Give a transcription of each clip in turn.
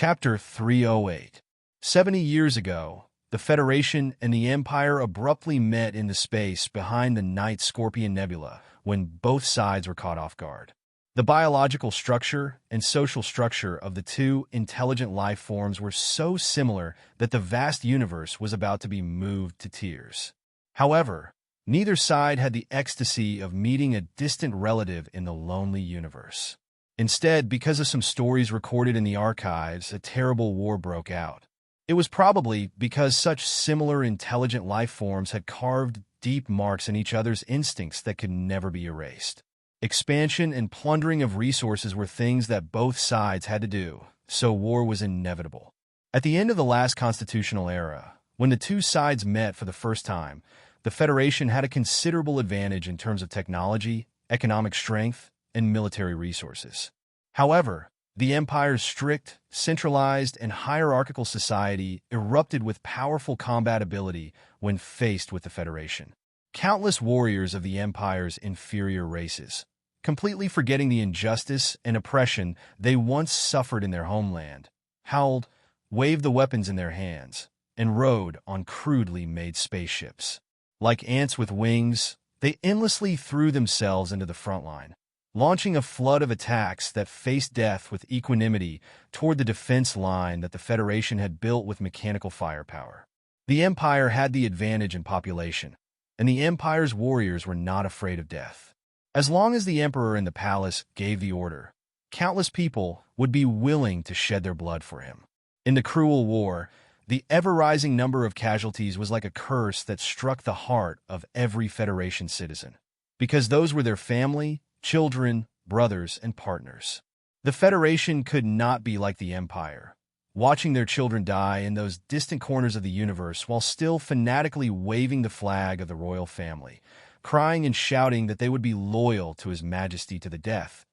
Chapter 308. 70 years ago, the Federation and the Empire abruptly met in the space behind the Night Scorpion Nebula when both sides were caught off guard. The biological structure and social structure of the two intelligent life forms were so similar that the vast universe was about to be moved to tears. However, neither side had the ecstasy of meeting a distant relative in the lonely universe. Instead, because of some stories recorded in the archives, a terrible war broke out. It was probably because such similar intelligent life forms had carved deep marks in each other's instincts that could never be erased. Expansion and plundering of resources were things that both sides had to do, so war was inevitable. At the end of the last constitutional era, when the two sides met for the first time, the Federation had a considerable advantage in terms of technology, economic strength, and military resources. However, the Empire's strict, centralized, and hierarchical society erupted with powerful combat ability when faced with the Federation. Countless warriors of the Empire's inferior races, completely forgetting the injustice and oppression they once suffered in their homeland, howled, waved the weapons in their hands, and rode on crudely made spaceships. Like ants with wings, they endlessly threw themselves into the front line, launching a flood of attacks that faced death with equanimity toward the defense line that the Federation had built with mechanical firepower. The Empire had the advantage in population, and the Empire's warriors were not afraid of death. As long as the Emperor in the palace gave the order, countless people would be willing to shed their blood for him. In the cruel war, the ever-rising number of casualties was like a curse that struck the heart of every Federation citizen, because those were their family, children, brothers, and partners. The Federation could not be like the Empire, watching their children die in those distant corners of the universe while still fanatically waving the flag of the royal family, crying and shouting that they would be loyal to His Majesty to the death.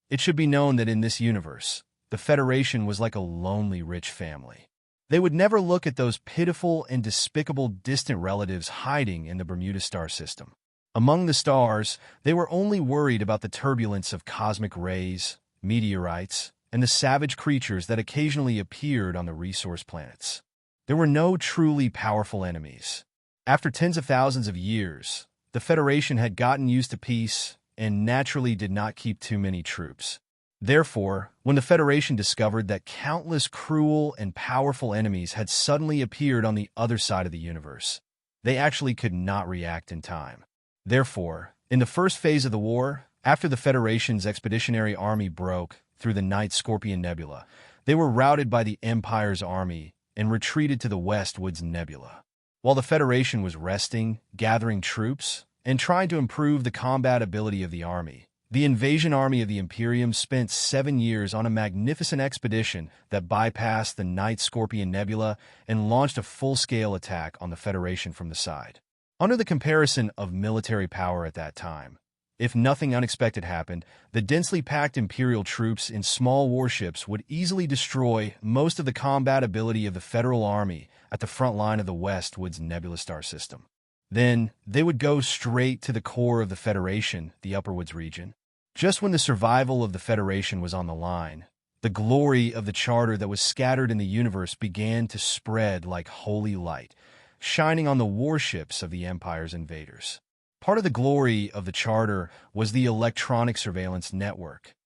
It should be known that in this universe, the Federation was like a lonely rich family. They would never look at those pitiful and despicable distant relatives hiding in the Bermuda star system. Among the stars, they were only worried about the turbulence of cosmic rays, meteorites, and the savage creatures that occasionally appeared on the resource planets. There were no truly powerful enemies. After tens of thousands of years, the Federation had gotten used to peace and naturally did not keep too many troops. Therefore, when the Federation discovered that countless cruel and powerful enemies had suddenly appeared on the other side of the universe, they actually could not react in time. Therefore, in the first phase of the war, after the Federation's expeditionary army broke through the Night Scorpion Nebula, they were routed by the Empire's army and retreated to the Westwoods Nebula. While the Federation was resting, gathering troops, and trying to improve the combat ability of the army, the invasion army of the Imperium spent 7 years on a magnificent expedition that bypassed the Night Scorpion Nebula and launched a full-scale attack on the Federation from the side. Under the comparison of military power at that time, if nothing unexpected happened, the densely packed Imperial troops in small warships would easily destroy most of the combat ability of the Federal Army at the front line of the Westwoods Nebula star system. Then, they would go straight to the core of the Federation, the Upperwoods region. Just when the survival of the Federation was on the line, the glory of the Charter that was scattered in the universe began to spread like holy light, shining on the warships of the Empire's invaders. Part of the glory of the Charter was the electronic surveillance network.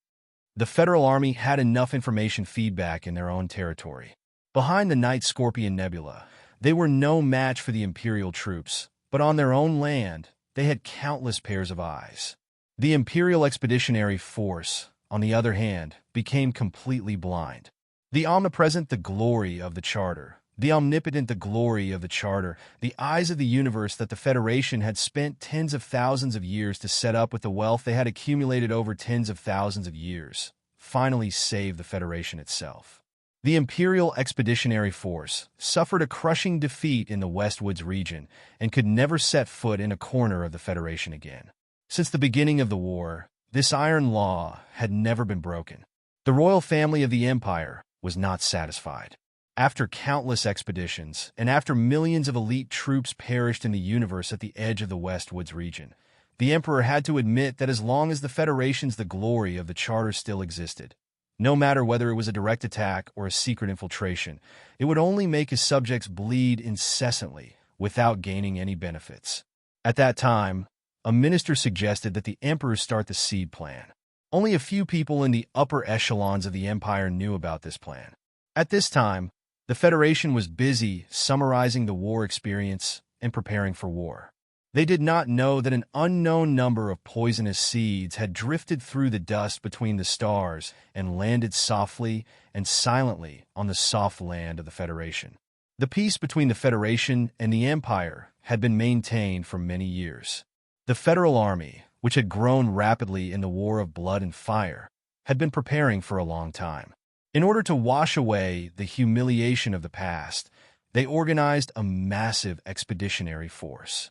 The Federal Army had enough information feedback in their own territory. Behind the Night Scorpion Nebula, they were no match for the Imperial troops, but on their own land, they had countless pairs of eyes. The Imperial Expeditionary Force, on the other hand, became completely blind. The omnipresent, the glory of the Charter, the omnipotent, the glory of the Charter, the eyes of the universe that the Federation had spent tens of thousands of years to set up with the wealth they had accumulated over tens of thousands of years, finally saved the Federation itself. The Imperial Expeditionary Force suffered a crushing defeat in the Westwoods region and could never set foot in a corner of the Federation again. Since the beginning of the war, this iron law had never been broken. The royal family of the Empire was not satisfied. After countless expeditions, and after millions of elite troops perished in the universe at the edge of the Westwoods region, the Emperor had to admit that as long as the Federation's the glory of the Charter still existed, No matter whether it was a direct attack or a secret infiltration, it would only make his subjects bleed incessantly without gaining any benefits. At that time, a minister suggested that the emperor start the seed plan. Only a few people in the upper echelons of the empire knew about this plan. At this time, the Federation was busy summarizing the war experience and preparing for war. They did not know that an unknown number of poisonous seeds had drifted through the dust between the stars and landed softly and silently on the soft land of the Federation. The peace between the Federation and the Empire had been maintained for many years. The Federal Army, which had grown rapidly in the War of Blood and Fire, had been preparing for a long time. In order to wash away the humiliation of the past, they organized a massive expeditionary force.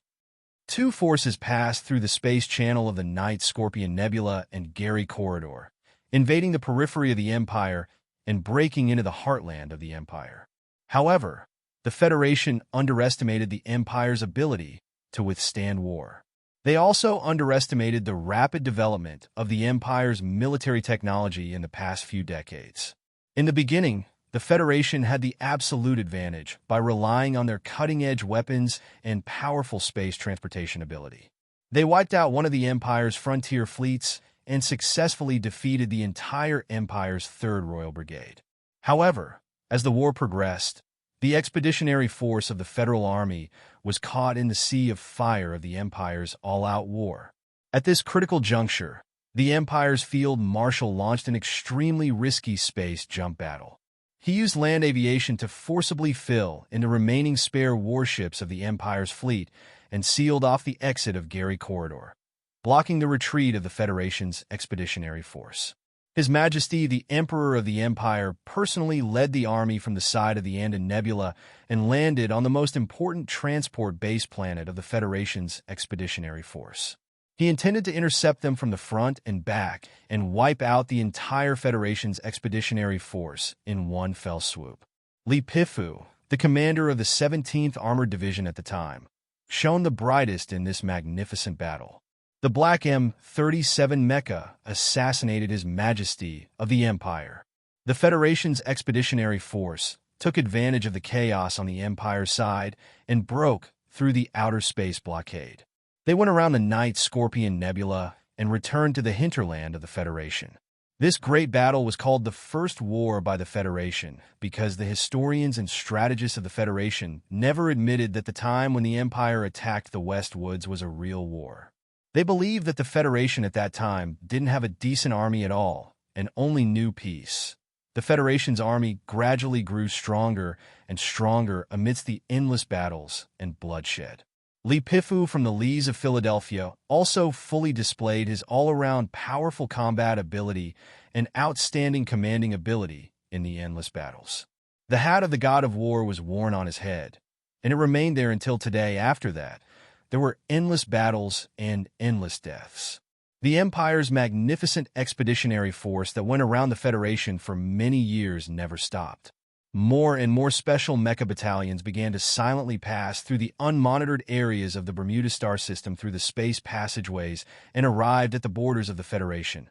Two forces passed through the space channel of the Night Scorpion Nebula and Gary Corridor, invading the periphery of the Empire and breaking into the heartland of the Empire. However, the Federation underestimated the Empire's ability to withstand war. They also underestimated the rapid development of the Empire's military technology in the past few decades. In the beginning, the Federation had the absolute advantage by relying on their cutting-edge weapons and powerful space transportation ability. They wiped out one of the Empire's frontier fleets and successfully defeated the entire Empire's 3rd Royal Brigade. However, as the war progressed, the expeditionary force of the Federal Army was caught in the sea of fire of the Empire's all-out war. At this critical juncture, the Empire's Field Marshal launched an extremely risky space jump battle. He used land aviation to forcibly fill in the remaining spare warships of the Empire's fleet and sealed off the exit of Gary Corridor, blocking the retreat of the Federation's expeditionary force. His Majesty, the Emperor of the Empire, personally led the army from the side of the Andan Nebula and landed on the most important transport base planet of the Federation's expeditionary force. He intended to intercept them from the front and back and wipe out the entire Federation's expeditionary force in one fell swoop. Li Pifu, the commander of the 17th Armored Division at the time, shone the brightest in this magnificent battle. The Black M-37 mecha assassinated His Majesty of the Empire. The Federation's expeditionary force took advantage of the chaos on the Empire's side and broke through the outer space blockade. They went around the Night Scorpion Nebula and returned to the hinterland of the Federation. This great battle was called the First War by the Federation because the historians and strategists of the Federation never admitted that the time when the Empire attacked the West Woods was a real war. They believed that the Federation at that time didn't have a decent army at all and only knew peace. The Federation's army gradually grew stronger and stronger amidst the endless battles and bloodshed. Li Pifu from the Lees of Philadelphia also fully displayed his all-around powerful combat ability and outstanding commanding ability in the endless battles. The hat of the God of War was worn on his head, and it remained there until today. After that, there were endless battles and endless deaths. The Empire's magnificent expeditionary force that went around the Federation for many years never stopped. More and more special mecha battalions began to silently pass through the unmonitored areas of the Bermuda star system through the space passageways and arrived at the borders of the Federation.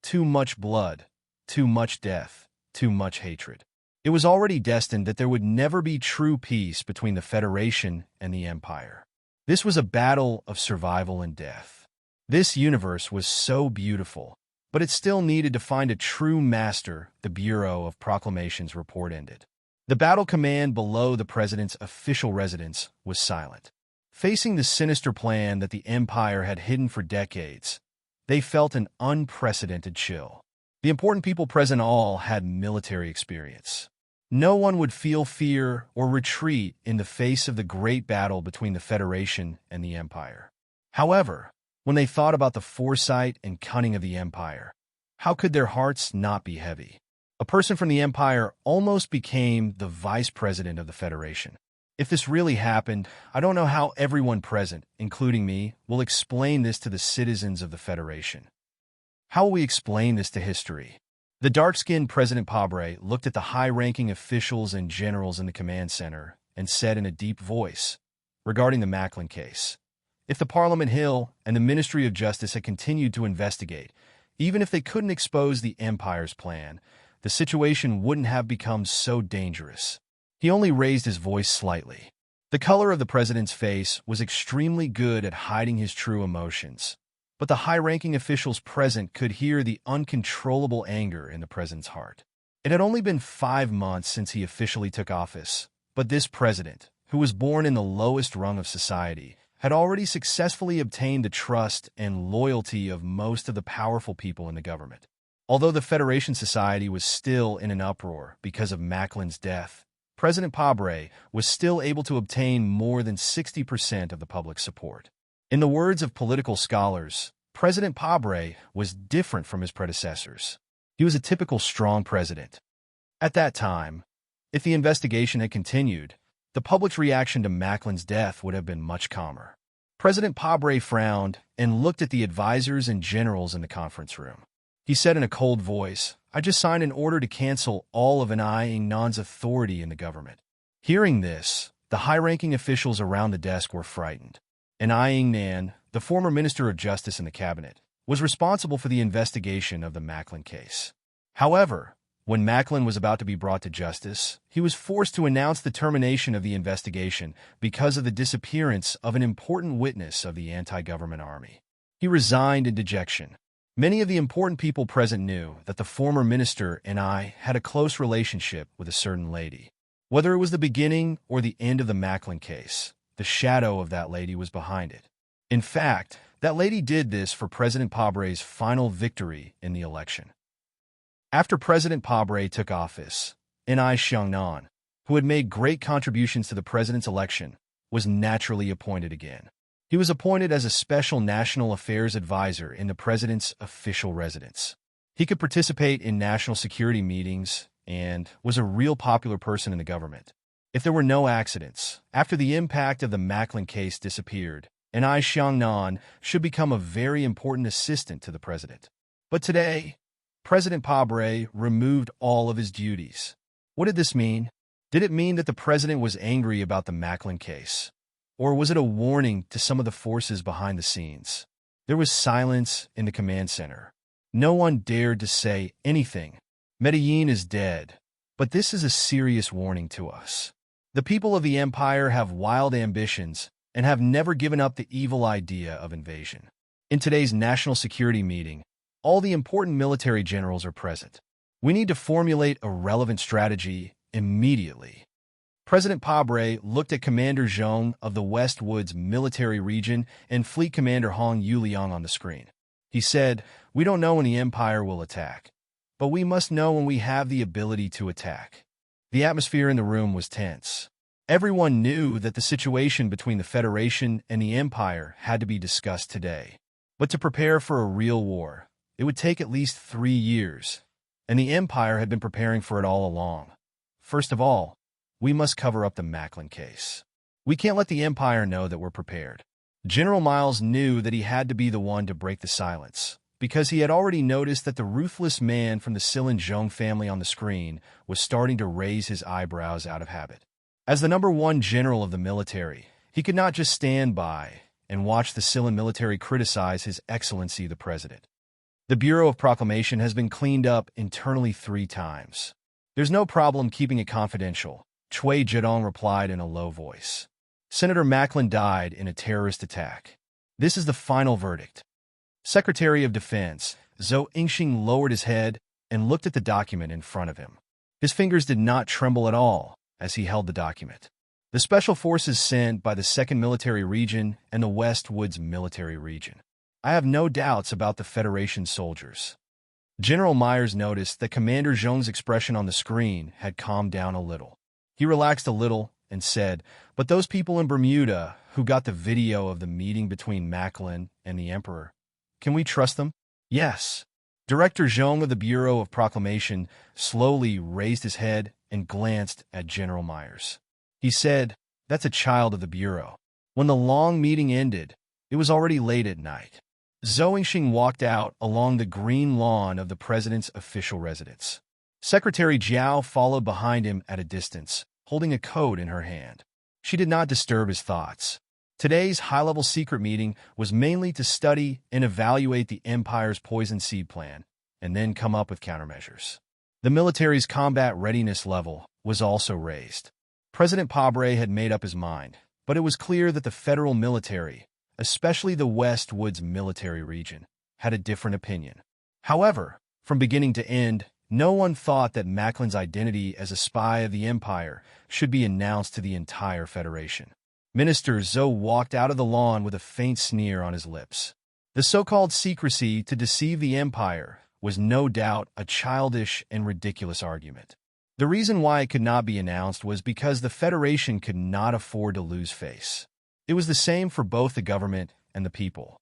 Too much blood, too much death, too much hatred. It was already destined that there would never be true peace between the Federation and the Empire. This was a battle of survival and death. This universe was so beautiful, but it still needed to find a true master, the Bureau of Proclamations report ended. The battle command below the president's official residence was silent. Facing the sinister plan that the Empire had hidden for decades, they felt an unprecedented chill. The important people present all had military experience. No one would feel fear or retreat in the face of the great battle between the Federation and the Empire. However, when they thought about the foresight and cunning of the Empire, how could their hearts not be heavy? A person from the Empire almost became the vice president of the Federation. If this really happened, I don't know how everyone present, including me, will explain this to the citizens of the Federation. How will we explain this to history? The dark-skinned President Pabre looked at the high-ranking officials and generals in the command center and said in a deep voice, regarding the Macklin case, if the Parliament Hill and the Ministry of Justice had continued to investigate, Even if they couldn't expose the Empire's plan, the situation wouldn't have become so dangerous. He only raised his voice slightly. The color of the president's face was extremely good at hiding his true emotions, but the high-ranking officials present could hear the uncontrollable anger in the president's heart. It had only been 5 months since he officially took office, but this president, who was born in the lowest rung of society, had already successfully obtained the trust and loyalty of most of the powerful people in the government. Although the Federation Society was still in an uproar because of Macklin's death, President Pabre was still able to obtain more than 60% of the public support. In the words of political scholars, President Pabre was different from his predecessors. He was a typical strong president. At that time, if the investigation had continued, the public's reaction to Macklin's death would have been much calmer. President Pabre frowned and looked at the advisors and generals in the conference room. He said in a cold voice, "I just signed an order to cancel all of Nan's authority in the government." Hearing this, the high-ranking officials around the desk were frightened. Nan, the former Minister of Justice in the cabinet, was responsible for the investigation of the Macklin case. However, when Macklin was about to be brought to justice, he was forced to announce the termination of the investigation because of the disappearance of an important witness of the anti-government army. He resigned in dejection. Many of the important people present knew that the former minister and I had a close relationship with a certain lady. Whether it was the beginning or the end of the Macklin case, the shadow of that lady was behind it. In fact, that lady did this for President Pabre's final victory in the election. After President Pabre took office, Nan, who had made great contributions to the president's election, was naturally appointed again. He was appointed as a special national affairs advisor in the president's official residence. He could participate in national security meetings and was a real popular person in the government. If there were no accidents, after the impact of the Macklin case disappeared, Nan should become a very important assistant to the president. But today, President Pabre removed all of his duties. What did this mean? Did it mean that the president was angry about the Macklin case? Or was it a warning to some of the forces behind the scenes? There was silence in the command center. No one dared to say anything. Medellin is dead, but this is a serious warning to us. The people of the empire have wild ambitions and have never given up the evil idea of invasion. In today's national security meeting, all the important military generals are present. We need to formulate a relevant strategy immediately. President Pabre looked at Commander Zhong of the West Woods Military Region and Fleet Commander Hong Yuliang on the screen. He said, "We don't know when the Empire will attack, but we must know when we have the ability to attack." The atmosphere in the room was tense. Everyone knew that the situation between the Federation and the Empire had to be discussed today. But to prepare for a real war, it would take at least 3 years, and the Empire had been preparing for it all along. First of all, we must cover up the Macklin case. We can't let the Empire know that we're prepared. General Miles knew that he had to be the one to break the silence, because he had already noticed that the ruthless man from the Silin Zhong family on the screen was starting to raise his eyebrows out of habit. As the #1 general of the military, he could not just stand by and watch the Silin military criticize His Excellency the President. The Bureau of Proclamation has been cleaned up internally 3 times. There's no problem keeping it confidential, Cui Zedong replied in a low voice. Senator Macklin died in a terrorist attack. This is the final verdict. Secretary of Defense Zhou Yingxing lowered his head and looked at the document in front of him. His fingers did not tremble at all as he held the document. The special forces sent by the 2nd Military Region and the West Woods Military Region. I have no doubts about the Federation soldiers. General Myers noticed that Commander Zhong's expression on the screen had calmed down a little. He relaxed a little and said, "But those people in Bermuda who got the video of the meeting between Macklin and the Emperor, can we trust them?" "Yes." Director Zhong of the Bureau of Proclamation slowly raised his head and glanced at General Myers. He said, "That's a child of the Bureau." When the long meeting ended, it was already late at night. Zhou Yingxing walked out along the green lawn of the president's official residence. Secretary Jiao followed behind him at a distance, holding a code in her hand. She did not disturb his thoughts. Today's high-level secret meeting was mainly to study and evaluate the Empire's poison seed plan, and then come up with countermeasures. The military's combat readiness level was also raised. President Pabre had made up his mind, but it was clear that the federal military, especially the West Woods military region, had a different opinion. However, from beginning to end, no one thought that Macklin's identity as a spy of the Empire should be announced to the entire Federation. Minister Zoe walked out of the lawn with a faint sneer on his lips. The so-called secrecy to deceive the Empire was no doubt a childish and ridiculous argument. The reason why it could not be announced was because the Federation could not afford to lose face. It was the same for both the government and the people.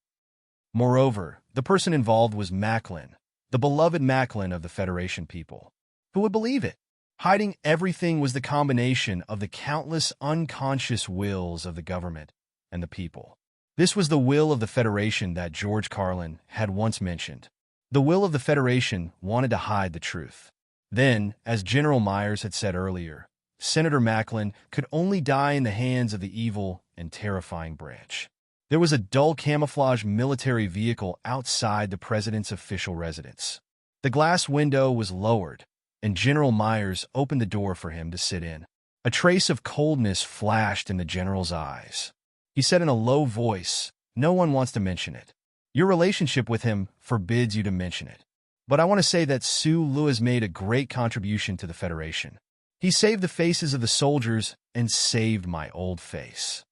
Moreover, the person involved was Macklin, the beloved Macklin of the Federation people. Who would believe it? Hiding everything was the combination of the countless unconscious wills of the government and the people. This was the will of the Federation that George Carlin had once mentioned. The will of the Federation wanted to hide the truth. Then, as General Myers had said earlier, Senator Macklin could only die in the hands of the evil and terrifying branch. There was a dull camouflage military vehicle outside the president's official residence. The glass window was lowered, and General Myers opened the door for him to sit in. A trace of coldness flashed in the general's eyes. He said in a low voice, "No one wants to mention it. Your relationship with him forbids you to mention it. But I want to say that Sue Lewis made a great contribution to the Federation. He saved the faces of the soldiers and saved my old face."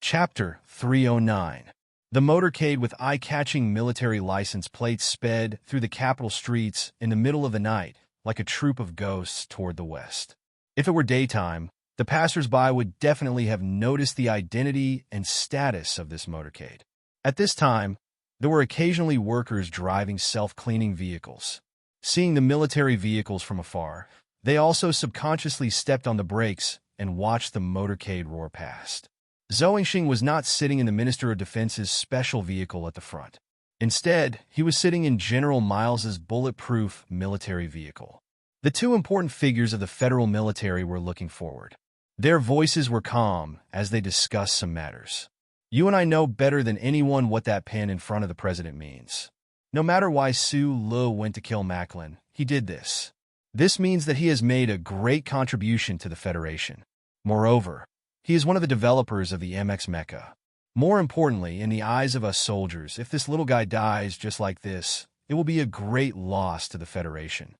Chapter 309. The motorcade with eye-catching military license plates sped through the capital streets in the middle of the night like a troop of ghosts toward the west. If it were daytime, the passers-by would definitely have noticed the identity and status of this motorcade. At this time, there were occasionally workers driving self-cleaning vehicles. Seeing the military vehicles from afar, they also subconsciously stepped on the brakes and watched the motorcade roar past. Zhou Yingxing was not sitting in the Minister of Defense's special vehicle at the front. Instead, he was sitting in General Miles's bulletproof military vehicle. The two important figures of the federal military were looking forward. Their voices were calm as they discussed some matters. "You and I know better than anyone what that pen in front of the president means. No matter why Sue Lu went to kill Macklin, he did this. This means that he has made a great contribution to the Federation. Moreover, he is one of the developers of the MX Mecha. More importantly, in the eyes of us soldiers, if this little guy dies just like this, it will be a great loss to the Federation."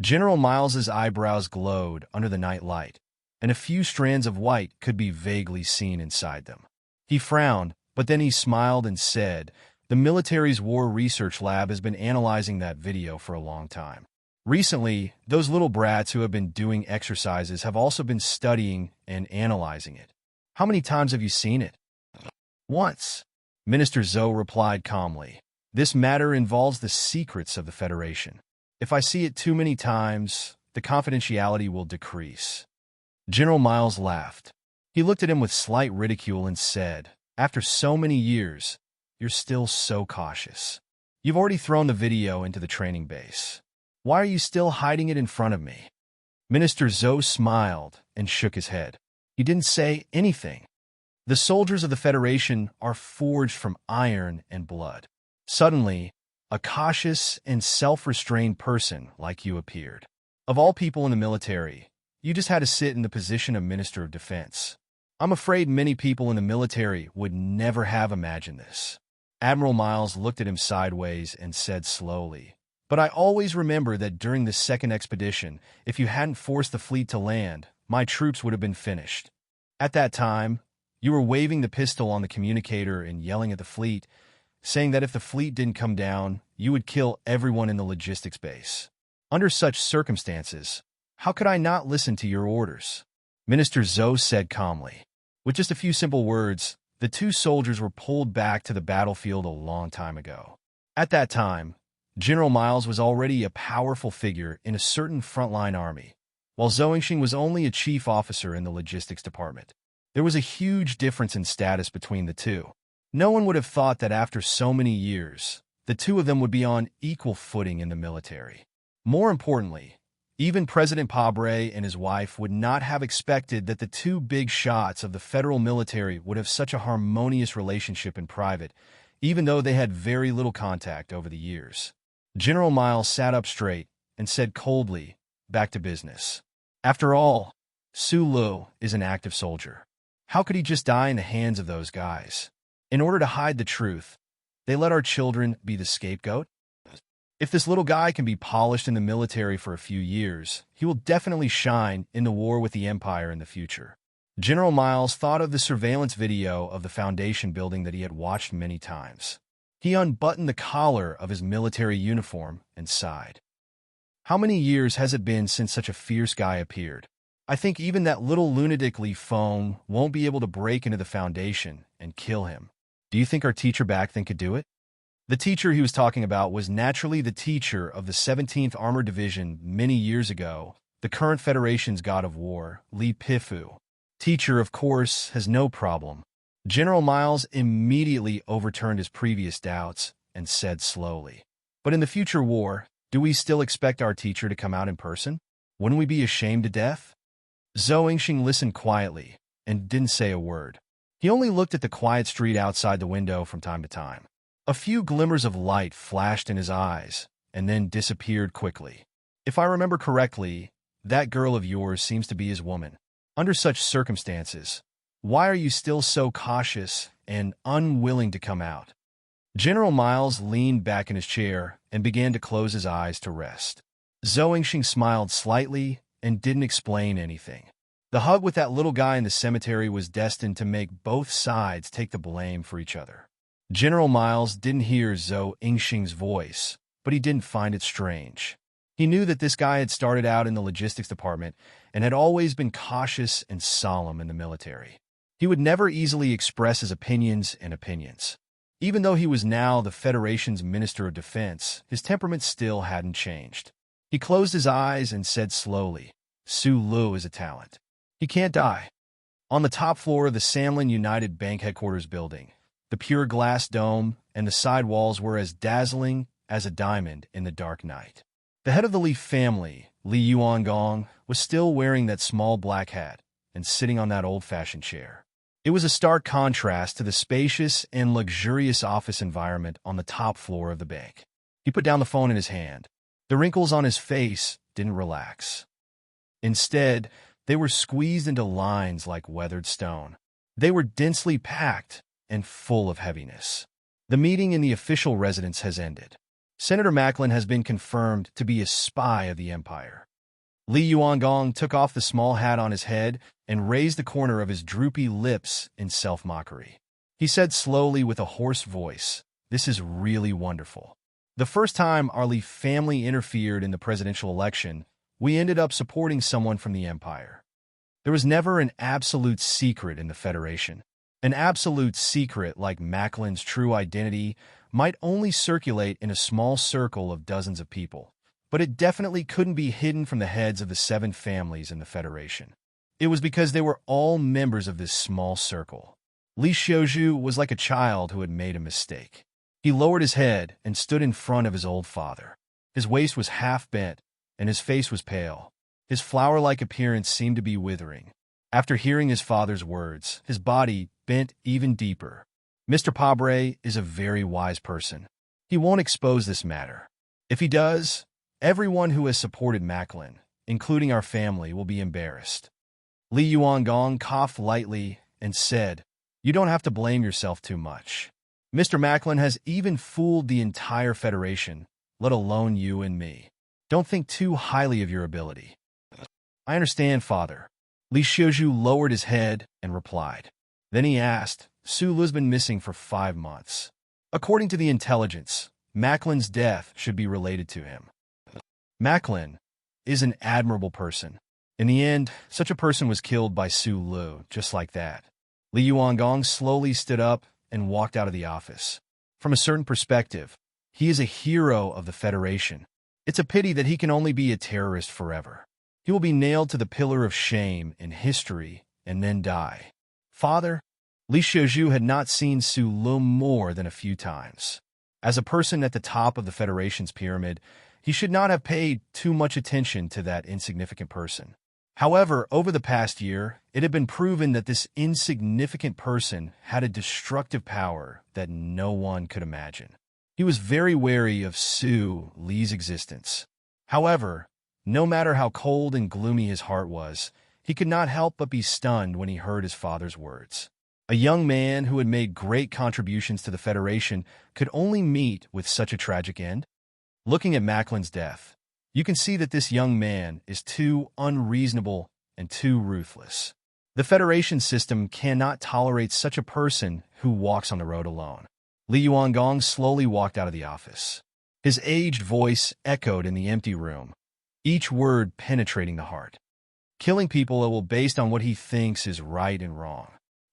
General Miles's eyebrows glowed under the night light, and a few strands of white could be vaguely seen inside them. He frowned, but then he smiled and said, "The military's war research lab has been analyzing that video for a long time. Recently, those little brats who have been doing exercises have also been studying and analyzing it. How many times have you seen it?" "Once," Minister Zhou replied calmly. "This matter involves the secrets of the Federation. If I see it too many times, the confidentiality will decrease." General Miles laughed. He looked at him with slight ridicule and said, "After so many years, you're still so cautious. You've already thrown the video into the training base. Why are you still hiding it in front of me?" Minister Zhou smiled and shook his head. He didn't say anything. The soldiers of the Federation are forged from iron and blood. Suddenly, a cautious and self-restrained person like you appeared. Of all people in the military, you just had to sit in the position of Minister of Defense. I'm afraid many people in the military would never have imagined this. Admiral Miles looked at him sideways and said slowly, "But I always remember that during the second expedition, if you hadn't forced the fleet to land, my troops would have been finished. At that time, you were waving the pistol on the communicator and yelling at the fleet, saying that if the fleet didn't come down, you would kill everyone in the logistics base. Under such circumstances, how could I not listen to your orders?" Minister Zhou said calmly. With just a few simple words, the two soldiers were pulled back to the battlefield a long time ago. At that time, General Miles was already a powerful figure in a certain frontline army, while Zhou Yingxing was only a chief officer in the logistics department. There was a huge difference in status between the two. No one would have thought that after so many years, the two of them would be on equal footing in the military. More importantly, Even President Pabre and his wife would not have expected that the two big shots of the federal military would have such a harmonious relationship in private, even though they had very little contact over the years. General Miles sat up straight and said coldly, "Back to business. After all, Sulu is an active soldier. How could he just die in the hands of those guys? In order to hide the truth, they let our children be the scapegoat? If this little guy can be polished in the military for a few years, he will definitely shine in the war with the Empire in the future." General Miles thought of the surveillance video of the Foundation building that he had watched many times. He unbuttoned the collar of his military uniform and sighed. How many years has it been since such a fierce guy appeared? I think even that little lunatic Li Feng won't be able to break into the Foundation and kill him. Do you think our teacher back then could do it? The teacher he was talking about was naturally the teacher of the 17th Armored Division many years ago, the current Federation's god of war, Li Pifu. Teacher, of course, has no problem. General Miles immediately overturned his previous doubts and said slowly, "But in the future war, do we still expect our teacher to come out in person? Wouldn't we be ashamed to death?" Zhou Yingxing listened quietly and didn't say a word. He only looked at the quiet street outside the window from time to time. A few glimmers of light flashed in his eyes and then disappeared quickly. "If I remember correctly, that girl of yours seems to be his woman. Under such circumstances, why are you still so cautious and unwilling to come out?" General Miles leaned back in his chair and began to close his eyes to rest. Zhou Yingxing smiled slightly and didn't explain anything. The hug with that little guy in the cemetery was destined to make both sides take the blame for each other. General Miles didn't hear Zhou Yingxing's voice, but he didn't find it strange. He knew that this guy had started out in the logistics department and had always been cautious and solemn in the military. He would never easily express his opinions. Even though he was now the Federation's Minister of Defense, his temperament still hadn't changed. He closed his eyes and said slowly, "Sulu is a talent. He can't die." On the top floor of the Samlin United Bank headquarters building, the pure glass dome and the side walls were as dazzling as a diamond in the dark night. The head of the Li family, Li Yuangong, was still wearing that small black hat and sitting on that old-fashioned chair. It was a stark contrast to the spacious and luxurious office environment on the top floor of the bank. He put down the phone in his hand. The wrinkles on his face didn't relax. Instead, they were squeezed into lines like weathered stone. They were densely packed and full of heaviness. The meeting in the official residence has ended. Senator Macklin has been confirmed to be a spy of the Empire. Li Yuangong took off the small hat on his head and raised the corner of his droopy lips in self-mockery. He said slowly with a hoarse voice, "This is really wonderful. The first time our Li family interfered in the presidential election, we ended up supporting someone from the Empire. There was never an absolute secret in the Federation. An absolute secret like Macklin's true identity might only circulate in a small circle of dozens of people, but it definitely couldn't be hidden from the heads of the 7 families in the Federation. It was because they were all members of this small circle. Li Xiuzhu was like a child who had made a mistake. He lowered his head and stood in front of his old father. His waist was half bent, and his face was pale. His flower-like appearance seemed to be withering. After hearing his father's words, his body bent even deeper. Mr. Pabre is a very wise person. He won't expose this matter. If he does, everyone who has supported Macklin, including our family, will be embarrassed." Li Yuangong coughed lightly and said, "You don't have to blame yourself too much. Mr. Macklin has even fooled the entire Federation, let alone you and me. Don't think too highly of your ability." "I understand, Father." Li Xiuzhu lowered his head and replied. Then he asked, "Sulu's been missing for 5 months. According to the intelligence, Macklin's death should be related to him. Macklin is an admirable person. In the end, such a person was killed by Sulu, just like that." Li Yuangong slowly stood up and walked out of the office. From a certain perspective, he is a hero of the Federation. It's a pity that he can only be a terrorist forever. He will be nailed to the pillar of shame in history and then die. Father, Li Xiuzhu had not seen Sulu more than a few times. As a person at the top of the Federation's pyramid, He should not have paid too much attention to that insignificant person. However, over the past year, it had been proven that this insignificant person had a destructive power that no one could imagine. He was very wary of Sue Lee's existence. However, no matter how cold and gloomy his heart was, he could not help but be stunned when he heard his father's words. A young man who had made great contributions to the Federation could only meet with such a tragic end? Looking at Macklin's death, you can see that this young man is too unreasonable and too ruthless. The Federation system cannot tolerate such a person who walks on the road alone. Li Yuangong slowly walked out of the office. His aged voice echoed in the empty room, each word penetrating the heart. Killing people will based on what he thinks is right and wrong.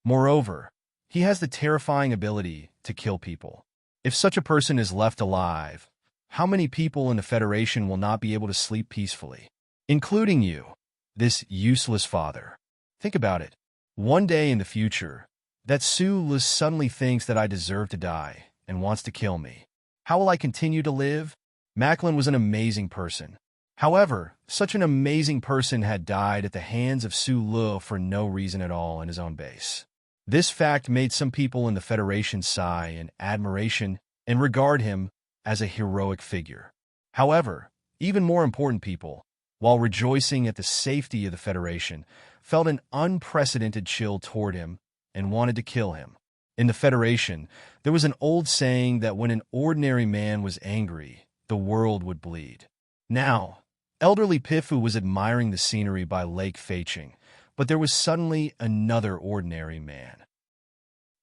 Moreover, he has the terrifying ability to kill people. If such a person is left alive, how many people in the Federation will not be able to sleep peacefully? Including you, this useless father. Think about it. One day in the future, that Sue Lu suddenly thinks that I deserve to die and wants to kill me. How will I continue to live? Macklin was an amazing person. However, such an amazing person had died at the hands of Sue Lu for no reason at all in his own base. This fact made some people in the Federation sigh in admiration and regard him as a heroic figure. However, even more important people, while rejoicing at the safety of the Federation, felt an unprecedented chill toward him and wanted to kill him. In the Federation, there was an old saying that when an ordinary man was angry, the world would bleed. Now, elderly Pifu was admiring the scenery by Lake Feiqing, but there was suddenly another ordinary man.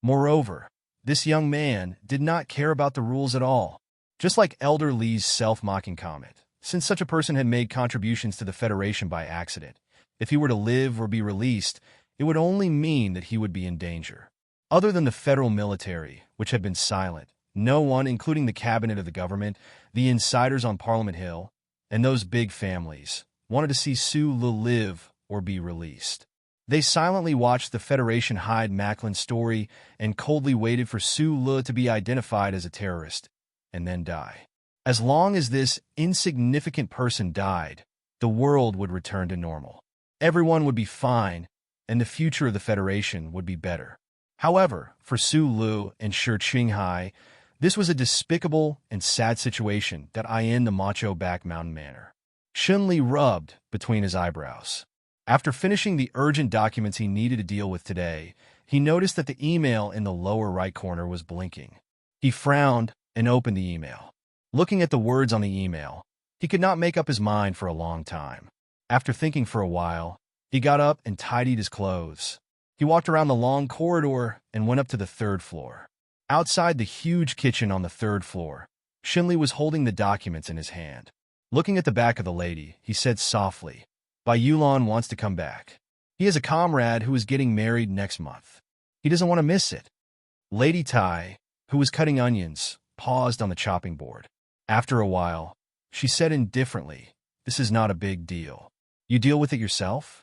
Moreover, this young man did not care about the rules at all. Just like Elder Lee's self-mocking comment, since such a person had made contributions to the Federation by accident, if he were to live or be released, it would only mean that he would be in danger. Other than the federal military, which had been silent, no one, including the cabinet of the government, the insiders on Parliament Hill, and those big families, wanted to see Sue Lu live or be released. They silently watched the Federation hide Macklin's story and coldly waited for Sue Lu to be identified as a terrorist and then die. As long as this insignificant person died, the world would return to normal. Everyone would be fine, and the future of the Federation would be better. However, for Sue Lu and Shi Qinghai, this was a despicable and sad situation that in the macho back mountain manner. Shun Li rubbed between his eyebrows. After finishing the urgent documents he needed to deal with today, he noticed that the email in the lower right corner was blinking. He frowned and opened the email. Looking at the words on the email, he could not make up his mind for a long time. After thinking for a while, he got up and tidied his clothes. He walked around the long corridor and went up to the third floor. Outside the huge kitchen on the third floor, Shinli was holding the documents in his hand. Looking at the back of the lady, he said softly, Bai Yulan wants to come back. He has a comrade who is getting married next month. He doesn't want to miss it. Lady Tai, who was cutting onions, paused on the chopping board. After a while, she said indifferently, This is not a big deal. You deal with it yourself?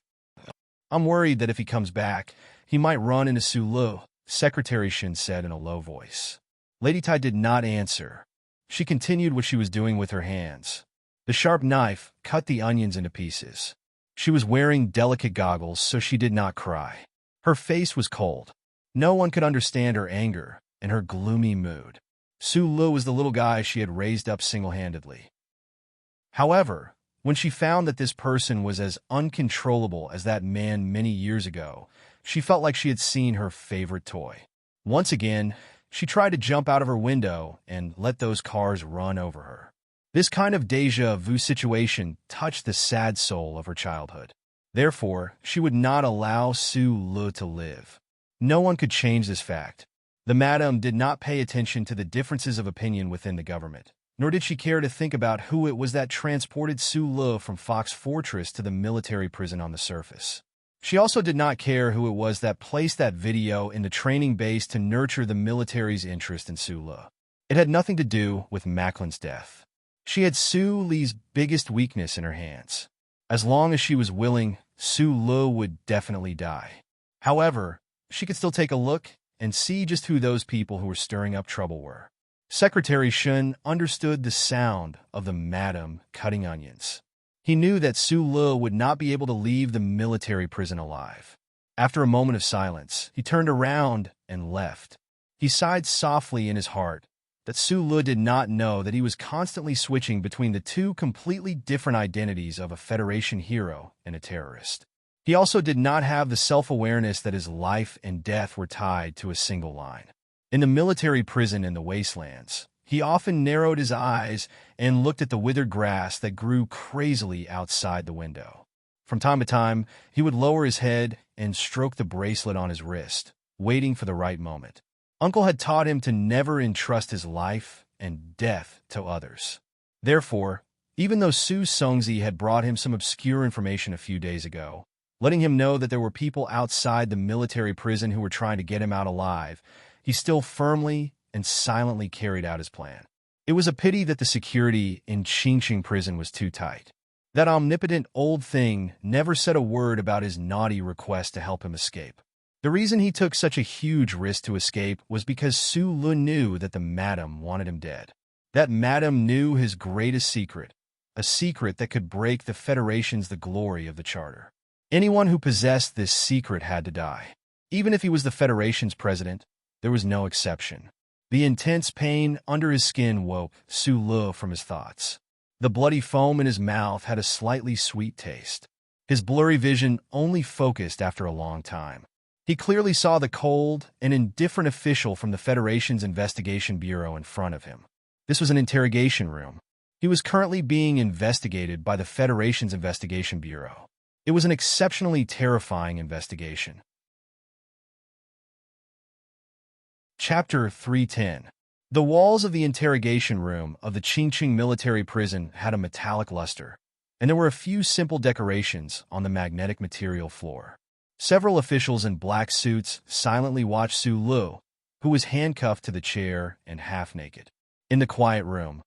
I'm worried that if he comes back, he might run into Su Lu, Secretary Shin said in a low voice. Lady Tai did not answer. She continued what she was doing with her hands. The sharp knife cut the onions into pieces. She was wearing delicate goggles, so she did not cry. Her face was cold. No one could understand her anger and her gloomy mood. Su Lu was the little guy she had raised up single-handedly. However, when she found that this person was as uncontrollable as that man many years ago, she felt like she had seen her favorite toy. Once again, she tried to jump out of her window and let those cars run over her. This kind of déjà vu situation touched the sad soul of her childhood. Therefore, she would not allow Su Lu to live. No one could change this fact. The madam did not pay attention to the differences of opinion within the government, nor did she care to think about who it was that transported Su Lu from Fox Fortress to the military prison on the surface. She also did not care who it was that placed that video in the training base to nurture the military's interest in Su Lu. It had nothing to do with Macklin's death. She had Su Li's biggest weakness in her hands. As long as she was willing, Su Lu would definitely die. However, she could still take a look and see just who those people who were stirring up trouble were. Secretary Shun understood the sound of the madam cutting onions. He knew that Su Le would not be able to leave the military prison alive. After a moment of silence, he turned around and left. He sighed softly in his heart that Su Le did not know that he was constantly switching between the two completely different identities of a Federation hero and a terrorist. He also did not have the self-awareness that his life and death were tied to a single line. In the military prison in the wastelands, he often narrowed his eyes and looked at the withered grass that grew crazily outside the window. From time to time, he would lower his head and stroke the bracelet on his wrist, waiting for the right moment. Uncle had taught him to never entrust his life and death to others. Therefore, even though Su Songzi had brought him some obscure information a few days ago, letting him know that there were people outside the military prison who were trying to get him out alive, he still firmly and silently carried out his plan. It was a pity that the security in Qingqing prison was too tight. That omnipotent old thing never said a word about his naughty request to help him escape. The reason he took such a huge risk to escape was because Su Le knew that the madam wanted him dead. That madam knew his greatest secret, a secret that could break the Federation's the glory of the Charter. Anyone who possessed this secret had to die. Even if he was the Federation's president, there was no exception. The intense pain under his skin woke Su Le from his thoughts. The bloody foam in his mouth had a slightly sweet taste. His blurry vision only focused after a long time. He clearly saw the cold and indifferent official from the Federation's Investigation Bureau in front of him. This was an interrogation room. He was currently being investigated by the Federation's Investigation Bureau. It was an exceptionally terrifying investigation. Chapter 310. The walls of the interrogation room of the Qingqing military prison had a metallic luster, and there were a few simple decorations on the magnetic material floor. Several officials in black suits silently watched Su Le, who was handcuffed to the chair and half-naked. In the quiet room,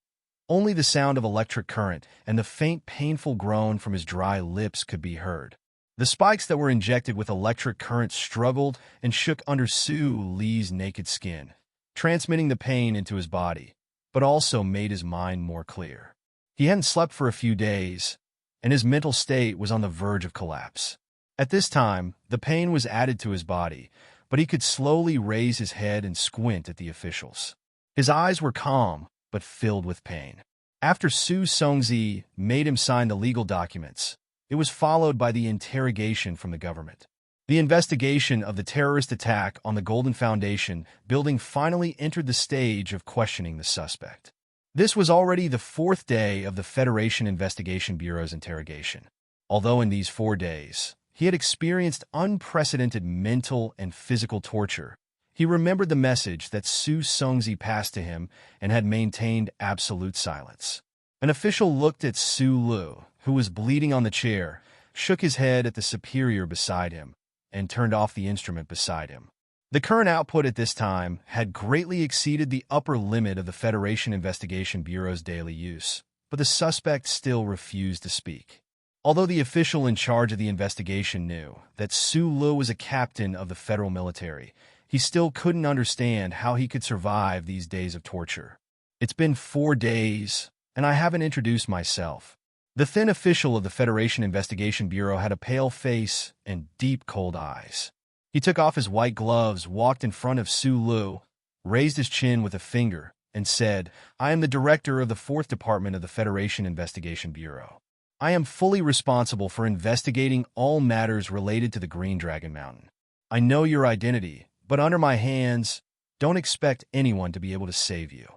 only the sound of electric current and the faint, painful groan from his dry lips could be heard. The spikes that were injected with electric current struggled and shook under Su Le's naked skin, transmitting the pain into his body, but also made his mind more clear. He hadn't slept for a few days, and his mental state was on the verge of collapse. At this time, the pain was added to his body, but he could slowly raise his head and squint at the officials. His eyes were calm, but filled with pain. After Su Songzi made him sign the legal documents, it was followed by the interrogation from the government. The investigation of the terrorist attack on the Golden Foundation building finally entered the stage of questioning the suspect. This was already the fourth day of the Federation Investigation Bureau's interrogation. Although in these 4 days, he had experienced unprecedented mental and physical torture, he remembered the message that Su Songzi passed to him and had maintained absolute silence. An official looked at Su Le, who was bleeding on the chair, shook his head at the superior beside him, and turned off the instrument beside him. The current output at this time had greatly exceeded the upper limit of the Federation Investigation Bureau's daily use, but the suspect still refused to speak. Although the official in charge of the investigation knew that Su Le was a captain of the federal military, he still couldn't understand how he could survive these days of torture. "It's been 4 days, and I haven't introduced myself." The thin official of the Federation Investigation Bureau had a pale face and deep, cold eyes. He took off his white gloves, walked in front of Su Le, raised his chin with a finger, and said, "I am the director of the 4th Department of the Federation Investigation Bureau. I am fully responsible for investigating all matters related to the Green Dragon Mountain. I know your identity, but under my hands, don't expect anyone to be able to save you.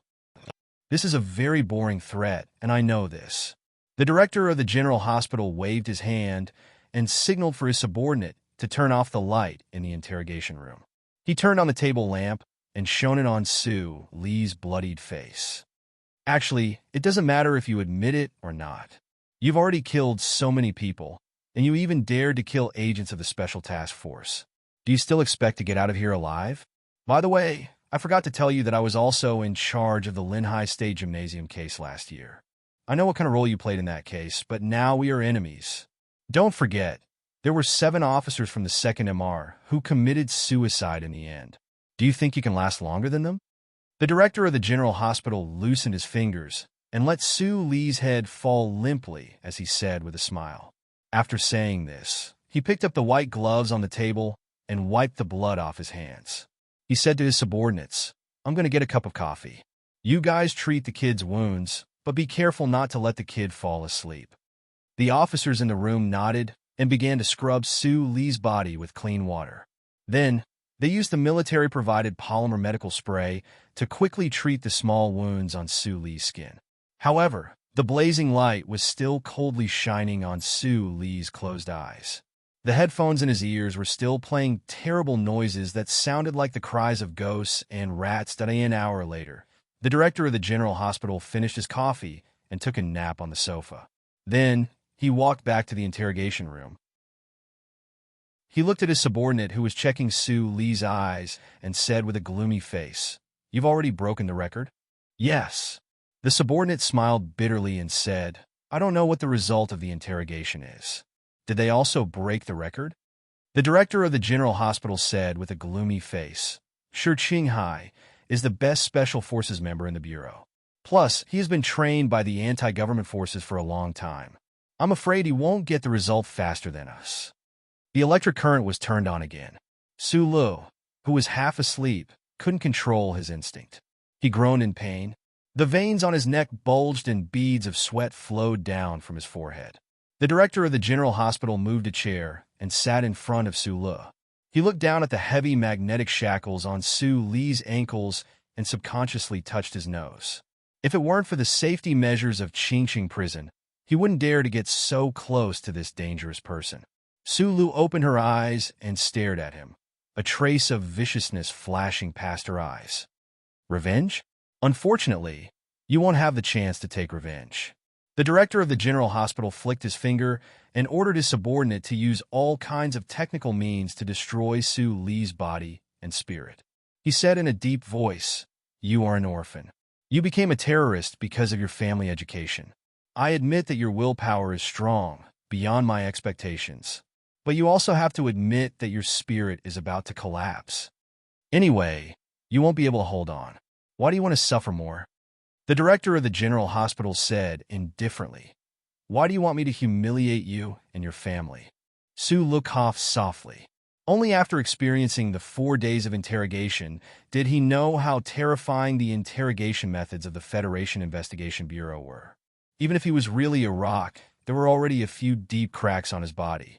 This is a very boring threat, and I know this." The director of the General Hospital waved his hand and signaled for his subordinate to turn off the light in the interrogation room. He turned on the table lamp and shone it on Su Le's bloodied face. "Actually, it doesn't matter if you admit it or not. You've already killed so many people, and you even dared to kill agents of the Special Task Force. Do you still expect to get out of here alive? By the way, I forgot to tell you that I was also in charge of the Linhai State Gymnasium case last year. I know what kind of role you played in that case, but now we are enemies. Don't forget, there were 7 officers from the 2nd MR who committed suicide in the end. Do you think you can last longer than them?" The director of the general hospital loosened his fingers and let Sue Lee's head fall limply as he said with a smile. After saying this, he picked up the white gloves on the table and wiped the blood off his hands. He said to his subordinates, "I'm going to get a cup of coffee. You guys treat the kid's wounds, but be careful not to let the kid fall asleep." The officers in the room nodded and began to scrub Sue Lee's body with clean water. Then, they used the military-provided polymer medical spray to quickly treat the small wounds on Sue Lee's skin. However, the blazing light was still coldly shining on Sue Lee's closed eyes. The headphones in his ears were still playing terrible noises that sounded like the cries of ghosts and rats that an hour later. The director of the general hospital finished his coffee and took a nap on the sofa. Then, he walked back to the interrogation room. He looked at his subordinate who was checking Sue Lee's eyes and said with a gloomy face, "You've already broken the record?" "Yes." The subordinate smiled bitterly and said, "I don't know what the result of the interrogation is. Did they also break the record?" The director of the general hospital said with a gloomy face, "Sure, Qinghai is the best special forces member in the Bureau. Plus, he has been trained by the anti-government forces for a long time. I'm afraid he won't get the result faster than us." The electric current was turned on again. Su Lu, who was half asleep, couldn't control his instinct. He groaned in pain. The veins on his neck bulged and beads of sweat flowed down from his forehead. The director of the general hospital moved a chair and sat in front of Su Lu. He looked down at the heavy magnetic shackles on Su Lee's ankles and subconsciously touched his nose. If it weren't for the safety measures of Qingqing prison, he wouldn't dare to get so close to this dangerous person. Su Lu opened her eyes and stared at him, a trace of viciousness flashing past her eyes. "Revenge? Unfortunately, you won't have the chance to take revenge." The director of the general hospital flicked his finger and ordered his subordinate to use all kinds of technical means to destroy Su Lee's body and spirit. He said in a deep voice, "You are an orphan. You became a terrorist because of your family education. I admit that your willpower is strong, beyond my expectations. But you also have to admit that your spirit is about to collapse. Anyway, you won't be able to hold on. Why do you want to suffer more?" The director of the general hospital said indifferently, "Why do you want me to humiliate you and your family?" Su Lu coughed softly. Only after experiencing the 4 days of interrogation did he know how terrifying the interrogation methods of the Federation Investigation Bureau were. Even if he was really a rock, there were already a few deep cracks on his body.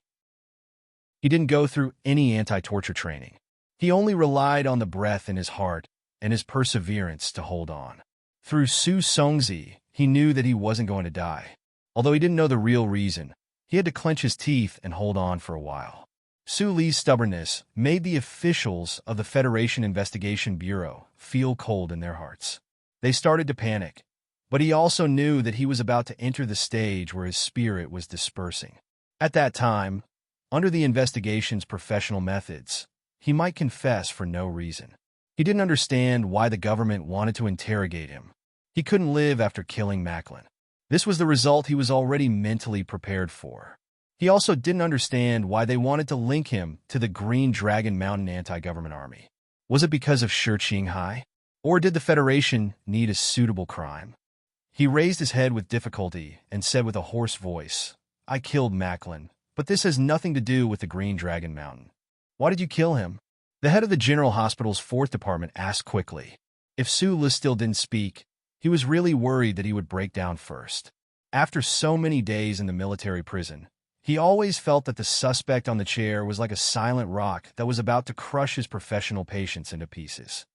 He didn't go through any anti-torture training. He only relied on the breath in his heart and his perseverance to hold on. Through Su Songzi, he knew that he wasn't going to die. Although he didn't know the real reason, he had to clench his teeth and hold on for a while. Su Lee's stubbornness made the officials of the Federation Investigation Bureau feel cold in their hearts. They started to panic, but he also knew that he was about to enter the stage where his spirit was dispersing. At that time, under the investigation's professional methods, he might confess for no reason. He didn't understand why the government wanted to interrogate him. He couldn't live after killing Macklin. This was the result he was already mentally prepared for. He also didn't understand why they wanted to link him to the Green Dragon Mountain anti-government army. Was it because of Shi Qinghai? Or did the Federation need a suitable crime? He raised his head with difficulty and said with a hoarse voice, "I killed Macklin, but this has nothing to do with the Green Dragon Mountain." "Why did you kill him?" The head of the General Hospital's 4th Department asked quickly. If Su Lu still didn't speak, he was really worried that he would break down first. After so many days in the military prison, he always felt that the suspect on the chair was like a silent rock that was about to crush his professional patience into pieces.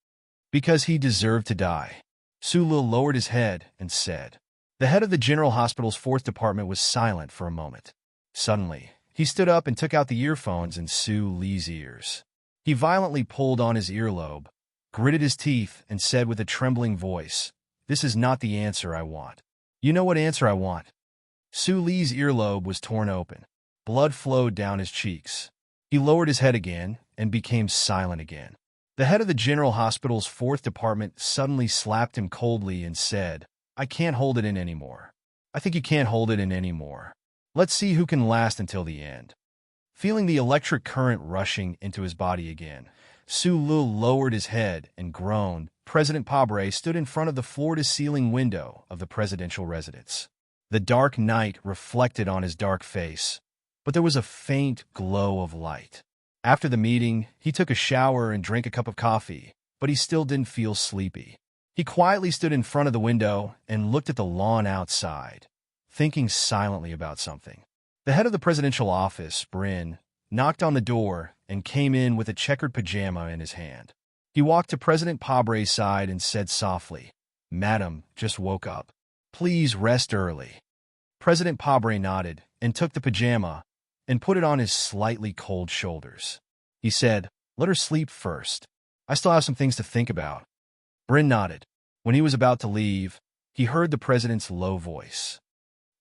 Because he deserved to die. Su Lu lowered his head and said. The head of the General Hospital's 4th Department was silent for a moment. Suddenly, he stood up and took out the earphones in Su Lee's ears. He violently pulled on his earlobe, gritted his teeth, and said with a trembling voice, "This is not the answer I want." "You know what answer I want." Su Lee's earlobe was torn open. Blood flowed down his cheeks. He lowered his head again and became silent again. The head of the General Hospital's 4th Department suddenly slapped him coldly and said, "I can't hold it in anymore. I think you can't hold it in anymore. Let's see who can last until the end." Feeling the electric current rushing into his body again, Sulu lowered his head and groaned. President Pabre stood in front of the floor-to-ceiling window of the presidential residence. The dark night reflected on his dark face, but there was a faint glow of light. After the meeting, he took a shower and drank a cup of coffee, but he still didn't feel sleepy. He quietly stood in front of the window and looked at the lawn outside, thinking silently about something. The head of the presidential office, Bryn, knocked on the door and came in with a checkered pajama in his hand. He walked to President Pabre's side and said softly, "Madam, just woke up. Please rest early." President Pabre nodded and took the pajama and put it on his slightly cold shoulders. He said, "Let her sleep first. I still have some things to think about." Bryn nodded. When he was about to leave, he heard the president's low voice.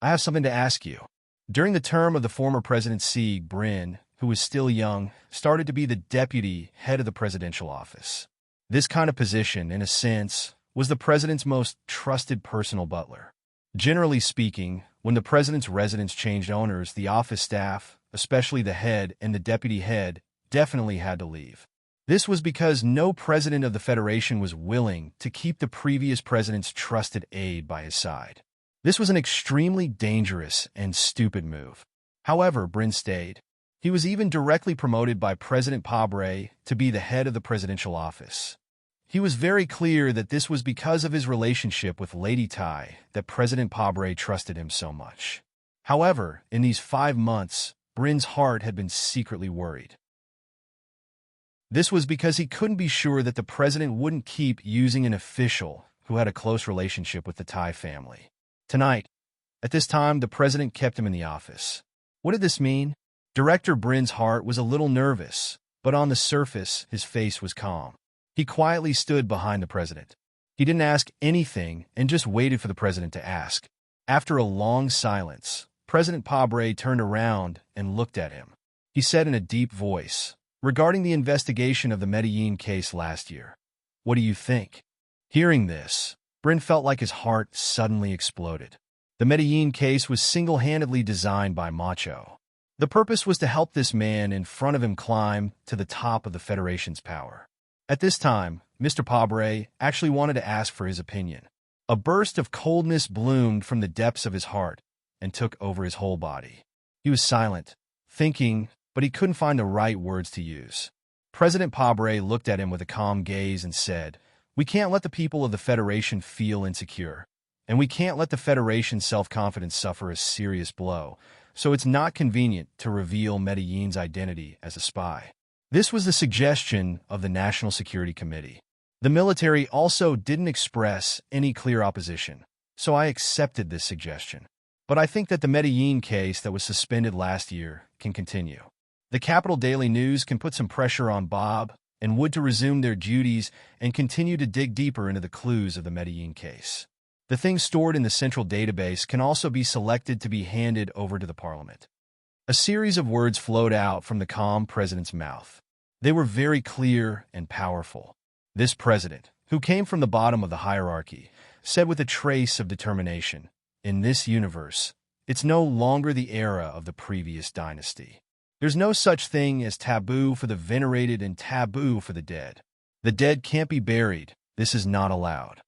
"I have something to ask you." During the term of the former President Sieg, Bryn, who was still young, started to be the deputy head of the presidential office. This kind of position, in a sense, was the president's most trusted personal butler. Generally speaking, when the president's residence changed owners, the office staff, especially the head and the deputy head, definitely had to leave. This was because no president of the Federation was willing to keep the previous president's trusted aide by his side. This was an extremely dangerous and stupid move. However, Bryn stayed. He was even directly promoted by President Pabre to be the head of the presidential office. He was very clear that this was because of his relationship with Lady Tai that President Pabre trusted him so much. However, in these 5 months, Bryn's heart had been secretly worried. This was because he couldn't be sure that the president wouldn't keep using an official who had a close relationship with the Tai family. Tonight, at this time, the president kept him in the office. What did this mean? Director Bryn's heart was a little nervous, but on the surface, his face was calm. He quietly stood behind the president. He didn't ask anything and just waited for the president to ask. After a long silence, President Pabre turned around and looked at him. He said in a deep voice, "Regarding the investigation of the Medellin case last year, what do you think?" Hearing this, Bryn felt like his heart suddenly exploded. The Medellin case was single-handedly designed by Macho. The purpose was to help this man in front of him climb to the top of the Federation's power. At this time, Mr. Pabre actually wanted to ask for his opinion. A burst of coldness bloomed from the depths of his heart and took over his whole body. He was silent, thinking, but he couldn't find the right words to use. President Pabre looked at him with a calm gaze and said, "We can't let the people of the Federation feel insecure, and we can't let the Federation's self-confidence suffer a serious blow, so it's not convenient to reveal Medellin's identity as a spy." This was the suggestion of the National Security Committee. The military also didn't express any clear opposition, so I accepted this suggestion. But I think that the Medellin case that was suspended last year can continue. The Capital Daily News can put some pressure on Bob and Wood to resume their duties and continue to dig deeper into the clues of the Medellin case. The things stored in the central database can also be selected to be handed over to the Parliament. A series of words flowed out from the calm president's mouth. They were very clear and powerful. This president, who came from the bottom of the hierarchy, said with a trace of determination, "In this universe, it's no longer the era of the previous dynasty. There's no such thing as taboo for the venerated and taboo for the dead. The dead can't be buried. This is not allowed."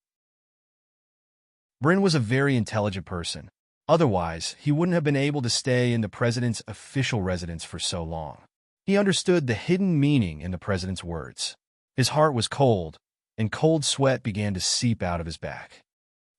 Bryn was a very intelligent person. Otherwise, he wouldn't have been able to stay in the president's official residence for so long. He understood the hidden meaning in the president's words. His heart was cold, and cold sweat began to seep out of his back.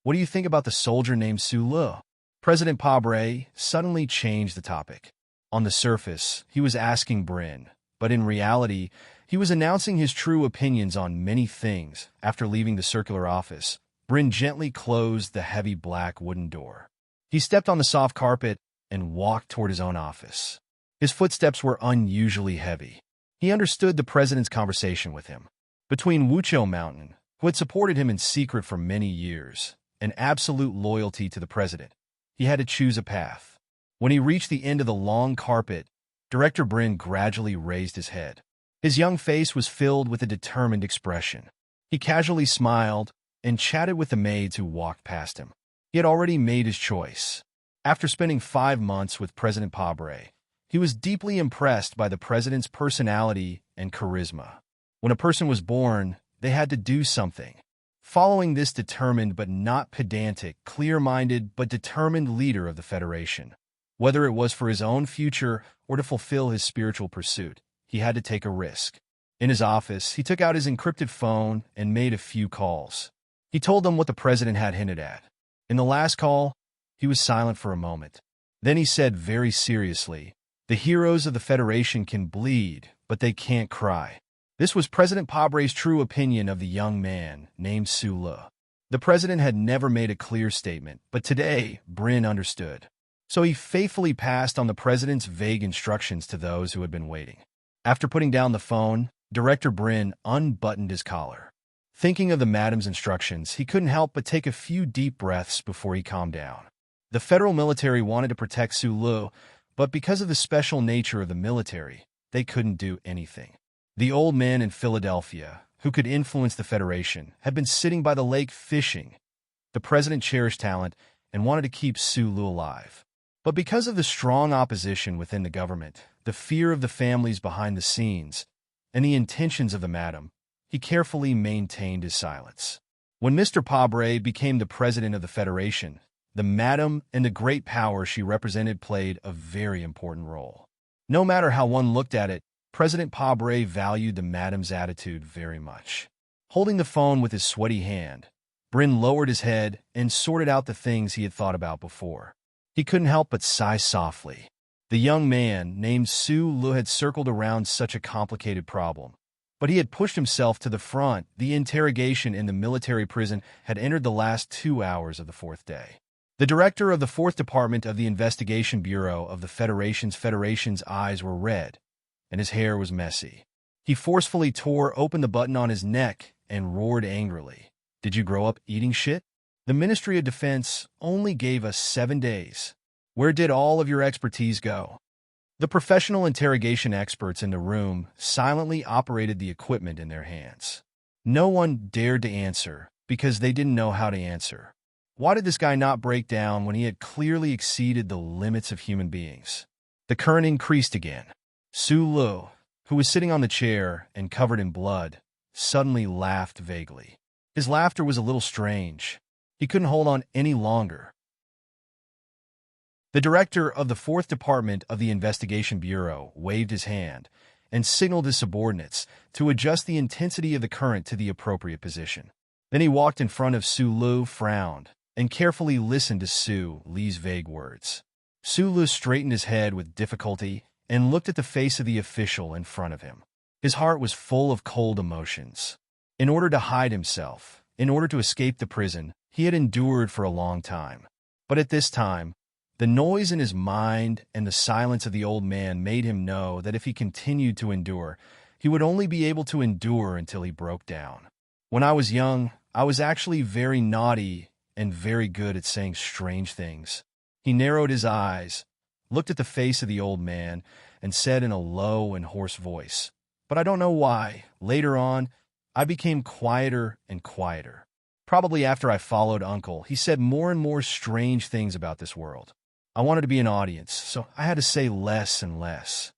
"What do you think about the soldier named Sulu?" President Pabre suddenly changed the topic. On the surface, he was asking Bryn, but in reality, he was announcing his true opinions on many things. After leaving the circular office, Bryn gently closed the heavy black wooden door. He stepped on the soft carpet and walked toward his own office. His footsteps were unusually heavy. He understood the president's conversation with him. Between Wucho Mountain, who had supported him in secret for many years, and absolute loyalty to the president, he had to choose a path. When he reached the end of the long carpet, Director Bryn gradually raised his head. His young face was filled with a determined expression. He casually smiled and chatted with the maids who walked past him. He had already made his choice. After spending 5 months with President Pabre, he was deeply impressed by the president's personality and charisma. When a person was born, they had to do something. Following this determined but not pedantic, clear-minded but determined leader of the Federation, whether it was for his own future or to fulfill his spiritual pursuit, he had to take a risk. In his office, he took out his encrypted phone and made a few calls. He told them what the president had hinted at. In the last call, he was silent for a moment. Then he said very seriously, "The heroes of the Federation can bleed, but they can't cry." This was President Pabre's true opinion of the young man named Sulu. The president had never made a clear statement, but today, Bryn understood. So he faithfully passed on the president's vague instructions to those who had been waiting. After putting down the phone, Director Bryn unbuttoned his collar. Thinking of the madam's instructions, he couldn't help but take a few deep breaths before he calmed down. The federal military wanted to protect Sulu, but because of the special nature of the military, they couldn't do anything. The old man in Philadelphia, who could influence the Federation, had been sitting by the lake fishing. The president cherished talent and wanted to keep Sulu alive. But because of the strong opposition within the government, the fear of the families behind the scenes, and the intentions of the madam, he carefully maintained his silence. When Mr. Pabre became the president of the Federation, the madam and the great power she represented played a very important role. No matter how one looked at it, President Pabre valued the madam's attitude very much. Holding the phone with his sweaty hand, Bryn lowered his head and sorted out the things he had thought about before. He couldn't help but sigh softly. The young man, named Sulu, had circled around such a complicated problem. But he had pushed himself to the front. The interrogation in the military prison had entered the last 2 hours of the fourth day. The director of the 4th Department of the Investigation Bureau of the Federation's eyes were red, and his hair was messy. He forcefully tore open the button on his neck and roared angrily, "Did you grow up eating shit? The Ministry of Defense only gave us 7 days. Where did all of your expertise go?" The professional interrogation experts in the room silently operated the equipment in their hands. No one dared to answer because they didn't know how to answer. Why did this guy not break down when he had clearly exceeded the limits of human beings? The current increased again. Sulu, who was sitting on the chair and covered in blood, suddenly laughed vaguely. His laughter was a little strange. He couldn't hold on any longer. The director of the 4th Department of the Investigation Bureau waved his hand and signaled his subordinates to adjust the intensity of the current to the appropriate position. Then he walked in front of Sulu, frowned, and carefully listened to Suli's vague words. Sulu straightened his head with difficulty and looked at the face of the official in front of him. His heart was full of cold emotions. In order to hide himself, in order to escape the prison, he had endured for a long time. But at this time, the noise in his mind and the silence of the old man made him know that if he continued to endure, he would only be able to endure until he broke down. When I was young, I was actually very naughty and very good at saying strange things. He narrowed his eyes, looked at the face of the old man, and said in a low and hoarse voice, "But I don't know why. Later on, I became quieter and quieter. Probably after I followed Uncle, he said more and more strange things about this world. I wanted to be an audience, so I had to say less and less.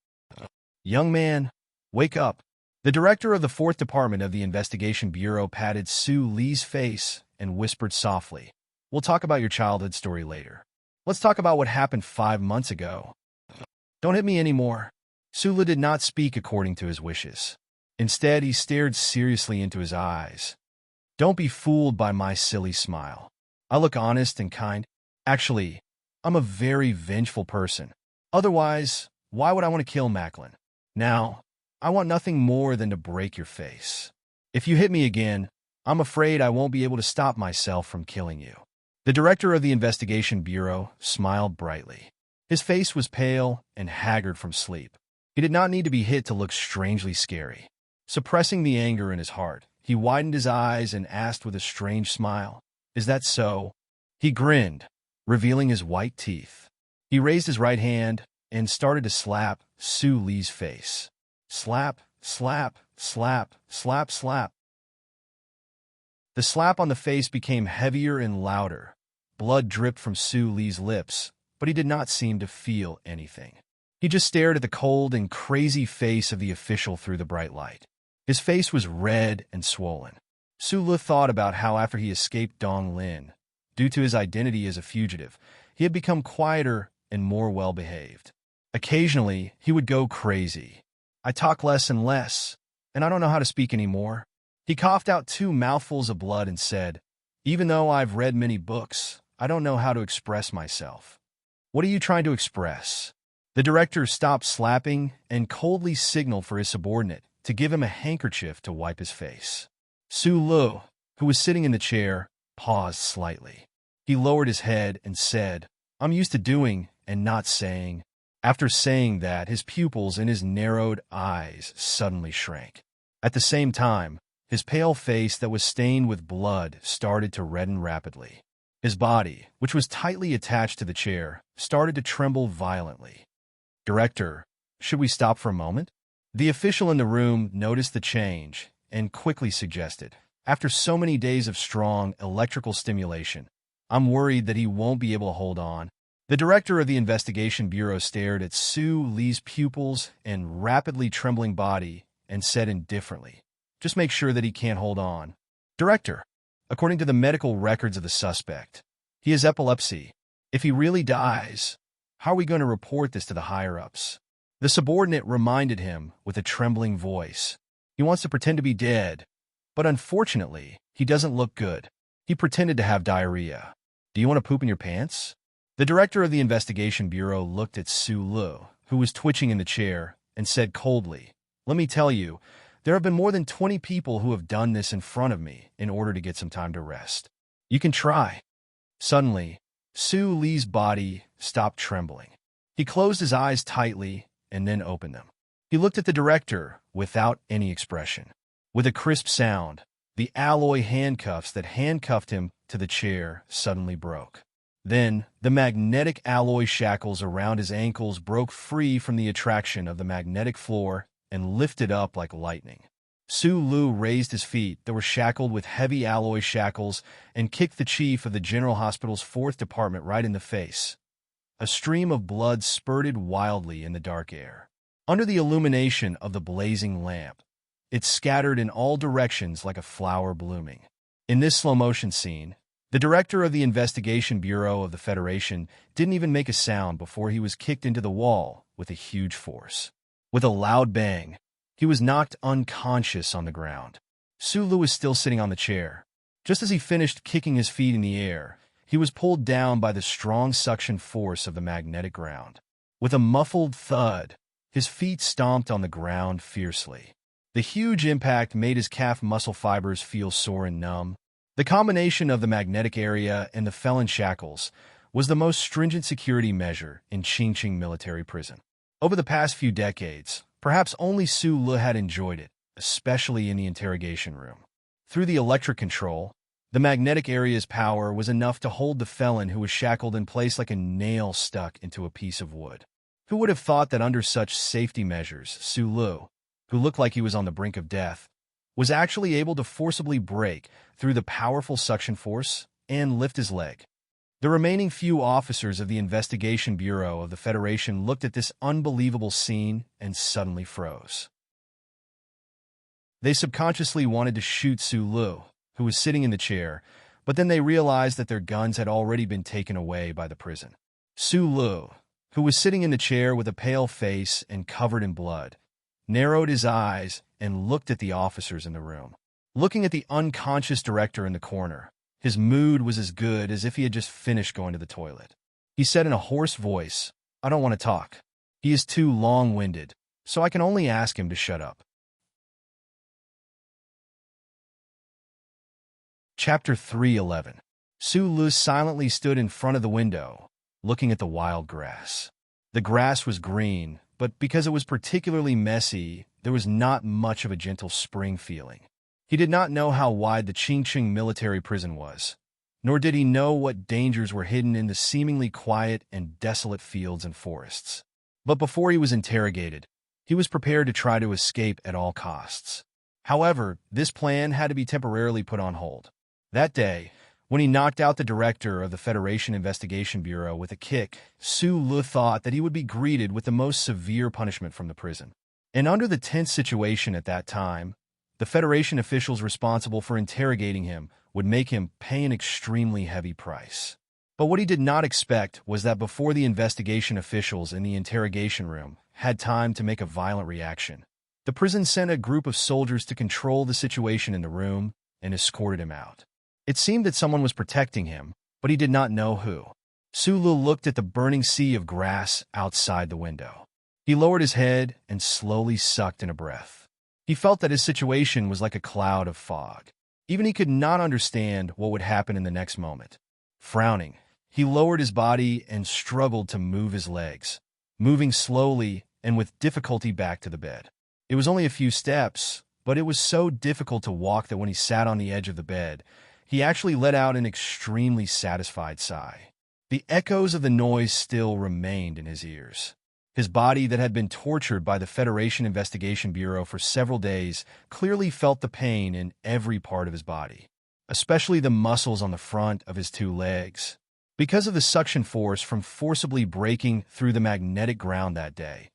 Young man, wake up." The director of the 4th Department of the Investigation Bureau patted Suli's face and whispered softly, "We'll talk about your childhood story later. Let's talk about what happened 5 months ago." "Don't hit me anymore." Sulu did not speak according to his wishes. Instead, he stared seriously into his eyes. "Don't be fooled by my silly smile. I look honest and kind. Actually, I'm a very vengeful person. Otherwise, why would I want to kill Macklin? Now, I want nothing more than to break your face. If you hit me again, I'm afraid I won't be able to stop myself from killing you." The director of the Investigation Bureau smiled brightly. His face was pale and haggard from sleep. He did not need to be hit to look strangely scary. Suppressing the anger in his heart, he widened his eyes and asked with a strange smile, "Is that so?" He grinned, revealing his white teeth. He raised his right hand and started to slap Suli's face. Slap, slap, slap, slap, slap. The slap on the face became heavier and louder. Blood dripped from Suli's lips, but he did not seem to feel anything. He just stared at the cold and crazy face of the official through the bright light. His face was red and swollen. Su-lu thought about how after he escaped Dong Lin, due to his identity as a fugitive, he had become quieter and more well-behaved. Occasionally, he would go crazy. I talk less and less, and I don't know how to speak anymore. He coughed out 2 mouthfuls of blood and said, even though I've read many books, I don't know how to express myself. What are you trying to express? The director stopped slapping and coldly signaled for his subordinate to give him a handkerchief to wipe his face. Su-lu, who was sitting in the chair, paused slightly. He lowered his head and said, I'm used to doing and not saying. After saying that, his pupils in his narrowed eyes suddenly shrank. At the same time, his pale face that was stained with blood started to redden rapidly. His body, which was tightly attached to the chair, started to tremble violently. Director, should we stop for a moment? The official in the room noticed the change and quickly suggested, after so many days of strong electrical stimulation, I'm worried that he won't be able to hold on. The director of the investigation bureau stared at Su-Li's pupils and rapidly trembling body and said indifferently, just make sure that he can't hold on. Director, according to the medical records of the suspect, he has epilepsy. If he really dies, how are we going to report this to the higher-ups? The subordinate reminded him with a trembling voice. He wants to pretend to be dead, but unfortunately, he doesn't look good. He pretended to have diarrhea. Do you want to poop in your pants? The director of the investigation bureau looked at Su-lu, who was twitching in the chair, and said coldly, let me tell you, there have been more than 20 people who have done this in front of me in order to get some time to rest. You can try. Suddenly, Su-Li's body stopped trembling. He closed his eyes tightly and then opened them. He looked at the director without any expression. With a crisp sound, the alloy handcuffs that handcuffed him to the chair suddenly broke. Then, the magnetic alloy shackles around his ankles broke free from the attraction of the magnetic floor and lifted up like lightning. Su-lu raised his feet that were shackled with heavy alloy shackles and kicked the chief of the General Hospital's 4th Department right in the face. A stream of blood spurted wildly in the dark air. Under the illumination of the blazing lamp, it scattered in all directions like a flower blooming. In this slow-motion scene, the director of the Investigation Bureau of the Federation didn't even make a sound before he was kicked into the wall with a huge force. With a loud bang, he was knocked unconscious on the ground. Su-lu was still sitting on the chair. Just as he finished kicking his feet in the air, he was pulled down by the strong suction force of the magnetic ground. With a muffled thud, his feet stomped on the ground fiercely. The huge impact made his calf muscle fibers feel sore and numb. The combination of the magnetic area and the felon shackles was the most stringent security measure in Qingqing military prison. Over the past few decades, perhaps only Su-lu had enjoyed it, especially in the interrogation room. Through the electric control, the magnetic area's power was enough to hold the felon who was shackled in place like a nail stuck into a piece of wood. Who would have thought that under such safety measures, Su-lu, who looked like he was on the brink of death, was actually able to forcibly break through the powerful suction force and lift his leg? The remaining few officers of the Investigation Bureau of the Federation looked at this unbelievable scene and suddenly froze. They subconsciously wanted to shoot Su-lu, who was sitting in the chair, but then they realized that their guns had already been taken away by the prison. Su-lu, who was sitting in the chair with a pale face and covered in blood, narrowed his eyes and looked at the officers in the room. Looking at the unconscious director in the corner, his mood was as good as if he had just finished going to the toilet. He said in a hoarse voice, I don't want to talk. He is too long-winded, so I can only ask him to shut up. Chapter 3:11. Su-lu silently stood in front of the window, looking at the wild grass. The grass was green, but because it was particularly messy, there was not much of a gentle spring feeling. He did not know how wide the Qingqing military prison was, nor did he know what dangers were hidden in the seemingly quiet and desolate fields and forests. But before he was interrogated, he was prepared to try to escape at all costs. However, this plan had to be temporarily put on hold. That day, when he knocked out the director of the Federation Investigation Bureau with a kick, Su-lu thought that he would be greeted with the most severe punishment from the prison. And under the tense situation at that time, The Federation officials responsible for interrogating him would make him pay an extremely heavy price. But what he did not expect was that before the investigation officials in the interrogation room had time to make a violent reaction, the prison sent a group of soldiers to control the situation in the room and escorted him out. It seemed that someone was protecting him, but he did not know who. Sulu looked at the burning sea of grass outside the window. He lowered his head and slowly sucked in a breath. He felt that his situation was like a cloud of fog. Even he could not understand what would happen in the next moment. Frowning, he lowered his body and struggled to move his legs, moving slowly and with difficulty back to the bed. It was only a few steps, but it was so difficult to walk that when he sat on the edge of the bed, he actually let out an extremely satisfied sigh. The echoes of the noise still remained in his ears. His body that had been tortured by the Federation Investigation Bureau for several days clearly felt the pain in every part of his body, especially the muscles on the front of his two legs. Because of the suction force from forcibly breaking through the magnetic ground that day,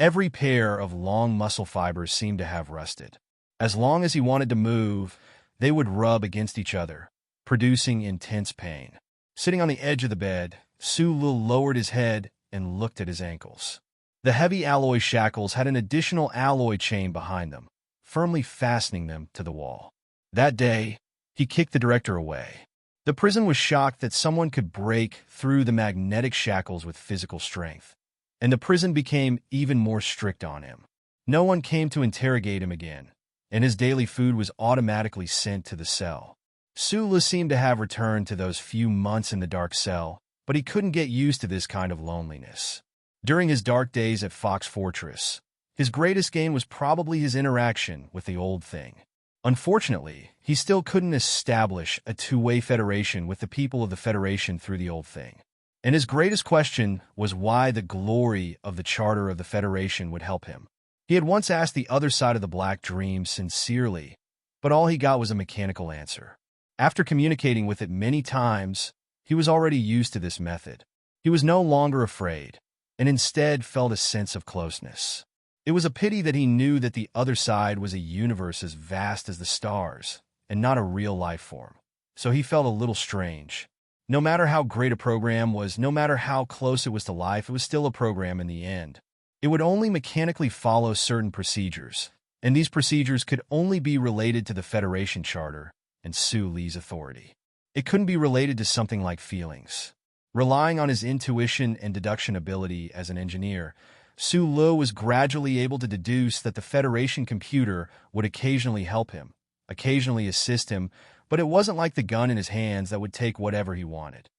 every pair of long muscle fibers seemed to have rusted. As long as he wanted to move, they would rub against each other, producing intense pain. Sitting on the edge of the bed, Sulu lowered his head and looked at his ankles. The heavy alloy shackles had an additional alloy chain behind them, firmly fastening them to the wall. That day, he kicked the director away. The prison was shocked that someone could break through the magnetic shackles with physical strength, and the prison became even more strict on him. No one came to interrogate him again, and his daily food was automatically sent to the cell. Sulu seemed to have returned to those few months in the dark cell, but he couldn't get used to this kind of loneliness. During his dark days at Fox Fortress, his greatest gain was probably his interaction with the Old Thing. Unfortunately, he still couldn't establish a two-way federation with the people of the Federation through the Old Thing. And his greatest question was why the glory of the Charter of the Federation would help him. He had once asked the other side of the Black Dream sincerely, but all he got was a mechanical answer. After communicating with it many times, he was already used to this method. He was no longer afraid, and instead felt a sense of closeness. It was a pity that he knew that the other side was a universe as vast as the stars, and not a real life form. So he felt a little strange. No matter how great a program was, no matter how close it was to life, it was still a program in the end. It would only mechanically follow certain procedures, and these procedures could only be related to the Federation Charter and Su Li's authority. It couldn't be related to something like feelings. Relying on his intuition and deduction ability as an engineer, Su Lu was gradually able to deduce that the Federation computer would occasionally help him, occasionally assist him, but it wasn't like the gun in his hands that would take whatever he wanted.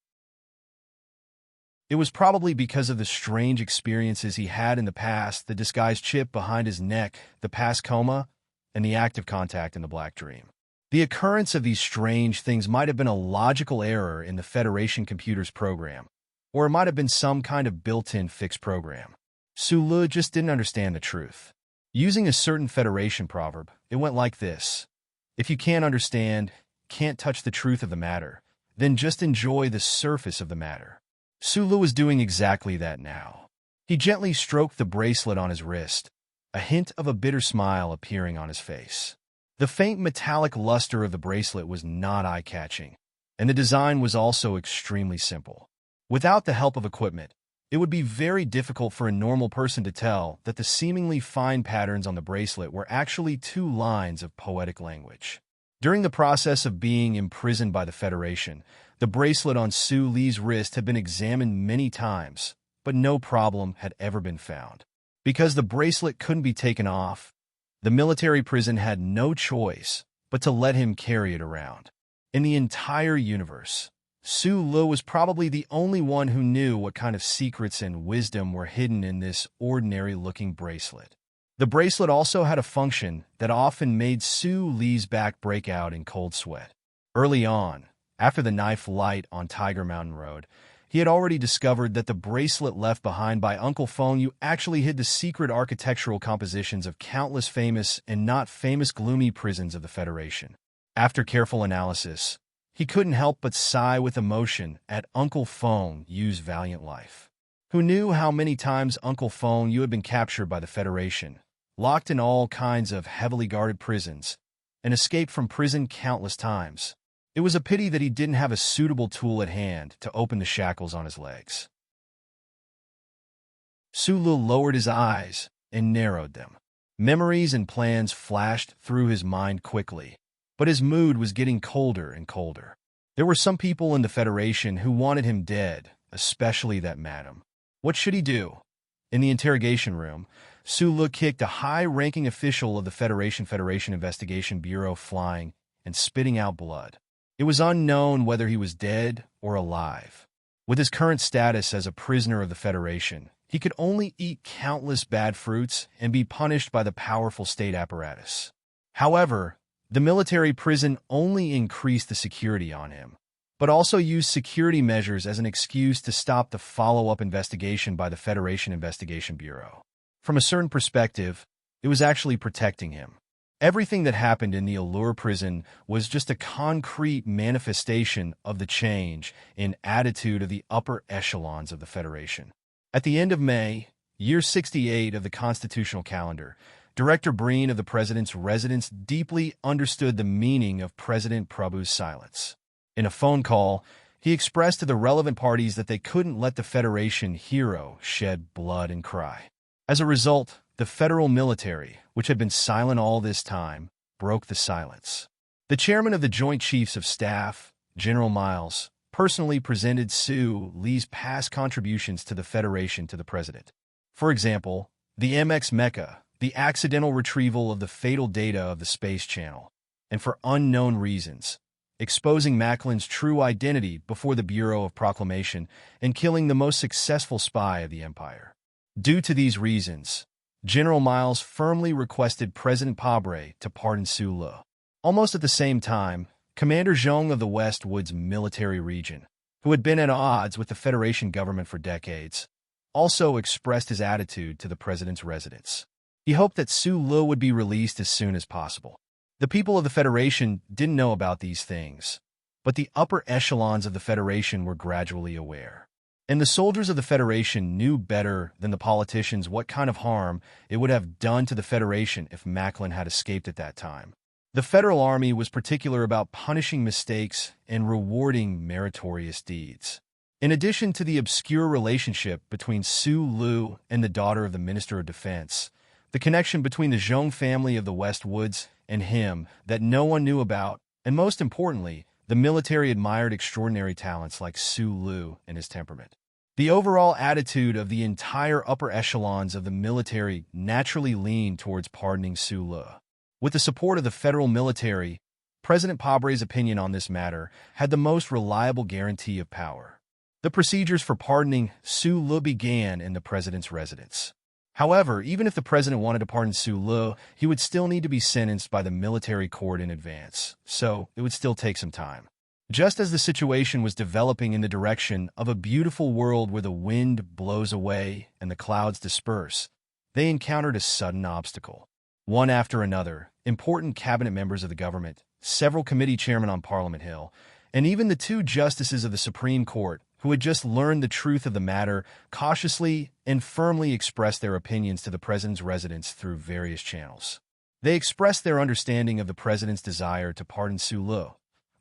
It was probably because of the strange experiences he had in the past, the disguised chip behind his neck, the past coma, and the active contact in the Black Dream. The occurrence of these strange things might have been a logical error in the Federation computer's program, or it might have been some kind of built-in fixed program. Sulu just didn't understand the truth. Using a certain Federation proverb, it went like this: if you can't understand, can't touch the truth of the matter, then just enjoy the surface of the matter. Sulu was doing exactly that now. He gently stroked the bracelet on his wrist, a hint of a bitter smile appearing on his face. The faint metallic luster of the bracelet was not eye-catching, and the design was also extremely simple. Without the help of equipment, it would be very difficult for a normal person to tell that the seemingly fine patterns on the bracelet were actually two lines of poetic language. During the process of being imprisoned by the Federation, the bracelet on Su Li's wrist had been examined many times, but no problem had ever been found. Because the bracelet couldn't be taken off, the military prison had no choice but to let him carry it around. In the entire universe, Su Lu was probably the only one who knew what kind of secrets and wisdom were hidden in this ordinary-looking bracelet. The bracelet also had a function that often made Su Li's back break out in cold sweat. Early on, after the knife light on Tiger Mountain Road, he had already discovered that the bracelet left behind by Uncle Feng Yu actually hid the secret architectural compositions of countless famous and not famous gloomy prisons of the Federation. After careful analysis, he couldn't help but sigh with emotion at Uncle Feng Yu's valiant life. Who knew how many times Uncle Feng Yu had been captured by the Federation, locked in all kinds of heavily guarded prisons, and escaped from prison countless times. It was a pity that he didn't have a suitable tool at hand to open the shackles on his legs. Sulu lowered his eyes and narrowed them. Memories and plans flashed through his mind quickly, but his mood was getting colder and colder. There were some people in the Federation who wanted him dead, especially that madam. What should he do? In the interrogation room, Sulu kicked a high-ranking official of the Federation Investigation Bureau flying and spitting out blood. It was unknown whether he was dead or alive. With his current status as a prisoner of the Federation, he could only eat countless bad fruits and be punished by the powerful state apparatus. However, the military prison only increased the security on him, but also used security measures as an excuse to stop the follow-up investigation by the Federation Investigation Bureau. From a certain perspective, it was actually protecting him. Everything that happened in the Allure prison was just a concrete manifestation of the change in attitude of the upper echelons of the Federation. At the end of May, year 68 of the constitutional calendar, Director Breen of the President's residence deeply understood the meaning of President Prabhu's silence. In a phone call, he expressed to the relevant parties that they couldn't let the Federation hero shed blood and cry. As a result, the federal military, which had been silent all this time, broke the silence. The chairman of the Joint Chiefs of Staff, General Miles, personally presented Sue Lee's past contributions to the Federation to the President. For example, the MX Mecha, the accidental retrieval of the fatal data of the Space Channel, and for unknown reasons, exposing Macklin's true identity before the Bureau of Proclamation and killing the most successful spy of the Empire. Due to these reasons, General Miles firmly requested President Pabre to pardon Sulu. Almost at the same time, Commander Zhong of the West Woods military region, who had been at odds with the Federation government for decades, also expressed his attitude to the president's residence. He hoped that Sulu would be released as soon as possible. The people of the Federation didn't know about these things, but the upper echelons of the Federation were gradually aware. And the soldiers of the Federation knew better than the politicians what kind of harm it would have done to the Federation if Macklin had escaped at that time. The Federal Army was particular about punishing mistakes and rewarding meritorious deeds. In addition to the obscure relationship between Sulu and the daughter of the Minister of Defense, the connection between the Zhong family of the West Woods and him that no one knew about, and most importantly, the military admired extraordinary talents like Sulu and his temperament. The overall attitude of the entire upper echelons of the military naturally leaned towards pardoning Sulu. With the support of the federal military, President Pabre's opinion on this matter had the most reliable guarantee of power. The procedures for pardoning Sulu began in the president's residence. However, even if the president wanted to pardon Sulu, he would still need to be sentenced by the military court in advance, so it would still take some time. Just as the situation was developing in the direction of a beautiful world where the wind blows away and the clouds disperse, they encountered a sudden obstacle. One after another, important cabinet members of the government, several committee chairmen on Parliament Hill, and even the two justices of the Supreme Court, who had just learned the truth of the matter, cautiously and firmly expressed their opinions to the president's residence through various channels. They expressed their understanding of the president's desire to pardon Sulu,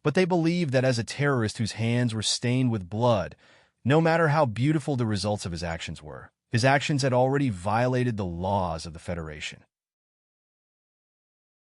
but they believed that as a terrorist whose hands were stained with blood, no matter how beautiful the results of his actions were, his actions had already violated the laws of the Federation.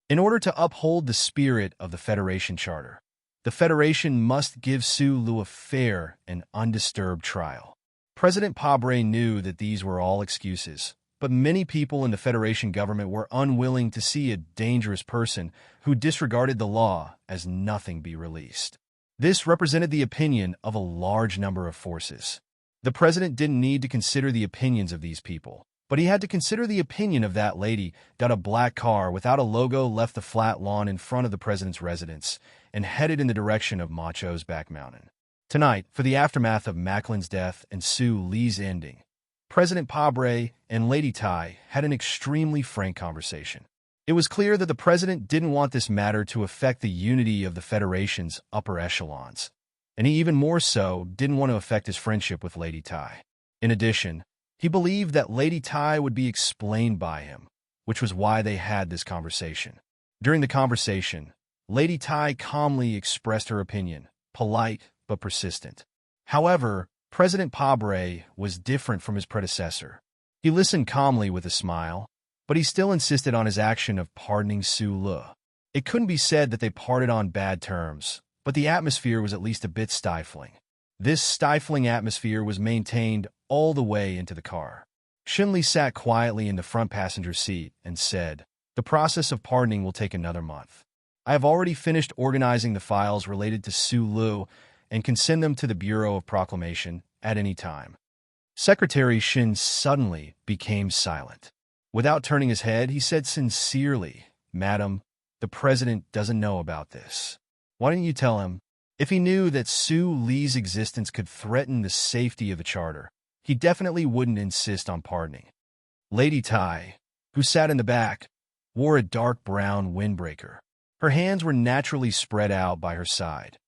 In order to uphold the spirit of the Federation Charter, the Federation must give Sulu a fair and undisturbed trial. President Pabre knew that these were all excuses, but many people in the Federation government were unwilling to see a dangerous person who disregarded the law as nothing be released. This represented the opinion of a large number of forces. The president didn't need to consider the opinions of these people, but he had to consider the opinion of that lady that a black car without a logo left the flat lawn in front of the president's residence and headed in the direction of Macho's back mountain. Tonight, for the aftermath of Macklin's death and Sue Lee's ending, President Pabre and Lady Tai had an extremely frank conversation. It was clear that the president didn't want this matter to affect the unity of the Federation's upper echelons, and he even more so didn't want to affect his friendship with Lady Tai. In addition, he believed that Lady Tai would be explained by him, which was why they had this conversation. During the conversation, Lady Tai calmly expressed her opinion, polite but persistent. However, President Pabre was different from his predecessor. He listened calmly with a smile, but he still insisted on his action of pardoning Su Le. It couldn't be said that they parted on bad terms, but the atmosphere was at least a bit stifling. This stifling atmosphere was maintained all the way into the car. Xinli sat quietly in the front passenger seat and said, "The process of pardoning will take another month. I have already finished organizing the files related to Su Lu and can send them to the Bureau of Proclamation at any time." Secretary Xin suddenly became silent. Without turning his head, he said sincerely, "Madam, the president doesn't know about this. Why didn't you tell him?" If he knew that Su Li's existence could threaten the safety of the charter, he definitely wouldn't insist on pardoning. Lady Tai, who sat in the back, wore a dark brown windbreaker. Her hands were naturally spread out by her side.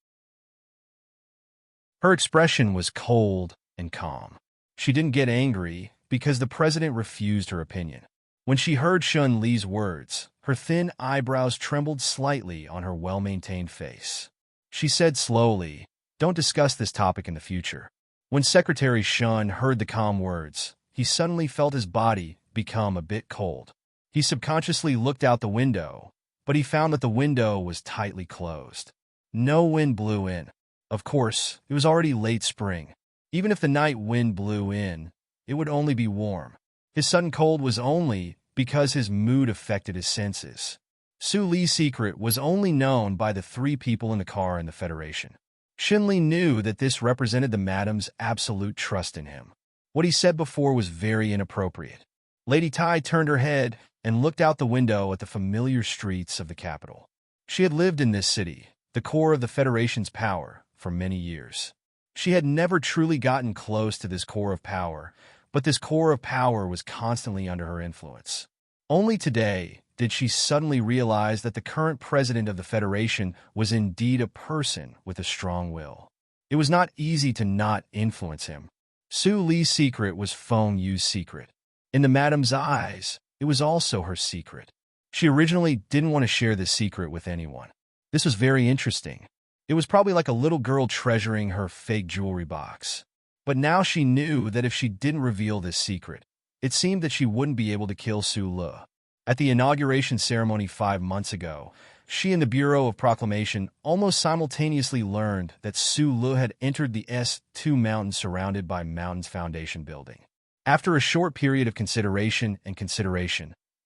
Her expression was cold and calm. She didn't get angry because the president refused her opinion. When she heard Xun Li's words, her thin eyebrows trembled slightly on her well-maintained face. She said slowly, "Don't discuss this topic in the future." When Secretary Xun heard the calm words, he suddenly felt his body become a bit cold. He subconsciously looked out the window, but he found that the window was tightly closed. No wind blew in. Of course, it was already late spring. Even if the night wind blew in, it would only be warm. His sudden cold was only because his mood affected his senses. Su Li's secret was only known by the 3 people in the car in the Federation. Xinli knew that this represented the madam's absolute trust in him. What he said before was very inappropriate. Lady Tai turned her head and looked out the window at the familiar streets of the capital. She had lived in this city, the core of the Federation's power, for many years. She had never truly gotten close to this core of power, but this core of power was constantly under her influence. Only today did she suddenly realize that the current president of the Federation was indeed a person with a strong will. It was not easy to not influence him. Su Li's secret was Feng Yu's secret. In the madam's eyes, it was also her secret. She originally didn't want to share this secret with anyone. This was very interesting. It was probably like a little girl treasuring her fake jewelry box. But now she knew that if she didn't reveal this secret, it seemed that she wouldn't be able to kill Su Le. At the inauguration ceremony 5 months ago, she and the Bureau of Proclamation almost simultaneously learned that Su Le had entered the S2 mountain surrounded by Mountains Foundation building. After a short period of consideration,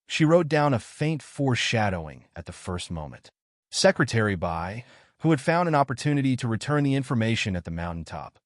she wrote down a faint foreshadowing at the first moment. Secretary Bai, who had found an opportunity to return the information at the mountaintop,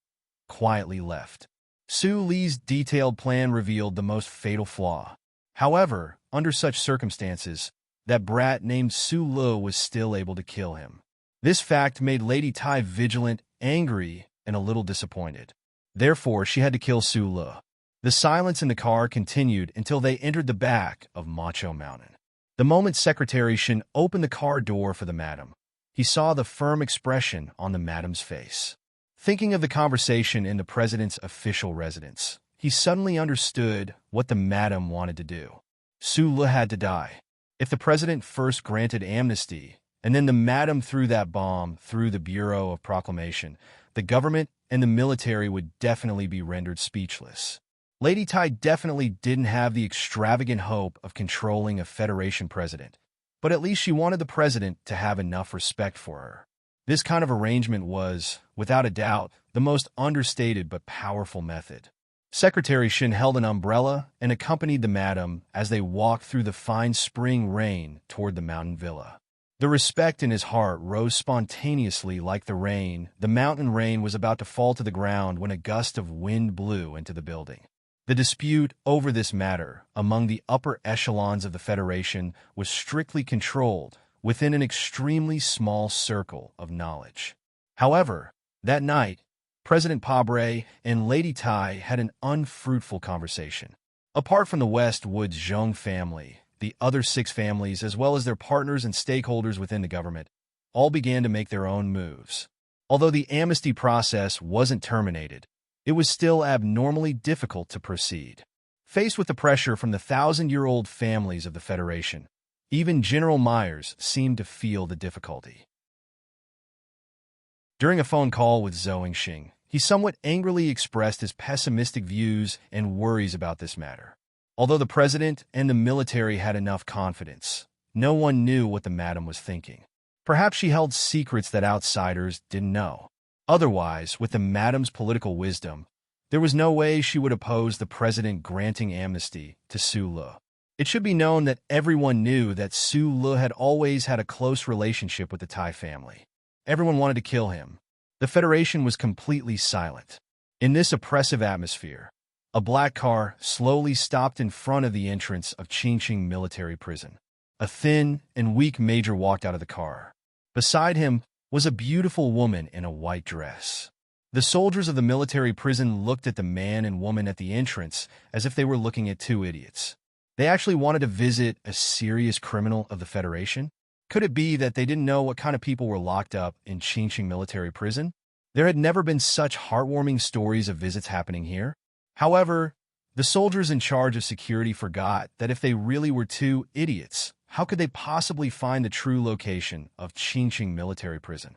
quietly left. Su Li's detailed plan revealed the most fatal flaw. However, under such circumstances, that brat named Su Le was still able to kill him. This fact made Lady Tai vigilant, angry, and a little disappointed. Therefore, she had to kill Su Le. The silence in the car continued until they entered the back of Macho Mountain. The moment Secretary Shin opened the car door for the madam, he saw the firm expression on the madam's face. Thinking of the conversation in the president's official residence, he suddenly understood what the madam wanted to do. Su Le had to die. If the president first granted amnesty, and then the madam threw that bomb through the Bureau of Proclamation, the government and the military would definitely be rendered speechless. Lady Tai definitely didn't have the extravagant hope of controlling a Federation president, but at least she wanted the president to have enough respect for her. This kind of arrangement was, without a doubt, the most understated but powerful method. Secretary Shin held an umbrella and accompanied the madam as they walked through the fine spring rain toward the mountain villa. The respect in his heart rose spontaneously like the rain. The mountain rain was about to fall to the ground when a gust of wind blew into the building. The dispute over this matter among the upper echelons of the Federation was strictly controlled within an extremely small circle of knowledge. However, that night, President Pabre and Lady Tai had an unfruitful conversation. Apart from the Westwood Zhong family, the other 6 families, as well as their partners and stakeholders within the government, all began to make their own moves. Although the amnesty process wasn't terminated, it was still abnormally difficult to proceed. Faced with the pressure from the 1,000-year-old families of the Federation, Even General Myers seemed to feel the difficulty. During a phone call with Zhou Xing, he somewhat angrily expressed his pessimistic views and worries about this matter. Although the president and the military had enough confidence, no one knew what the madam was thinking. Perhaps she held secrets that outsiders didn't know. Otherwise, with the madam's political wisdom, there was no way she would oppose the president granting amnesty to Su Le. It should be known that everyone knew that Su Le had always had a close relationship with the Tai family. Everyone wanted to kill him. The Federation was completely silent. In this oppressive atmosphere, a black car slowly stopped in front of the entrance of Qingqing military prison. A thin and weak major walked out of the car. Beside him was a beautiful woman in a white dress. The soldiers of the military prison looked at the man and woman at the entrance as if they were looking at two idiots. They actually wanted to visit a serious criminal of the Federation? Could it be that they didn't know what kind of people were locked up in Qingqing military prison? There had never been such heartwarming stories of visits happening here. However, the soldiers in charge of security forgot that if they really were two idiots, how could they possibly find the true location of Qingqing military prison?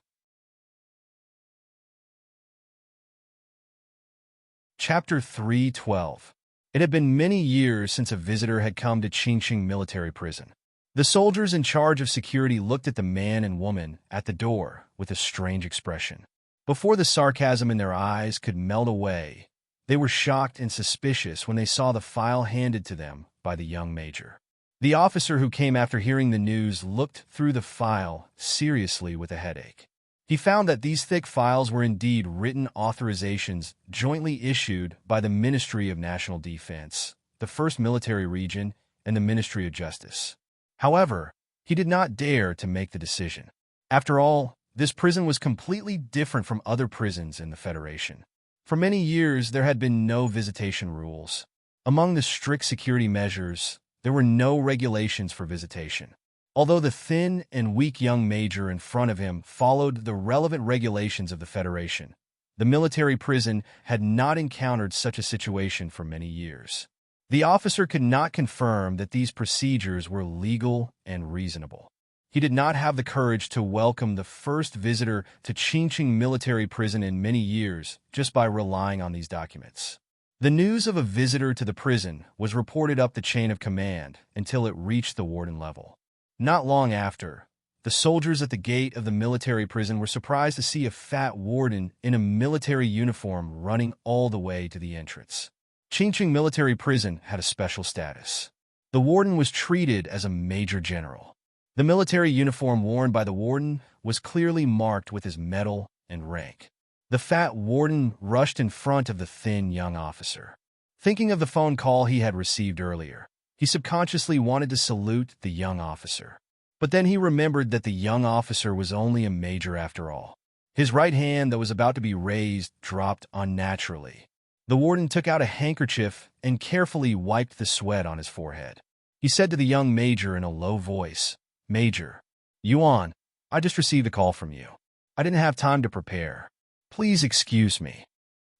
Chapter 3:12. It had been many years since a visitor had come to Qingqing military prison. The soldiers in charge of security looked at the man and woman at the door with a strange expression. Before the sarcasm in their eyes could melt away, they were shocked and suspicious when they saw the file handed to them by the young major. The officer who came after hearing the news looked through the file seriously with a headache. He found that these thick files were indeed written authorizations jointly issued by the Ministry of National Defense, the 1st Military Region, and the Ministry of Justice. However, he did not dare to make the decision. After all, this prison was completely different from other prisons in the Federation. For many years, there had been no visitation rules. Among the strict security measures, there were no regulations for visitation. Although the thin and weak young major in front of him followed the relevant regulations of the Federation, the military prison had not encountered such a situation for many years. The officer could not confirm that these procedures were legal and reasonable. He did not have the courage to welcome the first visitor to Qingqing military prison in many years just by relying on these documents. The news of a visitor to the prison was reported up the chain of command until it reached the warden level. Not long after, the soldiers at the gate of the military prison were surprised to see a fat warden in a military uniform running all the way to the entrance. Qingqing military prison had a special status. The warden was treated as a major general. The military uniform worn by the warden was clearly marked with his medal and rank. The fat warden rushed in front of the thin young officer. Thinking of the phone call he had received earlier, he subconsciously wanted to salute the young officer. But then he remembered that the young officer was only a major after all. His right hand that was about to be raised dropped unnaturally. The warden took out a handkerchief and carefully wiped the sweat on his forehead. He said to the young major in a low voice, "Major, Yuan, I just received a call from you. I didn't have time to prepare. Please excuse me."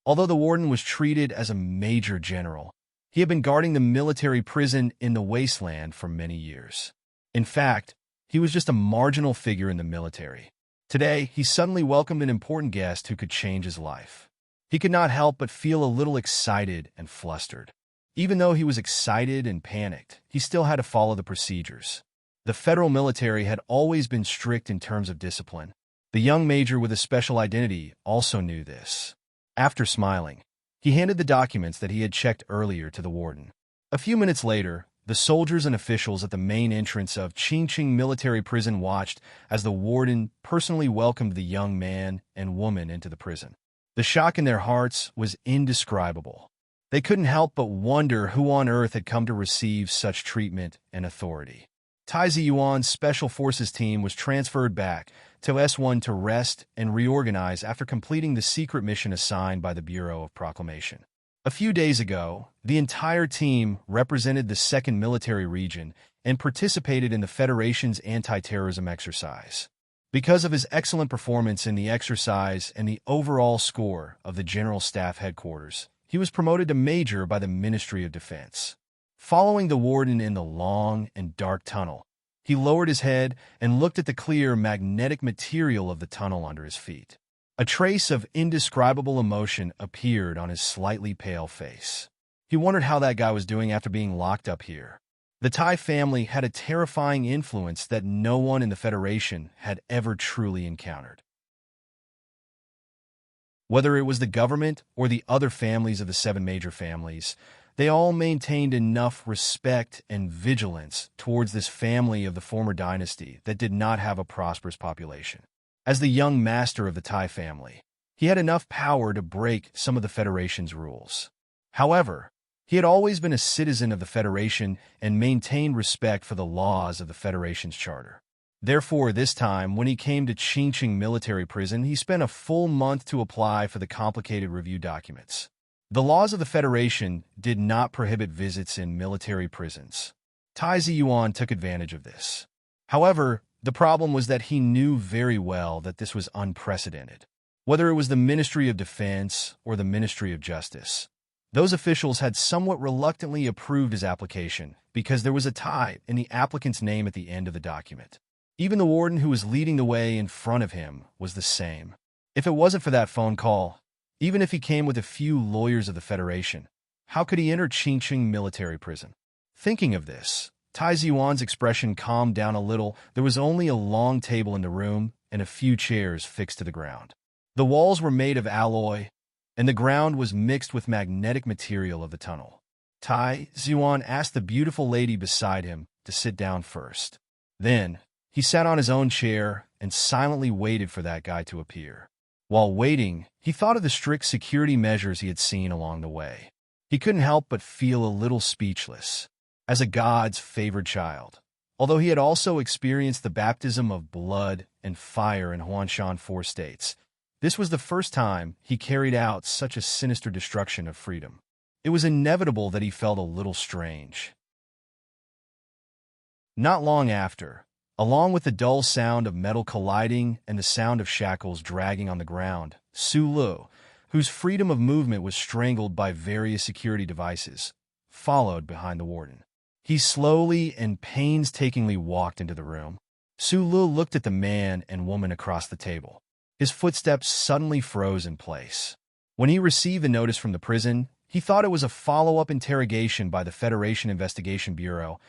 Although the warden was treated as a major general, he had been guarding the military prison in the wasteland for many years. In fact, he was just a marginal figure in the military. Today, he suddenly welcomed an important guest who could change his life. He could not help but feel a little excited and flustered. Even though he was excited and panicked, he still had to follow the procedures. The federal military had always been strict in terms of discipline. The young major with a special identity also knew this. After smiling, he handed the documents that he had checked earlier to the warden. A few minutes later, the soldiers and officials at the main entrance of Qingqing military prison watched as the warden personally welcomed the young man and woman into the prison. The shock in their hearts was indescribable. They couldn't help but wonder who on earth had come to receive such treatment and authority. Taizi Yuan's Special Forces team was transferred back to S1 to rest and reorganize after completing the secret mission assigned by the Bureau of Proclamation. A few days ago, the entire team represented the 2nd Military Region and participated in the Federation's anti-terrorism exercise. Because of his excellent performance in the exercise and the overall score of the General Staff Headquarters, he was promoted to Major by the Ministry of Defense. Following the warden in the long and dark tunnel, He lowered his head and looked at the clear, magnetic material of the tunnel under his feet. A trace of indescribable emotion appeared on his slightly pale face. He wondered how that guy was doing after being locked up here. The Tai family had a terrifying influence that no one in the Federation had ever truly encountered. Whether it was the government or the other families of the 7 major families, they all maintained enough respect and vigilance towards this family of the former dynasty that did not have a prosperous population. As the young master of the Tai family, he had enough power to break some of the Federation's rules. However, he had always been a citizen of the Federation and maintained respect for the laws of the Federation's charter. Therefore, this time, when he came to Qingqing military prison, he spent a full month to apply for the complicated review documents. The laws of the Federation did not prohibit visits in military prisons. Tai Ziyuan took advantage of this. However, the problem was that he knew very well that this was unprecedented. Whether it was the Ministry of Defense or the Ministry of Justice, those officials had somewhat reluctantly approved his application because there was a tie in the applicant's name at the end of the document. Even the warden who was leading the way in front of him was the same. If it wasn't for that phone call, even if he came with a few lawyers of the Federation, how could he enter Qingqing military prison? Thinking of this, Tai Ziyuan's expression calmed down a little. There was only a long table in the room and a few chairs fixed to the ground. The walls were made of alloy, and the ground was mixed with magnetic material of the tunnel. Tai Ziyuan asked the beautiful lady beside him to sit down first. Then, he sat on his own chair and silently waited for that guy to appear. While waiting, he thought of the strict security measures he had seen along the way. He couldn't help but feel a little speechless. As a god's favored child, although he had also experienced the baptism of blood and fire in Huanshan 4 states, this was the first time he carried out such a sinister destruction of freedom. It was inevitable that he felt a little strange. Not long after, along with the dull sound of metal colliding and the sound of shackles dragging on the ground, Su Lu, whose freedom of movement was strangled by various security devices, followed behind the warden. He slowly and painstakingly walked into the room. Su Lu looked at the man and woman across the table. His footsteps suddenly froze in place. When he received the notice from the prison, he thought it was a follow-up interrogation by the Federation Investigation Bureau,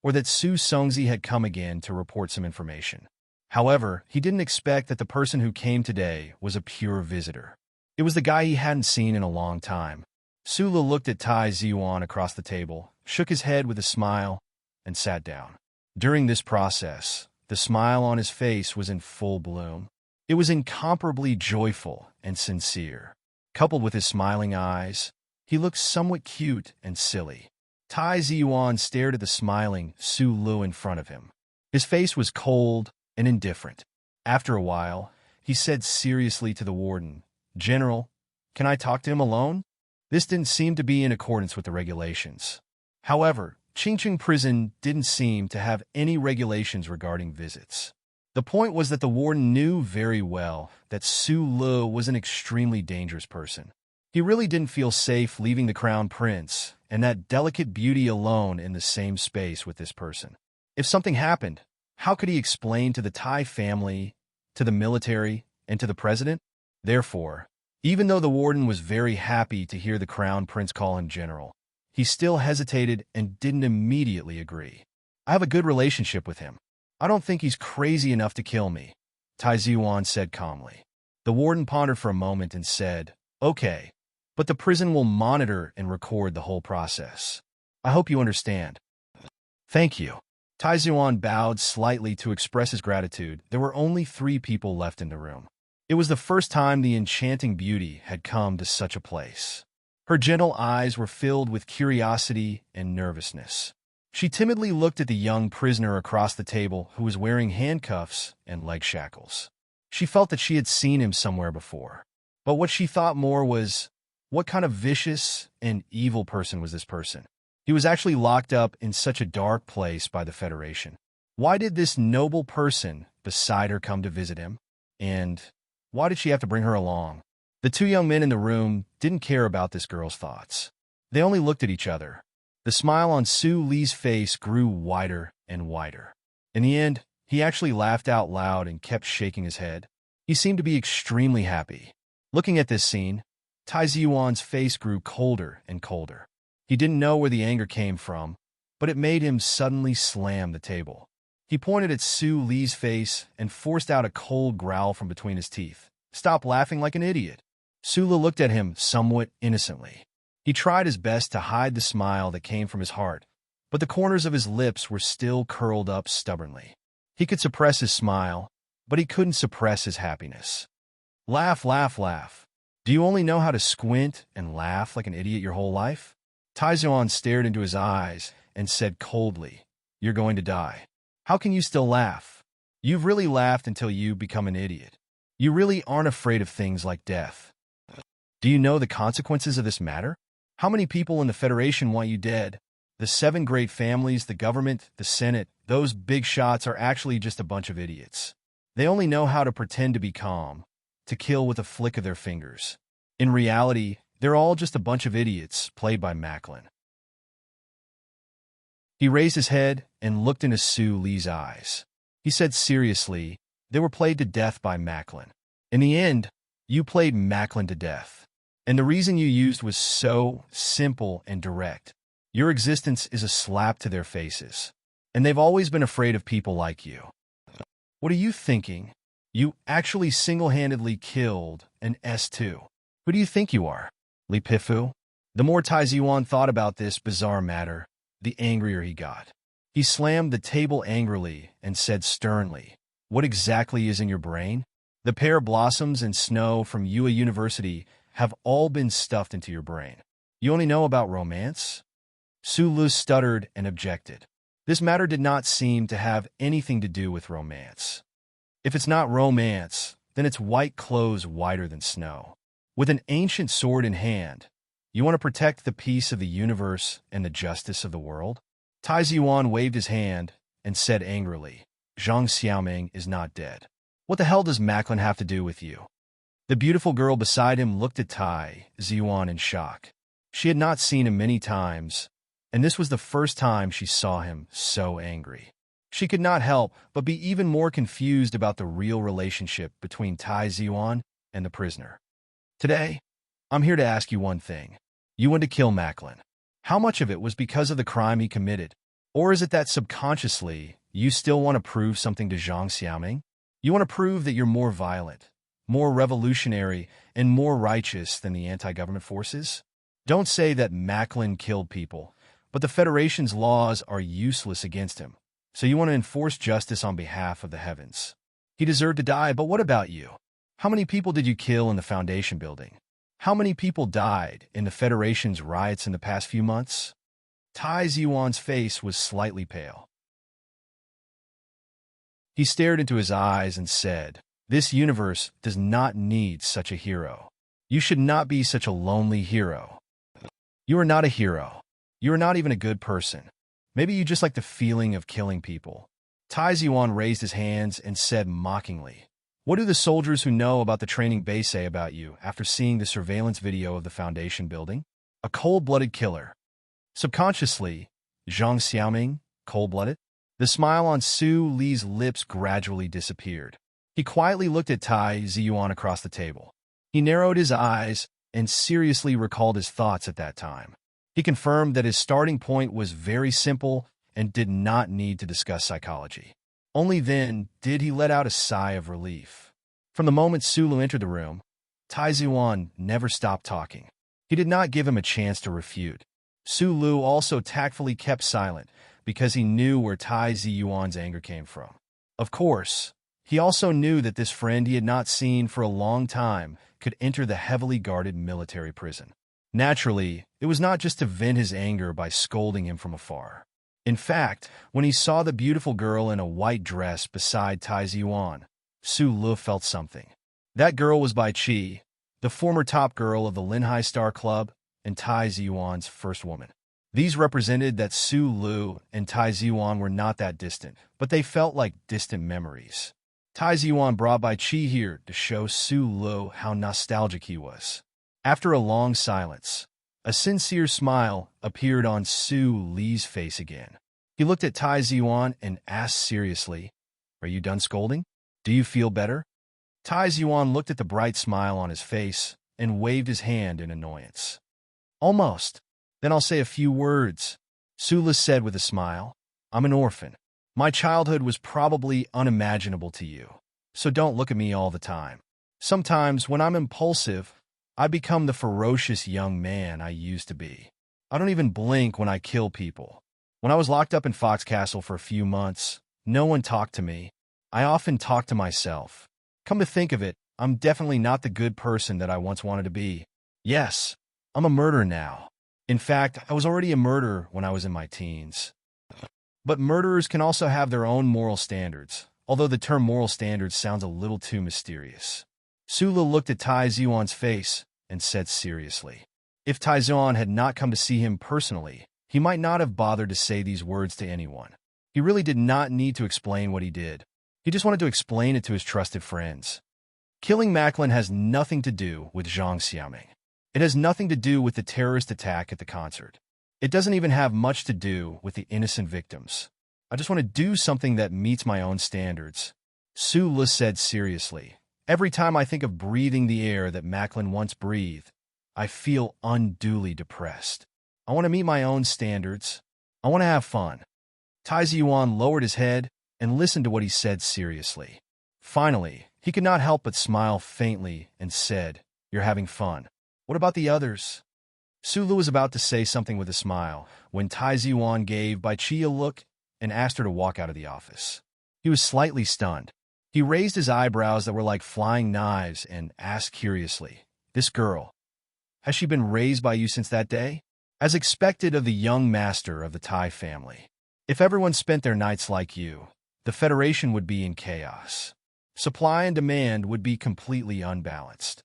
or that Su Songzi had come again to report some information. However, he didn't expect that the person who came today was a pure visitor. It was the guy he hadn't seen in a long time. Su Lu looked at Tai Ziyuan across the table, shook his head with a smile, and sat down. During this process, the smile on his face was in full bloom. It was incomparably joyful and sincere. Coupled with his smiling eyes, he looked somewhat cute and silly. Tai Ziyuan stared at the smiling Su Lu in front of him. His face was cold and indifferent. After a while, he said seriously to the warden, "General, can I talk to him alone?" This didn't seem to be in accordance with the regulations. However, Qingqing prison didn't seem to have any regulations regarding visits. The point was that the warden knew very well that Su Lu was an extremely dangerous person. He really didn't feel safe leaving the crown prince and that delicate beauty alone in the same space with this person. If something happened, how could he explain to the Tai family, to the military, and to the president? Therefore, even though the warden was very happy to hear the crown prince call him general, he still hesitated and didn't immediately agree. "I have a good relationship with him. I don't think he's crazy enough to kill me," Tai Ziyuan said calmly. The warden pondered for a moment and said, "Okay, but the prison will monitor and record the whole process. I hope you understand." "Thank you." Tai Ziyuan bowed slightly to express his gratitude. There were only 3 people left in the room. It was the first time the enchanting beauty had come to such a place. Her gentle eyes were filled with curiosity and nervousness. She timidly looked at the young prisoner across the table who was wearing handcuffs and leg shackles. She felt that she had seen him somewhere before. But what she thought more was, what kind of vicious and evil person was this person? He was actually locked up in such a dark place by the Federation. Why did this noble person beside her come to visit him? And why did she have to bring her along? The 2 young men in the room didn't care about this girl's thoughts. They only looked at each other. The smile on Su Li's face grew wider and wider. In the end, he actually laughed out loud and kept shaking his head. He seemed to be extremely happy. Looking at this scene, Tai Ziyuan's face grew colder and colder. He didn't know where the anger came from, but it made him suddenly slam the table. He pointed at Su Li's face and forced out a cold growl from between his teeth. "Stop laughing like an idiot." Su Li looked at him somewhat innocently. He tried his best to hide the smile that came from his heart, but the corners of his lips were still curled up stubbornly. He could suppress his smile, but he couldn't suppress his happiness. "Laugh, laugh, laugh. Do you only know how to squint and laugh like an idiot your whole life?" Tai Ziyuan stared into his eyes and said coldly, "You're going to die. How can you still laugh? You've really laughed until you become an idiot. You really aren't afraid of things like death. Do you know the consequences of this matter? How many people in the Federation want you dead? The 7 great families, the government, the Senate, those big shots are actually just a bunch of idiots. They only know how to pretend to be calm, to kill with a flick of their fingers. In reality, they're all just a bunch of idiots, played by Macklin." He raised his head and looked into Su Li's eyes. He said seriously, "They were played to death by Macklin. In the end, you played Macklin to death. And the reason you used was so simple and direct. Your existence is a slap to their faces. And they've always been afraid of people like you. What are you thinking? You actually single-handedly killed an S2. Who do you think you are? Li Pifu?" The more Tai Ziyuan thought about this bizarre matter, the angrier he got. He slammed the table angrily and said sternly, "What exactly is in your brain? The pear blossoms and snow from Yue University have all been stuffed into your brain. You only know about romance?" Su Lu stuttered and objected. This matter did not seem to have anything to do with romance. If it's not romance, then it's white clothes whiter than snow. With an ancient sword in hand, you want to protect the peace of the universe and the justice of the world? Tai Ziyuan waved his hand and said angrily, "Zhang Xiaoming is not dead. What the hell does Macklin have to do with you?" The beautiful girl beside him looked at Tai Ziyuan in shock. She had not seen him many times, and this was the first time she saw him so angry. She could not help but be even more confused about the real relationship between Tai Ziyuan and the prisoner. "Today, I'm here to ask you one thing. You want to kill Macklin. How much of it was because of the crime he committed? Or is it that subconsciously, you still want to prove something to Zhang Xiaoming? You want to prove that you're more violent, more revolutionary, and more righteous than the anti-government forces? Don't say that Macklin killed people, but the Federation's laws are useless against him, so you want to enforce justice on behalf of the heavens. He deserved to die, but what about you? How many people did you kill in the Foundation building? How many people died in the Federation's riots in the past few months?" Tai Ziyuan's face was slightly pale. He stared into his eyes and said, "This universe does not need such a hero. You should not be such a lonely hero. You are not a hero. You are not even a good person. Maybe you just like the feeling of killing people." Tai Ziyuan raised his hands and said mockingly, "What do the soldiers who know about the training base say about you after seeing the surveillance video of the Foundation building? A cold-blooded killer. Subconsciously, Zhang Xiaoming, cold-blooded?" The smile on Su Li's lips gradually disappeared. He quietly looked at Tai Ziyuan across the table. He narrowed his eyes and seriously recalled his thoughts at that time. He confirmed that his starting point was very simple and did not need to discuss psychology. Only then did he let out a sigh of relief. From the moment Su Lu entered the room, Tai Ziyuan never stopped talking. He did not give him a chance to refute. Su Lu also tactfully kept silent because he knew where Tai Ziyuan's anger came from. Of course, he also knew that this friend he had not seen for a long time could enter the heavily guarded military prison. Naturally, it was not just to vent his anger by scolding him from afar. In fact, when he saw the beautiful girl in a white dress beside Tai Ziyuan, Su Lu felt something. That girl was Bai Qi, the former top girl of the Linhai Star Club and Tai Ziyuan's first woman. These represented that Su Lu and Tai Ziyuan were not that distant, but they felt like distant memories. Tai Ziyuan brought Bai Qi here to show Su Lu how nostalgic he was. After a long silence, a sincere smile appeared on Su Li's face again. He looked at Tai Ziyuan and asked seriously, "Are you done scolding? Do you feel better?" Tai Ziyuan looked at the bright smile on his face and waved his hand in annoyance. "Almost. Then I'll say a few words," Sula said with a smile. "I'm an orphan. My childhood was probably unimaginable to you, so don't look at me all the time. Sometimes, when I'm impulsive, I become the ferocious young man I used to be. I don't even blink when I kill people. When I was locked up in Fox Castle for a few months, no one talked to me. I often talked to myself. Come to think of it, I'm definitely not the good person that I once wanted to be. Yes, I'm a murderer now. In fact, I was already a murderer when I was in my teens. But murderers can also have their own moral standards, although the term moral standards sounds a little too mysterious." Sula looked at Tai Ziyuan's face and said seriously. If Tai Ziyuan had not come to see him personally, he might not have bothered to say these words to anyone. He really did not need to explain what he did. He just wanted to explain it to his trusted friends. Killing Macklin has nothing to do with Zhang Xiaoming. It has nothing to do with the terrorist attack at the concert. It doesn't even have much to do with the innocent victims. I just want to do something that meets my own standards. Sula said seriously. Every time I think of breathing the air that Macklin once breathed, I feel unduly depressed. I want to meet my own standards. I want to have fun. Tai Ziyuan lowered his head and listened to what he said seriously. Finally, he could not help but smile faintly and said, "You're having fun. What about the others?" Sulu was about to say something with a smile when Tai Ziyuan gave Bai Qi a look and asked her to walk out of the office. He was slightly stunned. He raised his eyebrows that were like flying knives and asked curiously, "This girl, has she been raised by you since that day?" As expected of the young master of the Tai family. If everyone spent their nights like you, the Federation would be in chaos. Supply and demand would be completely unbalanced.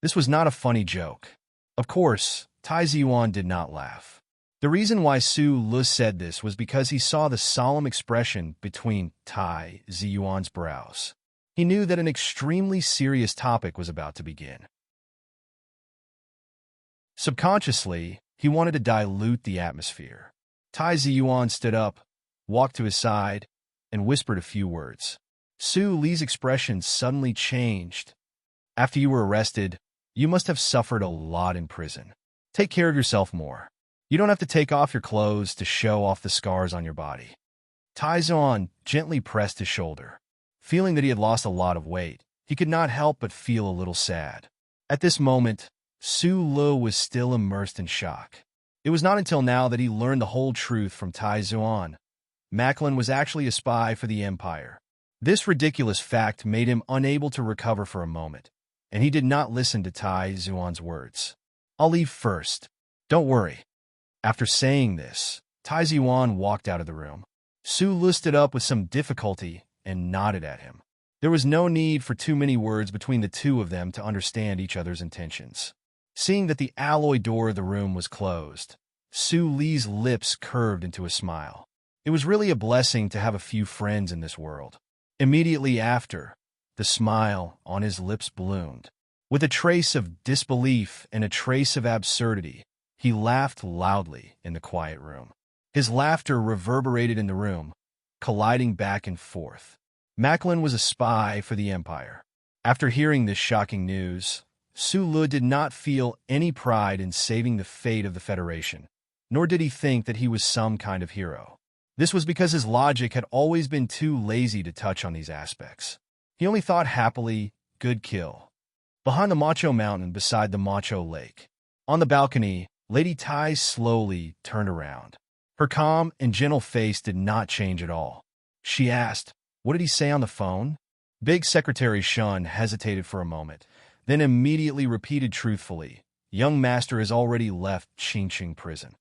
This was not a funny joke. Of course, Tai Ziyuan did not laugh. The reason why Su Lu said this was because he saw the solemn expression between Tai Ziyuan's brows. He knew that an extremely serious topic was about to begin. Subconsciously, he wanted to dilute the atmosphere. Tai Ziyuan stood up, walked to his side, and whispered a few words. Su Li's expression suddenly changed. "After you were arrested, you must have suffered a lot in prison. Take care of yourself more. You don't have to take off your clothes to show off the scars on your body." Tai Ziyuan gently pressed his shoulder. Feeling that he had lost a lot of weight, he could not help but feel a little sad. At this moment, Su Lu was still immersed in shock. It was not until now that he learned the whole truth from Tai Ziyuan. Macklin was actually a spy for the Empire. This ridiculous fact made him unable to recover for a moment, and he did not listen to Tai Ziyuan's words. "I'll leave first. Don't worry." After saying this, Tai Ziyuan walked out of the room. Su Lu stood up with some difficulty and nodded at him. There was no need for too many words between the two of them to understand each other's intentions. Seeing that the alloy door of the room was closed, Su Li's lips curved into a smile. It was really a blessing to have a few friends in this world. Immediately after, the smile on his lips bloomed. With a trace of disbelief and a trace of absurdity, he laughed loudly in the quiet room. His laughter reverberated in the room, colliding back and forth. Macklin was a spy for the Empire. After hearing this shocking news, Su Lu did not feel any pride in saving the fate of the Federation, nor did he think that he was some kind of hero. This was because his logic had always been too lazy to touch on these aspects. He only thought happily, good kill. Behind the Macho Mountain beside the Macho Lake. On the balcony, Lady Tai slowly turned around. Her calm and gentle face did not change at all. She asked, "What did he say on the phone?" Big Secretary Shun hesitated for a moment, then immediately repeated truthfully, "Young Master has already left Qingqing prison.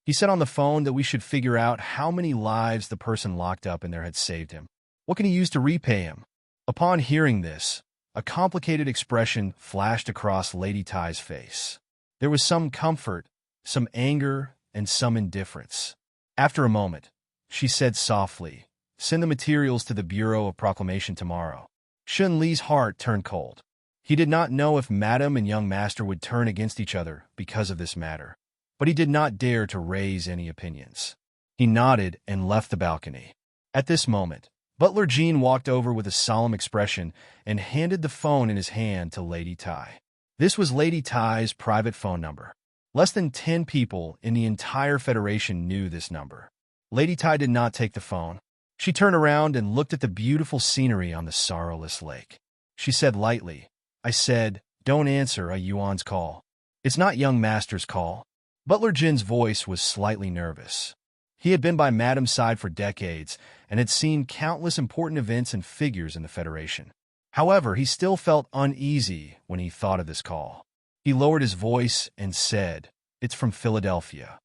He said on the phone that we should figure out how many lives the person locked up in there had saved him. What can he use to repay him?" Upon hearing this, a complicated expression flashed across Lady Tai's face. There was some comfort, some anger, and some indifference. After a moment, she said softly, "Send the materials to the Bureau of Proclamation tomorrow." Shun Li's heart turned cold. He did not know if Madam and young master would turn against each other because of this matter. but he did not dare to raise any opinions. He nodded and left the balcony. At this moment, Butler Jean walked over with a solemn expression and handed the phone in his hand to Lady Ty. This was Lady Ty's private phone number. Less than 10 people in the entire Federation knew this number. Lady Ty did not take the phone. She turned around and looked at the beautiful scenery on the sorrowless lake. She said lightly, "I said, don't answer a Yuan's call. It's not young master's call." Butler Jin's voice was slightly nervous. He had been by Madame's side for decades and had seen countless important events and figures in the Federation. However, he still felt uneasy when he thought of this call. He lowered his voice and said, "It's from Philadelphia."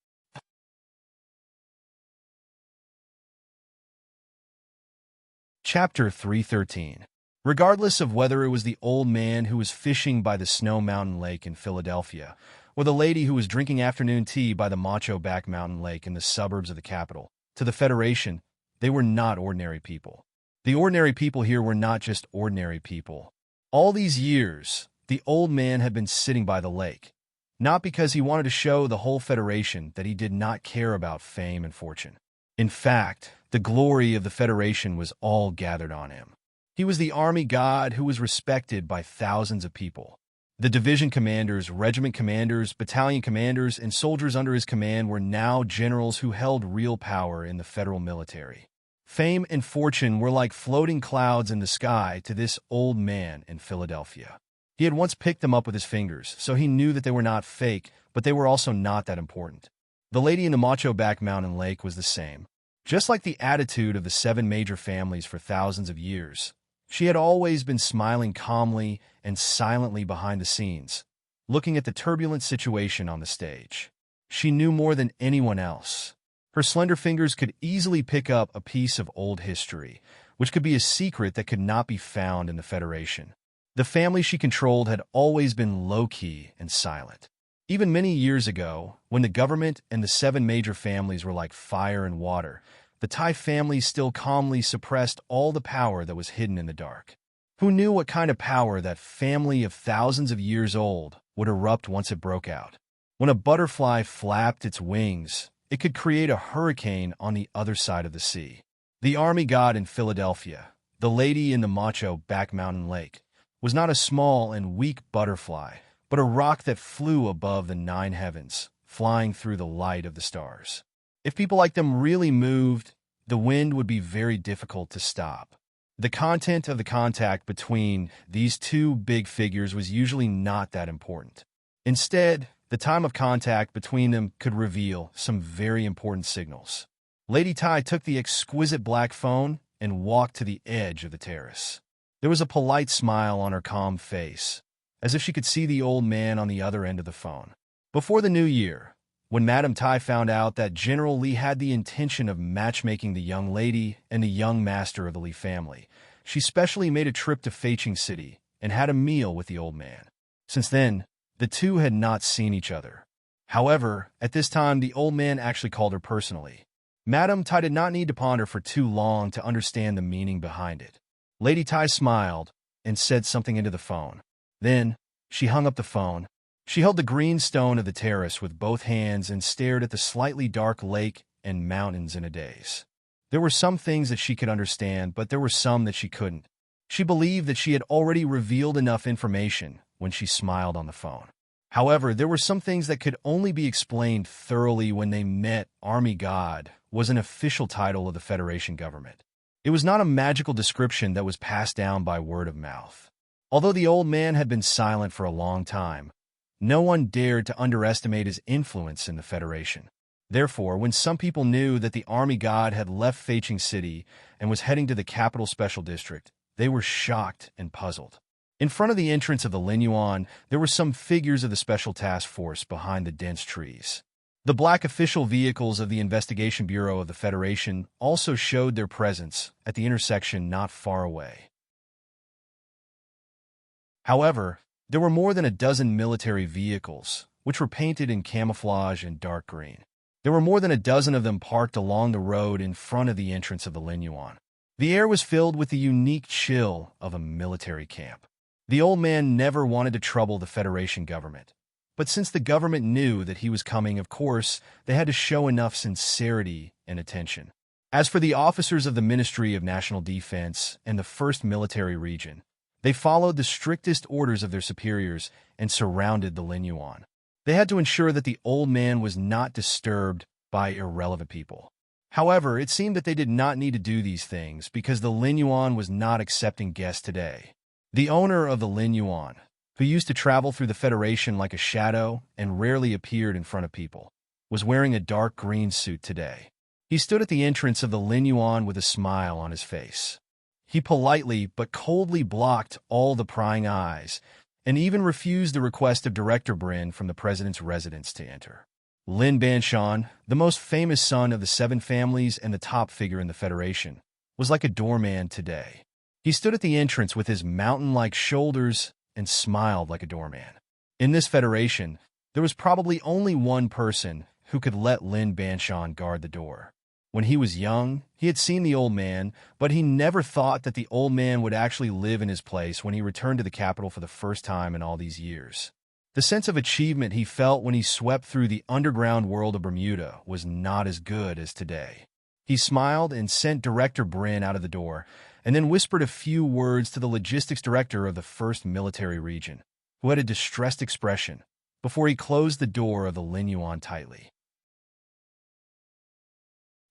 Chapter 313. Regardless of whether it was the old man who was fishing by the Snow Mountain Lake in Philadelphia, or the lady who was drinking afternoon tea by the Macho Back Mountain Lake in the suburbs of the capital, to the Federation, they were not ordinary people. The ordinary people here were not just ordinary people. All these years, the old man had been sitting by the lake, not because he wanted to show the whole Federation that he did not care about fame and fortune. In fact, the glory of the Federation was all gathered on him. He was the army god who was respected by thousands of people. The division commanders, regiment commanders, battalion commanders, and soldiers under his command were now generals who held real power in the federal military. Fame and fortune were like floating clouds in the sky to this old man in Philadelphia. He had once picked them up with his fingers, so he knew that they were not fake, but they were also not that important. The lady in the Macho Back Mountain Lake was the same. Just like the attitude of the 7 major families for thousands of years, she had always been smiling calmly and silently behind the scenes, looking at the turbulent situation on the stage. She knew more than anyone else. Her slender fingers could easily pick up a piece of old history, which could be a secret that could not be found in the Federation. The family she controlled had always been low-key and silent. Even many years ago, when the government and the 7 major families were like fire and water, the Tai family still calmly suppressed all the power that was hidden in the dark. Who knew what kind of power that family of thousands of years old would erupt once it broke out? When a butterfly flapped its wings, it could create a hurricane on the other side of the sea. The army god in Philadelphia, the lady in the Macho Back Mountain Lake, was not a small and weak butterfly, but a rock that flew above the 9 heavens, flying through the light of the stars. If people like them really moved, the wind would be very difficult to stop. The content of the contact between these two big figures was usually not that important. Instead, the time of contact between them could reveal some very important signals. Lady Ty took the exquisite black phone and walked to the edge of the terrace. There was a polite smile on her calm face, as if she could see the old man on the other end of the phone. Before the new year, when Madame Tai found out that General Li had the intention of matchmaking the young lady and the young master of the Li family, she specially made a trip to Feiqing City and had a meal with the old man. Since then, the two had not seen each other. However, at this time, the old man actually called her personally. Madame Tai did not need to ponder for too long to understand the meaning behind it. Lady Tai smiled and said something into the phone. Then, she hung up the phone. She held the green stone of the terrace with both hands and stared at the slightly dark lake and mountains in a daze. There were some things that she could understand, but there were some that she couldn't. She believed that she had already revealed enough information when she smiled on the phone. However, there were some things that could only be explained thoroughly when they met. Army God was an official title of the Federation government. It was not a magical description that was passed down by word of mouth. Although the old man had been silent for a long time, no one dared to underestimate his influence in the Federation. Therefore, when some people knew that the army god had left Feiqing City and was heading to the capital special district, they were shocked and puzzled. In front of the entrance of the Linyuan, there were some figures of the Special Task Force behind the dense trees. The black official vehicles of the Investigation Bureau of the Federation also showed their presence at the intersection not far away. However, there were more than a dozen military vehicles, which were painted in camouflage and dark green. There were more than a dozen of them parked along the road in front of the entrance of the Linyuan. The air was filled with the unique chill of a military camp. The old man never wanted to trouble the Federation government, But since the government knew that he was coming, of course, they had to show enough sincerity and attention. As for the officers of the Ministry of National Defense and the 1st Military Region, they followed the strictest orders of their superiors and surrounded the Lin Yuan. They had to ensure that the old man was not disturbed by irrelevant people. However, it seemed that they did not need to do these things because the Lin Yuan was not accepting guests today. The owner of the Lin Yuan, who used to travel through the Federation like a shadow and rarely appeared in front of people, was wearing a dark green suit today. He stood at the entrance of the Lin Yuan with a smile on his face. He politely but coldly blocked all the prying eyes and even refused the request of Director Brin from the president's residence to enter. Lin Banshan, the most famous son of the 7 families and the top figure in the Federation, was like a doorman today. He stood at the entrance with his mountain-like shoulders and smiled like a doorman. In this Federation, there was probably only one person who could let Lin Banshan guard the door. When he was young, he had seen the old man, but he never thought that the old man would actually live in his place when he returned to the capital for the first time in all these years. The sense of achievement he felt when he swept through the underground world of Bermuda was not as good as today. He smiled and sent Director Brin out of the door, and then whispered a few words to the logistics director of the 1st Military Region, who had a distressed expression, before he closed the door of the Lin Yuan tightly.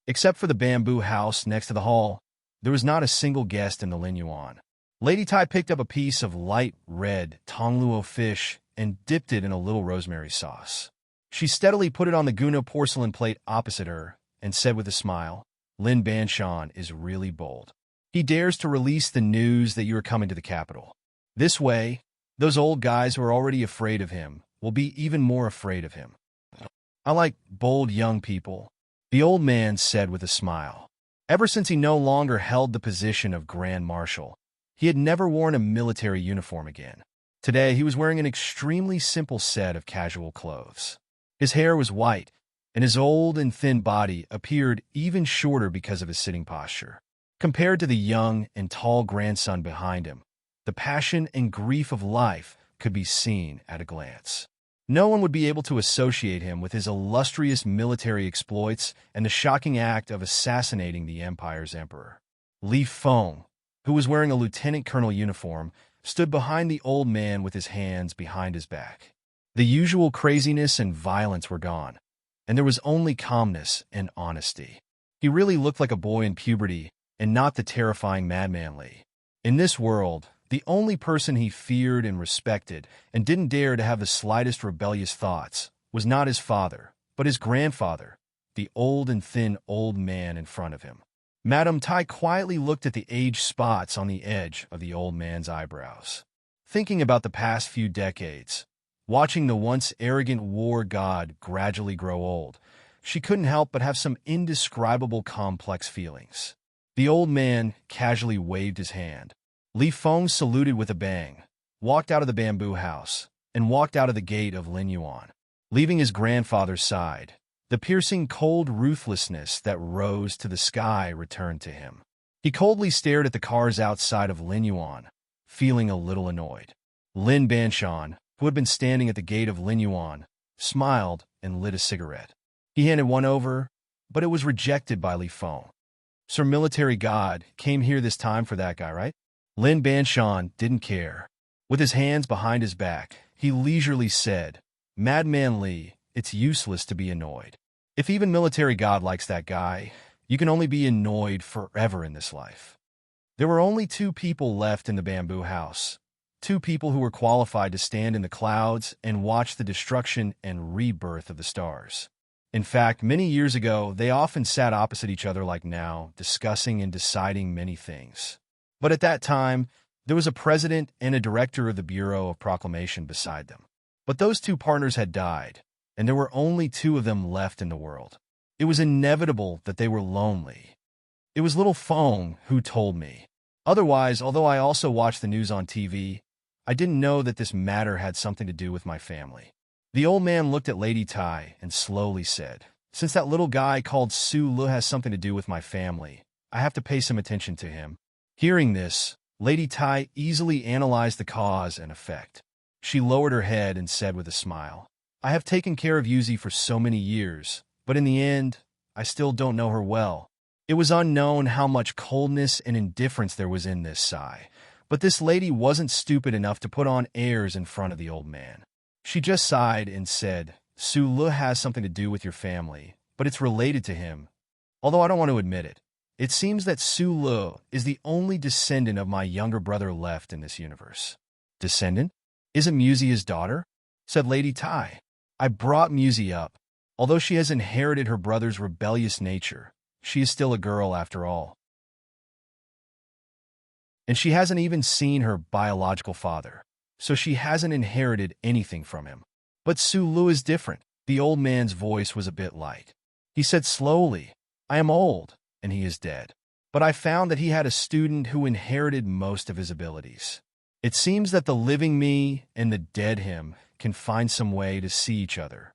Except for the bamboo house next to the hall, there was not a single guest in the Lin Yuan. Lady Tai picked up a piece of light red tongluo fish and dipped it in a little rosemary sauce. She steadily put it on the Guno porcelain plate opposite her and said with a smile, "Lin Banshan is really bold. He dares to release the news that you are coming to the capital. This way, those old guys who are already afraid of him will be even more afraid of him." "I like bold young people," the old man said with a smile. Ever since he no longer held the position of Grand Marshal, he had never worn a military uniform again. Today, he was wearing an extremely simple set of casual clothes. His hair was white, and his old and thin body appeared even shorter because of his sitting posture. Compared to the young and tall grandson behind him, the passion and grief of life could be seen at a glance. No one would be able to associate him with his illustrious military exploits and the shocking act of assassinating the Empire's emperor. Li Feng, who was wearing a lieutenant colonel uniform, stood behind the old man with his hands behind his back. The usual craziness and violence were gone, and there was only calmness and honesty. He really looked like a boy in puberty, and not the terrifying madman Li. In this world, the only person he feared and respected and didn't dare to have the slightest rebellious thoughts was not his father, but his grandfather, the old and thin old man in front of him. Madame Tai quietly looked at the age spots on the edge of the old man's eyebrows. Thinking about the past few decades, watching the once arrogant war god gradually grow old, she couldn't help but have some indescribable complex feelings. The old man casually waved his hand. Li Feng saluted with a bang, walked out of the bamboo house, and walked out of the gate of Lin Yuan, leaving his grandfather's side. The piercing cold ruthlessness that rose to the sky returned to him. He coldly stared at the cars outside of Lin Yuan, feeling a little annoyed. Lin Banshan, who had been standing at the gate of Lin Yuan, smiled and lit a cigarette. He handed one over, but it was rejected by Li Feng. "Sir Military God came here this time for that guy, right?" Lin Banshan didn't care. With his hands behind his back, he leisurely said, "Madman Li, it's useless to be annoyed. If even Military God likes that guy, you can only be annoyed forever in this life." There were only 2 people left in the bamboo house. 2 people who were qualified to stand in the clouds and watch the destruction and rebirth of the stars. In fact, many years ago, they often sat opposite each other like now, discussing and deciding many things. But at that time, there was a president and a director of the Bureau of Proclamation beside them. But those 2 partners had died, and there were only 2 of them left in the world. It was inevitable that they were lonely. It was little Feng who told me. Otherwise, although I also watched the news on TV, I didn't know that this matter had something to do with my family. The old man looked at Lady Tai and slowly said, "Since that little guy called Su Le has something to do with my family, I have to pay some attention to him." Hearing this, Lady Tai easily analyzed the cause and effect. She lowered her head and said with a smile, I have taken care of Yuzi for so many years, but in the end, I still don't know her well. It was unknown how much coldness and indifference there was in this sigh, but this lady wasn't stupid enough to put on airs in front of the old man. She just sighed and said, Su Le has something to do with your family, but it's related to him, although I don't want to admit it. It seems that Su Le is the only descendant of my younger brother left in this universe. Descendant? Isn't Musi his daughter? Said Lady Tai. I brought Musi up. Although she has inherited her brother's rebellious nature, she is still a girl after all. And she hasn't even seen her biological father, so she hasn't inherited anything from him. But Su Le is different. The old man's voice was a bit light. He said slowly, I am old, and he is dead. But I found that he had a student who inherited most of his abilities. It seems that the living me and the dead him can find some way to see each other.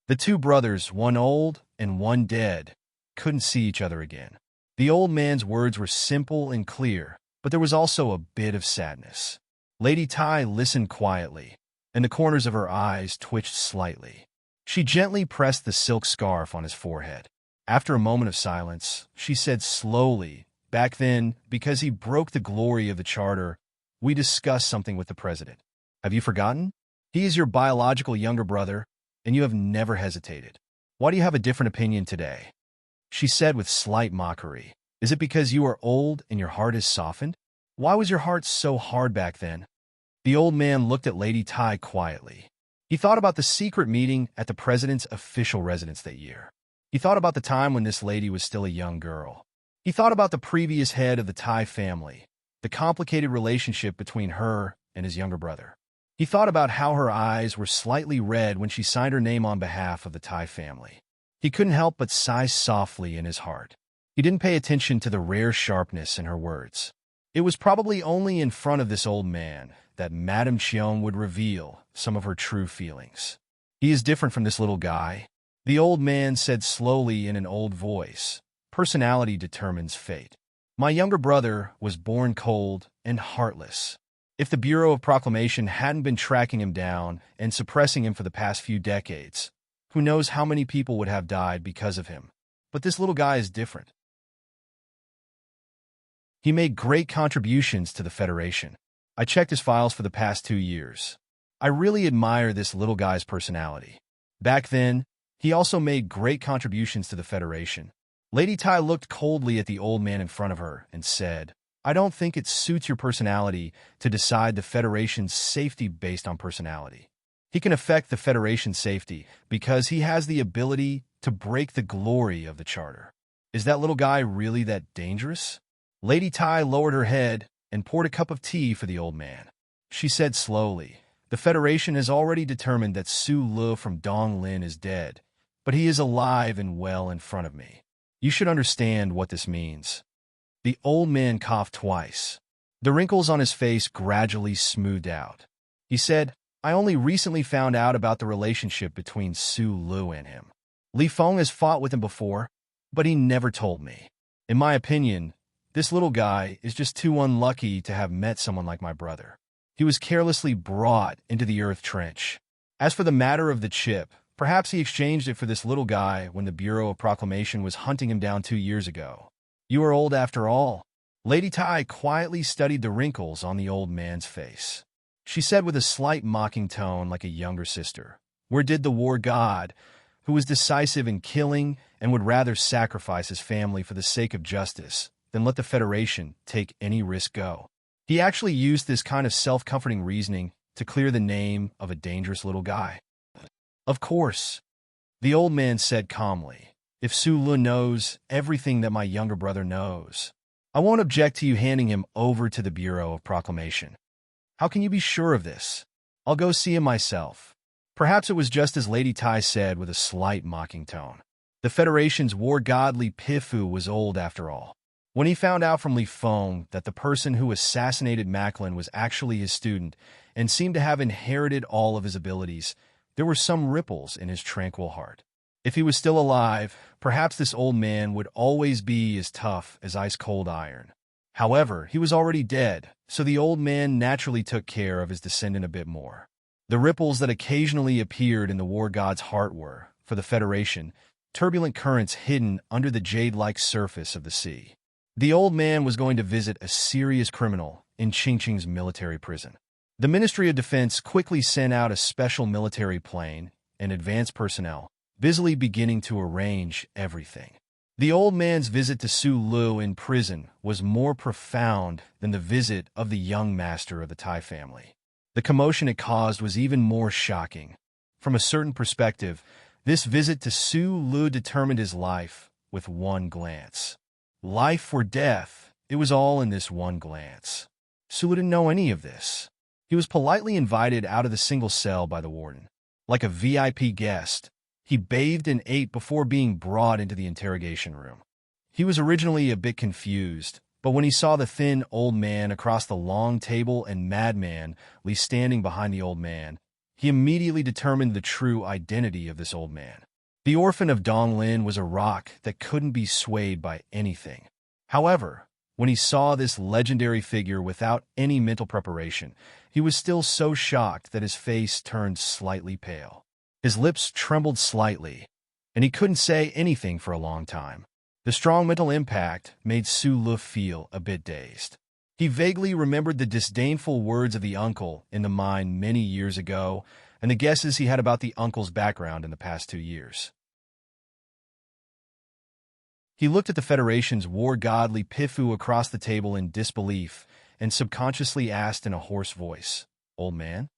The two brothers, one old and one dead, couldn't see each other again. The old man's words were simple and clear, but there was also a bit of sadness. Lady Tai listened quietly, and the corners of her eyes twitched slightly. She gently pressed the silk scarf on his forehead. After a moment of silence, she said slowly, back then, because he broke the glory of the charter, we discussed something with the president. Have you forgotten? He is your biological younger brother, and you have never hesitated. Why do you have a different opinion today? She said with slight mockery. Is it because you are old and your heart is softened? Why was your heart so hard back then? The old man looked at Lady Tai quietly. He thought about the secret meeting at the president's official residence that year. He thought about the time when this lady was still a young girl. He thought about the previous head of the Tai family, the complicated relationship between her and his younger brother. He thought about how her eyes were slightly red when she signed her name on behalf of the Tai family. He couldn't help but sigh softly in his heart. He didn't pay attention to the rare sharpness in her words. It was probably only in front of this old man that Madame Chion would reveal some of her true feelings. He is different from this little guy. The old man said slowly in an old voice, personality determines fate. My younger brother was born cold and heartless. If the Bureau of Proclamation hadn't been tracking him down and suppressing him for the past few decades, who knows how many people would have died because of him. But this little guy is different. He made great contributions to the Federation. I checked his files for the past 2 years. I really admire this little guy's personality. Back then, he also made great contributions to the Federation. Lady Tai looked coldly at the old man in front of her and said, I don't think it suits your personality to decide the Federation's safety based on personality. He can affect the Federation's safety because he has the ability to break the glory of the Charter. Is that little guy really that dangerous? Lady Tai lowered her head and poured a cup of tea for the old man. She said slowly, the Federation has already determined that Su Le from Dong Lin is dead, but he is alive and well in front of me. You should understand what this means. The old man coughed twice. The wrinkles on his face gradually smoothed out. He said, I only recently found out about the relationship between Su Le and him. Li Feng has fought with him before, but he never told me. In my opinion, this little guy is just too unlucky to have met someone like my brother. He was carelessly brought into the earth trench. As for the matter of the chip, perhaps he exchanged it for this little guy when the Bureau of Proclamation was hunting him down 2 years ago. You are old after all. Lady Tai quietly studied the wrinkles on the old man's face. She said with a slight mocking tone like a younger sister, where did the war god, who was decisive in killing and would rather sacrifice his family for the sake of justice than let the Federation take any risk go? He actually used this kind of self-comforting reasoning to clear the name of a dangerous little guy. Of course, the old man said calmly, if Su Le knows everything that my younger brother knows, I won't object to you handing him over to the Bureau of Proclamation. How can you be sure of this? I'll go see him myself. Perhaps it was just as Lady Tai said with a slight mocking tone. The Federation's war god Li Pifu was old after all. When he found out from Li Feng that the person who assassinated Macklin was actually his student and seemed to have inherited all of his abilities, there were some ripples in his tranquil heart. If he was still alive, perhaps this old man would always be as tough as ice-cold iron. However, he was already dead, so the old man naturally took care of his descendant a bit more. The ripples that occasionally appeared in the war god's heart were, for the Federation, turbulent currents hidden under the jade-like surface of the sea. The old man was going to visit a serious criminal in Qingqing's military prison. The Ministry of Defense quickly sent out a special military plane and advanced personnel, busily beginning to arrange everything. The old man's visit to Su Lu in prison was more profound than the visit of the young master of the Tai family. The commotion it caused was even more shocking. From a certain perspective, this visit to Su Lu determined his life with one glance. Life or death, it was all in this one glance. Su Lu didn't know any of this. He was politely invited out of the single cell by the warden. Like a VIP guest, he bathed and ate before being brought into the interrogation room. He was originally a bit confused, but when he saw the thin old man across the long table and Madman Li standing behind the old man, he immediately determined the true identity of this old man. The orphan of Donglin was a rock that couldn't be swayed by anything. However, when he saw this legendary figure without any mental preparation, he was still so shocked that his face turned slightly pale. His lips trembled slightly, and he couldn't say anything for a long time. The strong mental impact made Su Lu feel a bit dazed. He vaguely remembered the disdainful words of the uncle in the mine many years ago, and the guesses he had about the uncle's background in the past 2 years. He looked at the Federation's war god Li Pifu across the table in disbelief and subconsciously asked in a hoarse voice, "Old man?"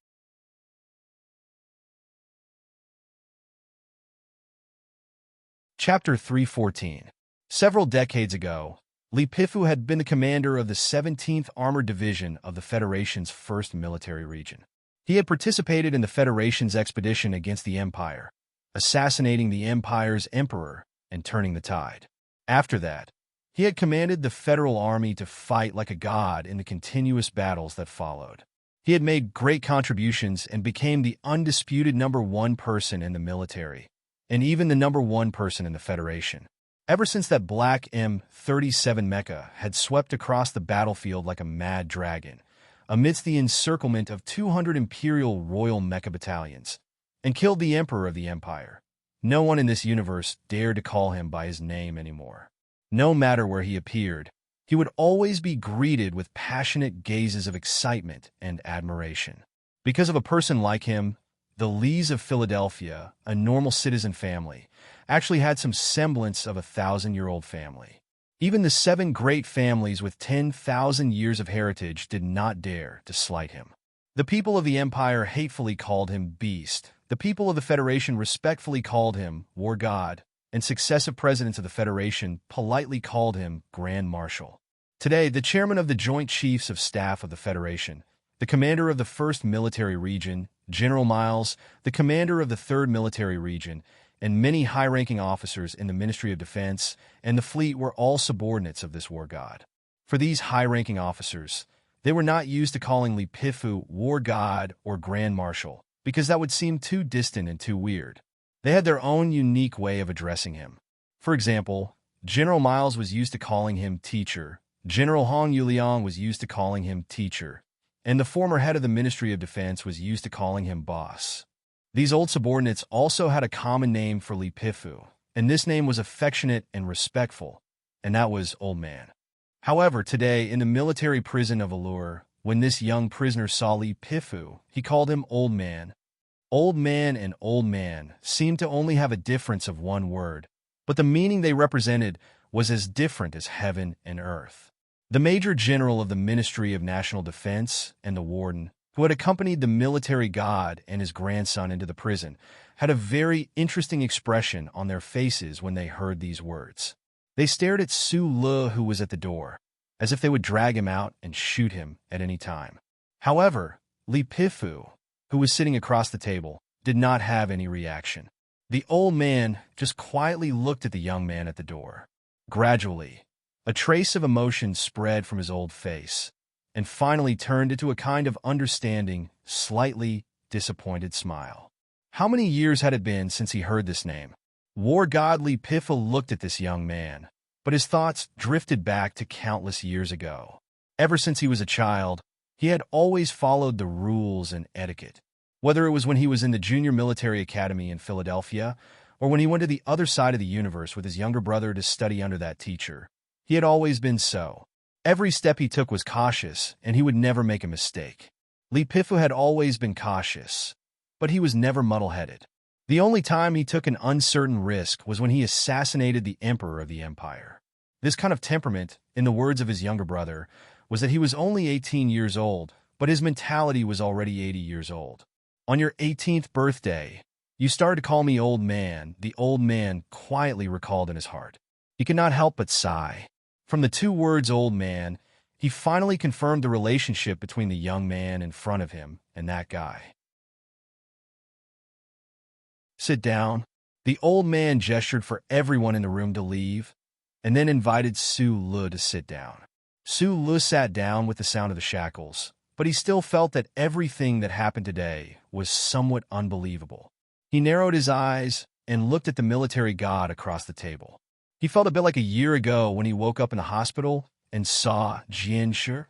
Chapter 314. Several decades ago, Li Pifu had been the commander of the 17th Armored Division of the Federation's 1st Military Region. He had participated in the Federation's expedition against the Empire, assassinating the Empire's emperor and turning the tide. After that, he had commanded the Federal Army to fight like a god in the continuous battles that followed. He had made great contributions and became the undisputed #1 person in the military, and even the #1 person in the Federation. Ever since that black M37 mecha had swept across the battlefield like a mad dragon, amidst the encirclement of 200 Imperial Royal Mecha battalions, and killed the Emperor of the Empire, no one in this universe dared to call him by his name anymore. No matter where he appeared, he would always be greeted with passionate gazes of excitement and admiration. Because of a person like him, the Lees of Philadelphia, a normal citizen family, actually had some semblance of a 1,000-year-old family. Even the 7 great families with 10,000 years of heritage did not dare to slight him. The people of the Empire hatefully called him Beast. The people of the Federation respectfully called him War God, and successive presidents of the Federation politely called him Grand Marshal. Today, the chairman of the Joint Chiefs of Staff of the Federation, the commander of the 1st Military Region, General Miles, the commander of the 3rd Military Region, and many high-ranking officers in the Ministry of Defense and the fleet were all subordinates of this war god. For these high-ranking officers, they were not used to calling Li Pifu War God or Grand Marshal, because that would seem too distant and too weird. They had their own unique way of addressing him. For example, General Miles was used to calling him Teacher, General Hong Yuliang was used to calling him Teacher, and the former head of the Ministry of Defense was used to calling him Boss. These old subordinates also had a common name for Li Pifu, and this name was affectionate and respectful, and that was Old Man. However, today, in the military prison of Allure, when this young prisoner saw Li Pifu, he called him Old Man. Old Man and Old Man seemed to only have a difference of one word, but the meaning they represented was as different as heaven and earth. The Major General of the Ministry of National Defense and the Warden, who had accompanied the military god and his grandson into the prison, had a very interesting expression on their faces when they heard these words. They stared at Su Lu, who was at the door, as if they would drag him out and shoot him at any time. However, Li Pifu, who was sitting across the table, did not have any reaction. The old man just quietly looked at the young man at the door. Gradually, a trace of emotion spread from his old face, and finally turned into a kind of understanding, slightly disappointed smile. How many years had it been since he heard this name? War God Li Pifu looked at this young man, but his thoughts drifted back to countless years ago. Ever since he was a child, he had always followed the rules and etiquette. Whether it was when he was in the junior military academy in Philadelphia, or when he went to the other side of the universe with his younger brother to study under that teacher, he had always been so. Every step he took was cautious, and he would never make a mistake. Li Pifu had always been cautious, but he was never muddle-headed. The only time he took an uncertain risk was when he assassinated the emperor of the empire. This kind of temperament, in the words of his younger brother, was that he was only 18 years old, but his mentality was already 80 years old. On your 18th birthday, you started to call me old man, the old man quietly recalled in his heart. He could not help but sigh. From the two words old man, he finally confirmed the relationship between the young man in front of him and that guy. Sit down. The old man gestured for everyone in the room to leave, and then invited Su Lu to sit down. Su Lu sat down with the sound of the shackles, but he still felt that everything that happened today was somewhat unbelievable. He narrowed his eyes and looked at the military god across the table. He felt a bit like a year ago when he woke up in the hospital and saw Jian Shi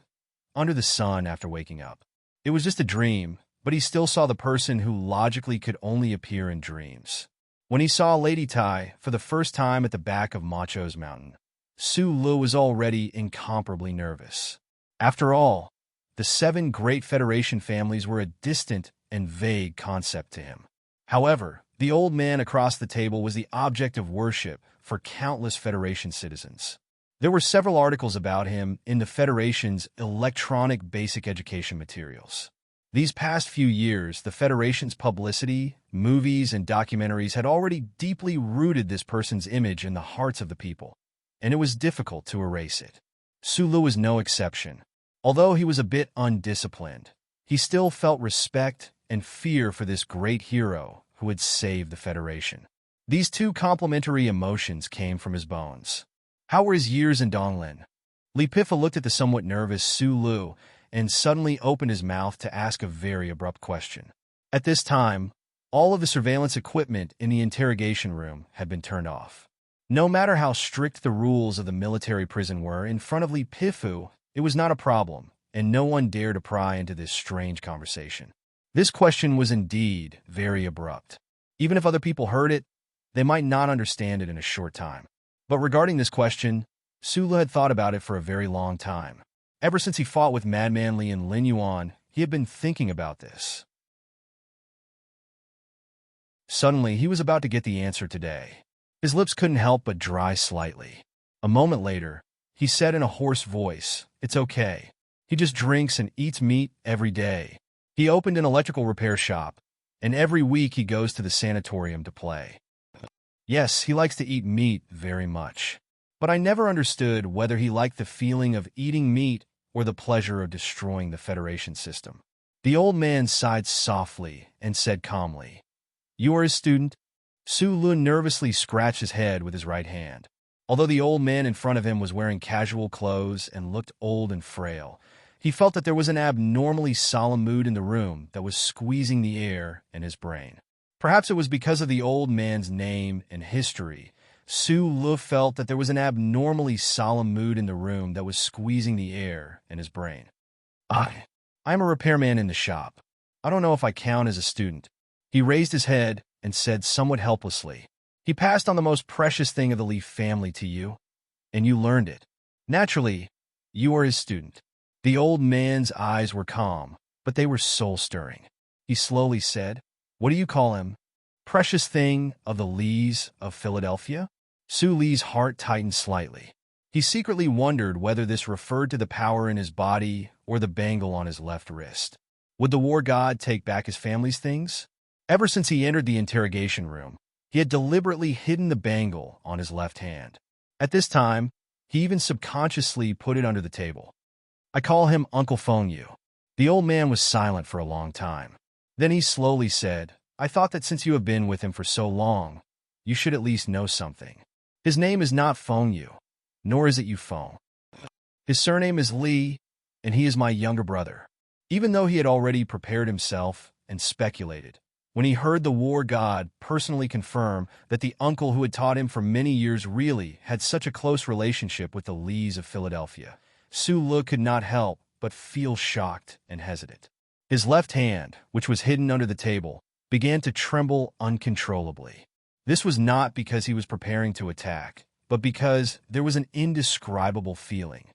under the sun after waking up. It was just a dream, but he still saw the person who logically could only appear in dreams. When he saw Lady Tai for the first time at the back of Macho's mountain, Su Lu was already incomparably nervous. After all, the 7 great Federation families were a distant and vague concept to him. However, the old man across the table was the object of worship for countless Federation citizens. There were several articles about him in the Federation's electronic basic education materials. These past few years, the Federation's publicity, movies, and documentaries had already deeply rooted this person's image in the hearts of the people, and it was difficult to erase it. Su Lu was no exception. Although he was a bit undisciplined, he still felt respect and fear for this great hero who had saved the Federation. These two complementary emotions came from his bones. How were his years in Donglin? Li Pifu looked at the somewhat nervous Su Lu and suddenly opened his mouth to ask a very abrupt question. At this time, all of the surveillance equipment in the interrogation room had been turned off. No matter how strict the rules of the military prison were, in front of Li Pifu, it was not a problem, and no one dared to pry into this strange conversation. This question was indeed very abrupt. Even if other people heard it, they might not understand it in a short time. But regarding this question, Su Lu had thought about it for a very long time. Ever since he fought with Madman Li and Lin Yuan, he had been thinking about this. Suddenly, he was about to get the answer today. His lips couldn't help but dry slightly. A moment later, he said in a hoarse voice, "It's okay. He just drinks and eats meat every day. He opened an electrical repair shop, and every week he goes to the sanatorium to play. Yes, he likes to eat meat very much. But I never understood whether he liked the feeling of eating meat or the pleasure of destroying the Federation system." The old man sighed softly and said calmly, "You are his student?" Su Lu nervously scratched his head with his right hand. Although the old man in front of him was wearing casual clothes and looked old and frail, he felt that there was an abnormally solemn mood in the room that was squeezing the air in his brain. Perhaps it was because of the old man's name and history. Su Lu felt that there was an abnormally solemn mood in the room that was squeezing the air in his brain. I'm a repairman in the shop. I don't know if I count as a student." He raised his head and said somewhat helplessly, "He passed on the most precious thing of the Li family to you, and you learned it. Naturally, you are his student." The old man's eyes were calm, but they were soul-stirring. He slowly said, "What do you call him? Precious thing of the Lis of Philadelphia?" Su Li's heart tightened slightly. He secretly wondered whether this referred to the power in his body or the bangle on his left wrist. Would the war god take back his family's things? Ever since he entered the interrogation room, he had deliberately hidden the bangle on his left hand. At this time, he even subconsciously put it under the table. "I call him Uncle Feng Yu." The old man was silent for a long time. Then he slowly said, "I thought that since you have been with him for so long, you should at least know something. His name is not Feng Yu, nor is it Yu Feng. His surname is Li, and he is my younger brother." Even though he had already prepared himself and speculated, when he heard the war god personally confirm that the uncle who had taught him for many years really had such a close relationship with the Lis of Philadelphia, Su Lu could not help but feel shocked and hesitant. His left hand, which was hidden under the table, began to tremble uncontrollably. This was not because he was preparing to attack, but because there was an indescribable feeling.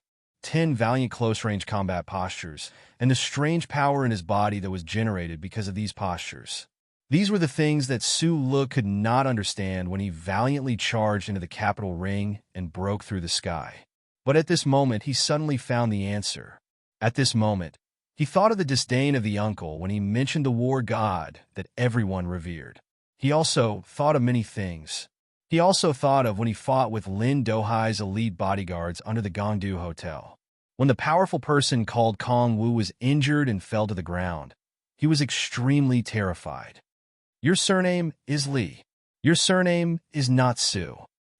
10 valiant close-range combat postures, and the strange power in his body that was generated because of these postures. These were the things that Su Le could not understand when he valiantly charged into the capital ring and broke through the sky. But at this moment, he suddenly found the answer. At this moment, he thought of the disdain of the uncle when he mentioned the war god that everyone revered. He also thought of many things. He also thought of when he fought with Lin Dohai's elite bodyguards under the Gongdu Hotel. When the powerful person called Kong Wu was injured and fell to the ground, he was extremely terrified. Your surname is Li. Your surname is not Su.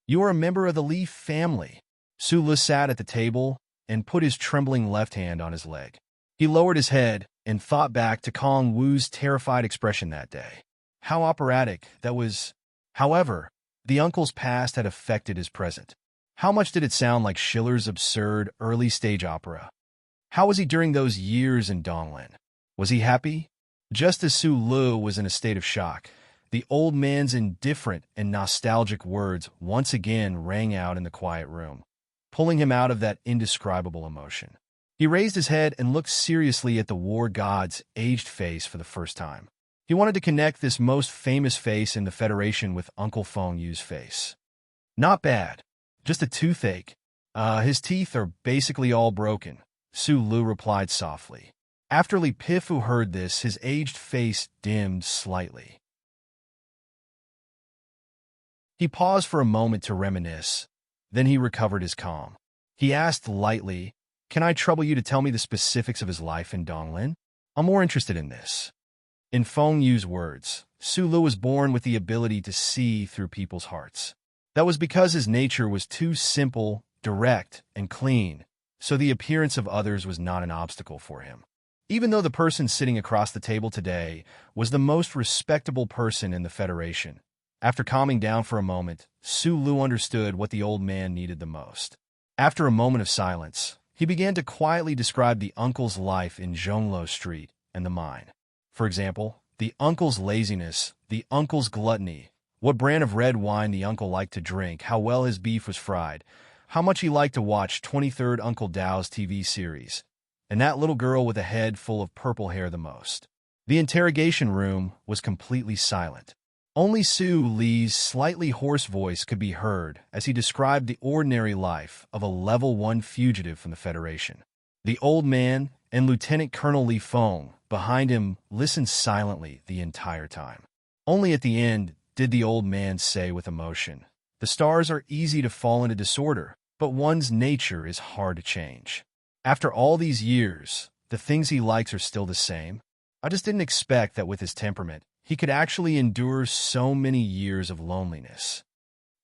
You are a member of the Li family. Su Le sat at the table and put his trembling left hand on his leg. He lowered his head and thought back to Kong Wu's terrified expression that day. How operatic that was. However, the uncle's past had affected his present. How much did it sound like Schiller's absurd early-stage opera? How was he during those years in Donglin? Was he happy? Just as Su Le was in a state of shock, the old man's indifferent and nostalgic words once again rang out in the quiet room, pulling him out of that indescribable emotion. He raised his head and looked seriously at the war god's aged face for the first time. He wanted to connect this most famous face in the Federation with Uncle Feng Yu's face. Not bad. Just a toothache. His teeth are basically all broken, Su Le replied softly. After Li Pifu heard this, his aged face dimmed slightly. He paused for a moment to reminisce. Then he recovered his calm. He asked lightly, "Can I trouble you to tell me the specifics of his life in Donglin? I'm more interested in this." In Feng Yu's words, Su Le was born with the ability to see through people's hearts. That was because his nature was too simple, direct, and clean, so the appearance of others was not an obstacle for him. Even though the person sitting across the table today was the most respectable person in the Federation, after calming down for a moment, Su Le understood what the old man needed the most. After a moment of silence, he began to quietly describe the uncle's life in Zhonglo Street and the mine. For example, the uncle's laziness, the uncle's gluttony, what brand of red wine the uncle liked to drink, how well his beef was fried, how much he liked to watch 23rd Uncle Dao's TV series, and that little girl with a head full of purple hair the most. The interrogation room was completely silent. Only Su Le's slightly hoarse voice could be heard as he described the ordinary life of a Level 1 fugitive from the Federation. The old man and Lieutenant Colonel Li Feng behind him listened silently the entire time. Only at the end did the old man say with emotion, "The stars are easy to fall into disorder, but one's nature is hard to change. After all these years, the things he likes are still the same. I just didn't expect that with his temperament, he could actually endure so many years of loneliness."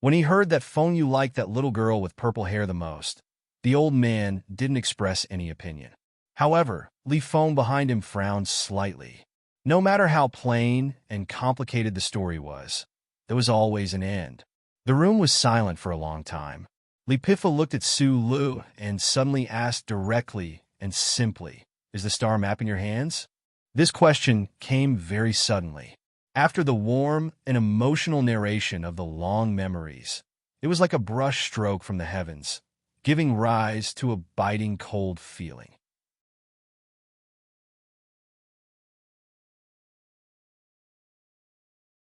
When he heard that Feng Yu liked that little girl with purple hair the most, the old man didn't express any opinion. However, Li Feng behind him frowned slightly. No matter how plain and complicated the story was, there was always an end. The room was silent for a long time. Li Pifu looked at Su Le and suddenly asked directly and simply, "Is the star map in your hands?" This question came very suddenly. After the warm and emotional narration of the long memories, it was like a brush stroke from the heavens, giving rise to a biting cold feeling.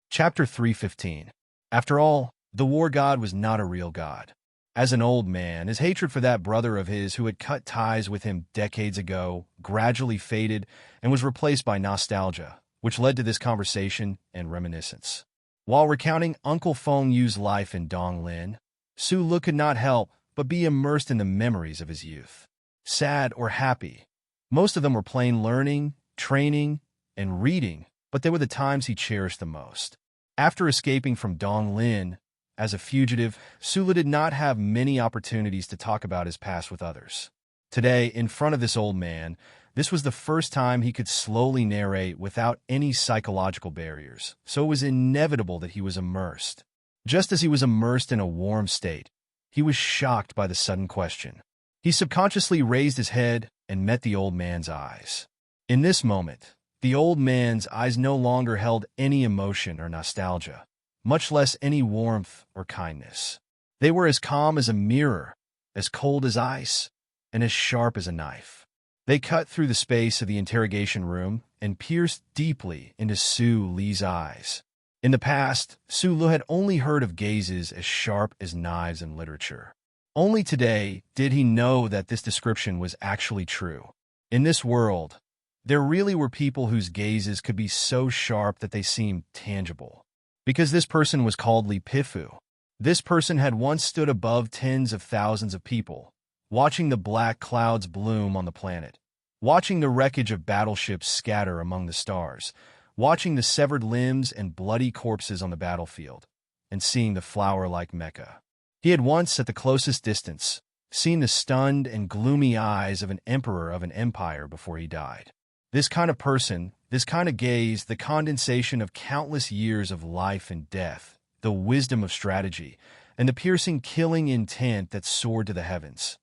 Chapter 315. After all, the war god was not a real god. As an old man, his hatred for that brother of his who had cut ties with him decades ago gradually faded and was replaced by nostalgia, which led to this conversation and reminiscence. While recounting Uncle Feng Yu's life in Donglin, Su Le could not help but be immersed in the memories of his youth. Sad or happy, most of them were plain learning, training, and reading, but they were the times he cherished the most. After escaping from Donglin as a fugitive, Su Le did not have many opportunities to talk about his past with others. Today, in front of this old man, this was the first time he could slowly narrate without any psychological barriers, so it was inevitable that he was immersed. Just as he was immersed in a warm state, he was shocked by the sudden question. He subconsciously raised his head and met the old man's eyes. In this moment, the old man's eyes no longer held any emotion or nostalgia, much less any warmth or kindness. They were as calm as a mirror, as cold as ice, and as sharp as a knife. They cut through the space of the interrogation room and pierced deeply into Su Li's eyes. In the past, Su Li had only heard of gazes as sharp as knives in literature. Only today did he know that this description was actually true. In this world, there really were people whose gazes could be so sharp that they seemed tangible. Because this person was called Li Pifu. This person had once stood above tens of thousands of people, watching the black clouds bloom on the planet, watching the wreckage of battleships scatter among the stars, watching the severed limbs and bloody corpses on the battlefield, and seeing the flower-like Mecca. He had once, at the closest distance, seen the stunned and gloomy eyes of an emperor of an empire before he died. This kind of person, this kind of gaze, the condensation of countless years of life and death, the wisdom of strategy, and the piercing killing intent that soared to the heavens.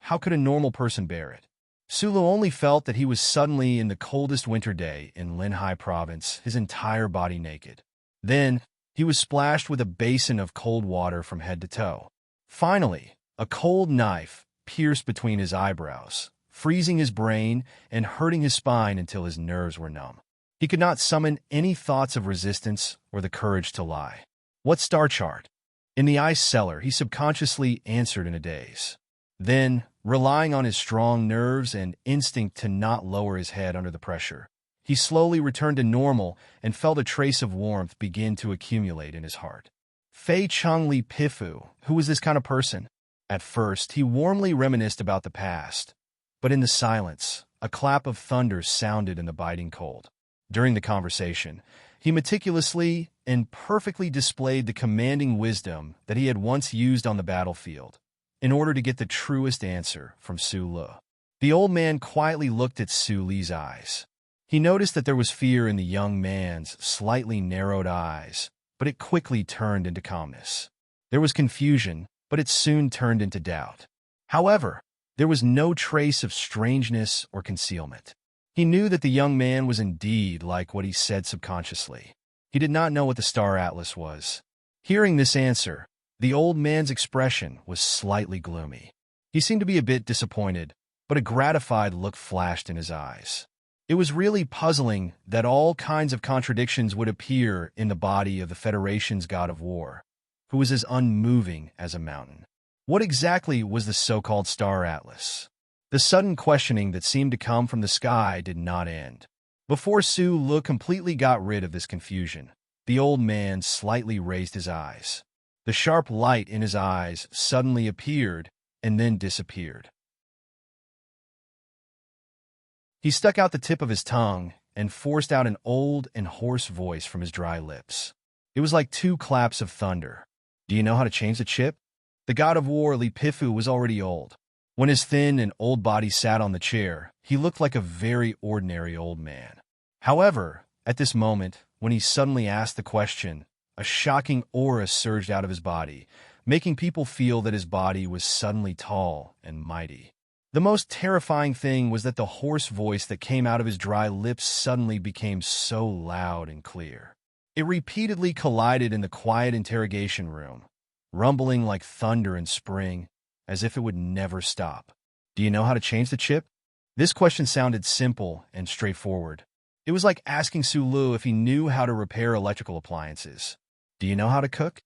How could a normal person bear it? Sulu only felt that he was suddenly in the coldest winter day in Linhai province, his entire body naked. Then, he was splashed with a basin of cold water from head to toe. Finally, a cold knife pierced between his eyebrows, freezing his brain and hurting his spine until his nerves were numb. He could not summon any thoughts of resistance or the courage to lie. What star chart? In the ice cellar, he subconsciously answered in a daze. Then, relying on his strong nerves and instinct to not lower his head under the pressure, he slowly returned to normal and felt a trace of warmth begin to accumulate in his heart. Fei Cheng Li Pifu, who was this kind of person? At first, he warmly reminisced about the past, but in the silence, a clap of thunder sounded in the biting cold. During the conversation, he meticulously and perfectly displayed the commanding wisdom that he had once used on the battlefield, in order to get the truest answer from Su Li. The old man quietly looked at Su Li's eyes. He noticed that there was fear in the young man's slightly narrowed eyes, but it quickly turned into calmness. There was confusion, but it soon turned into doubt. However, there was no trace of strangeness or concealment. He knew that the young man was indeed like what he said subconsciously. He did not know what the Star Atlas was. Hearing this answer, the old man's expression was slightly gloomy. He seemed to be a bit disappointed, but a gratified look flashed in his eyes. It was really puzzling that all kinds of contradictions would appear in the body of the Federation's god of war, who was as unmoving as a mountain. What exactly was the so-called Star Atlas? The sudden questioning that seemed to come from the sky did not end. Before Su Li completely got rid of this confusion, the old man slightly raised his eyes. The sharp light in his eyes suddenly appeared and then disappeared. He stuck out the tip of his tongue and forced out an old and hoarse voice from his dry lips. It was like two claps of thunder. Do you know how to change the chip? The god of war, Li Pifu, was already old. When his thin and old body sat on the chair, he looked like a very ordinary old man. However, at this moment, when he suddenly asked the question, a shocking aura surged out of his body, making people feel that his body was suddenly tall and mighty. The most terrifying thing was that the hoarse voice that came out of his dry lips suddenly became so loud and clear. It repeatedly collided in the quiet interrogation room, rumbling like thunder in spring, as if it would never stop. Do you know how to change the chip? This question sounded simple and straightforward. It was like asking Su Li if he knew how to repair electrical appliances. Do you know how to cook?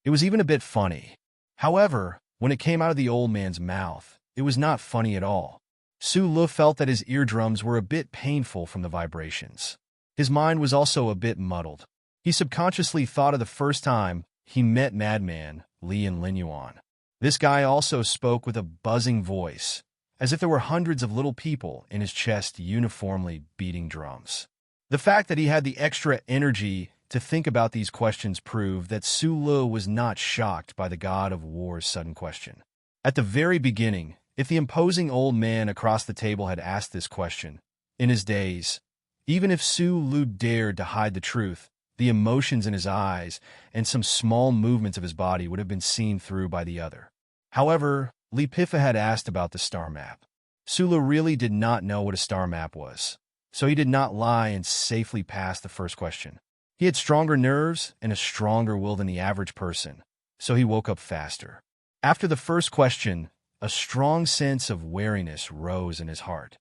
It was even a bit funny. However, when it came out of the old man's mouth, it was not funny at all. Su Li felt that his eardrums were a bit painful from the vibrations. His mind was also a bit muddled. He subconsciously thought of the first time he met Madman Li and Lin Yuan. This guy also spoke with a buzzing voice, as if there were hundreds of little people in his chest uniformly beating drums. The fact that he had the extra energy to think about these questions proved that Su Li was not shocked by the god of war's sudden question. At the very beginning, if the imposing old man across the table had asked this question, in his days, even if Su Li dared to hide the truth, the emotions in his eyes and some small movements of his body would have been seen through by the other. However, Li Pifu had asked about the star map. Su Li really did not know what a star map was. so he did not lie and safely passed the first question. He had stronger nerves and a stronger will than the average person, so he woke up faster. After the first question, a strong sense of wariness rose in his heart.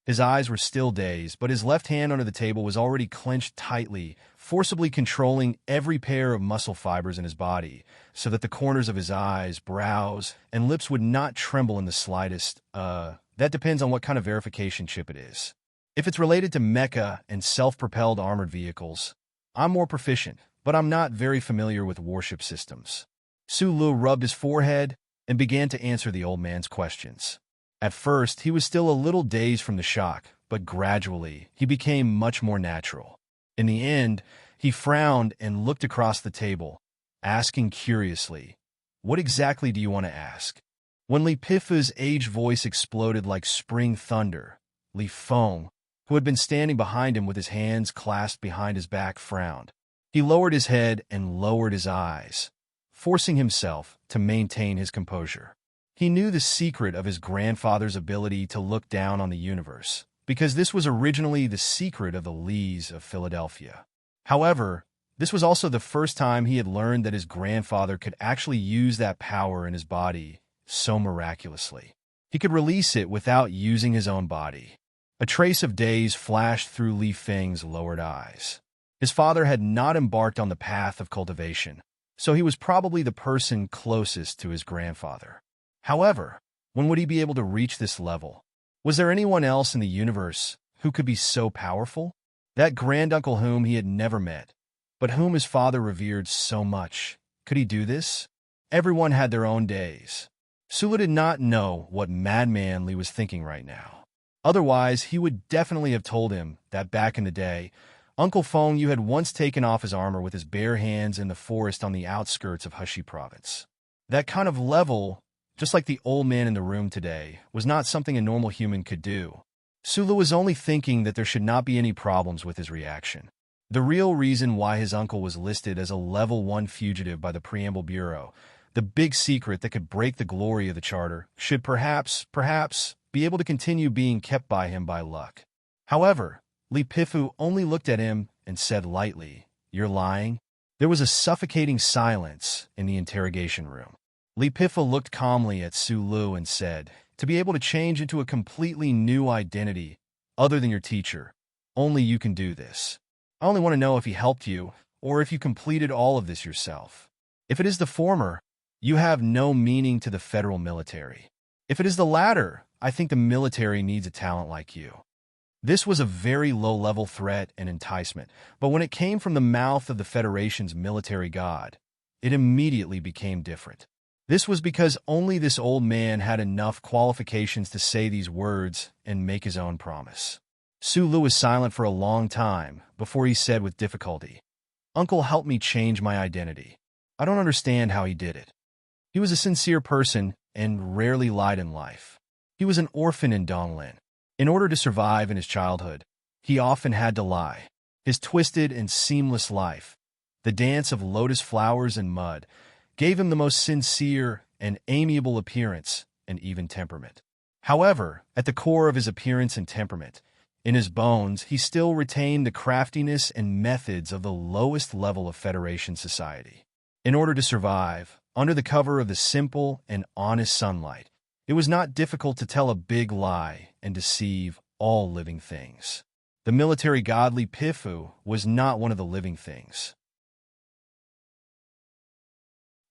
His eyes were still dazed, but his left hand under the table was already clenched tightly, forcibly controlling every pair of muscle fibers in his body, so that the corners of his eyes, brows, and lips would not tremble in the slightest. That depends on what kind of verification chip it is. If it's related to mecha and self-propelled armored vehicles, I'm more proficient, but I'm not very familiar with warship systems. Su Lu rubbed his forehead and began to answer the old man's questions. At first, he was still a little dazed from the shock, but gradually, he became much more natural. In the end, he frowned and looked across the table, asking curiously, "What exactly do you want to ask?" When Li Pifu's aged voice exploded like spring thunder, Li Feng, who had been standing behind him with his hands clasped behind his back, frowned. He lowered his head and lowered his eyes, forcing himself to maintain his composure. He knew the secret of his grandfather's ability to look down on the universe, because this was originally the secret of the Lees of Philadelphia. However, this was also the first time he had learned that his grandfather could actually use that power in his body so miraculously. He could release it without using his own body. A trace of daze flashed through Li Feng's lowered eyes. His father had not embarked on the path of cultivation, so he was probably the person closest to his grandfather. However, when would he be able to reach this level? Was there anyone else in the universe who could be so powerful? That granduncle whom he had never met, but whom his father revered so much. Could he do this? Everyone had their own days. Sulu did not know what Madman Li was thinking right now. Otherwise, he would definitely have told him that back in the day, Uncle Feng Yu had once taken off his armor with his bare hands in the forest on the outskirts of Hushi province. That kind of level, just like the old man in the room today, was not something a normal human could do. Sulu was only thinking that there should not be any problems with his reaction. The real reason why his uncle was listed as a level 1 fugitive by the Preamble Bureau, the big secret that could break the glory of the charter, should perhaps be able to continue being kept by him by luck. However, Li Pifu only looked at him and said lightly, "You're lying?" There was a suffocating silence in the interrogation room. Li Pifu looked calmly at Su Lu and said, "To be able to change into a completely new identity, other than your teacher, only you can do this. I only want to know if he helped you, or if you completed all of this yourself. If it is the former, you have no meaning to the federal military. If it is the latter, I think the military needs a talent like you." This was a very low-level threat and enticement, but when it came from the mouth of the Federation's military god, it immediately became different. This was because only this old man had enough qualifications to say these words and make his own promise. Su Lu was silent for a long time before he said with difficulty, "Uncle helped me change my identity. I don't understand how he did it. He was a sincere person and rarely lied in life. He was an orphan in Donglin. In order to survive in his childhood, he often had to lie. His twisted and seamless life, the dance of lotus flowers and mud, gave him the most sincere and amiable appearance and even temperament. However, at the core of his appearance and temperament, in his bones, he still retained the craftiness and methods of the lowest level of Federation society. In order to survive, under the cover of the simple and honest sunlight, it was not difficult to tell a big lie and deceive all living things. The military godly Pifu was not one of the living things.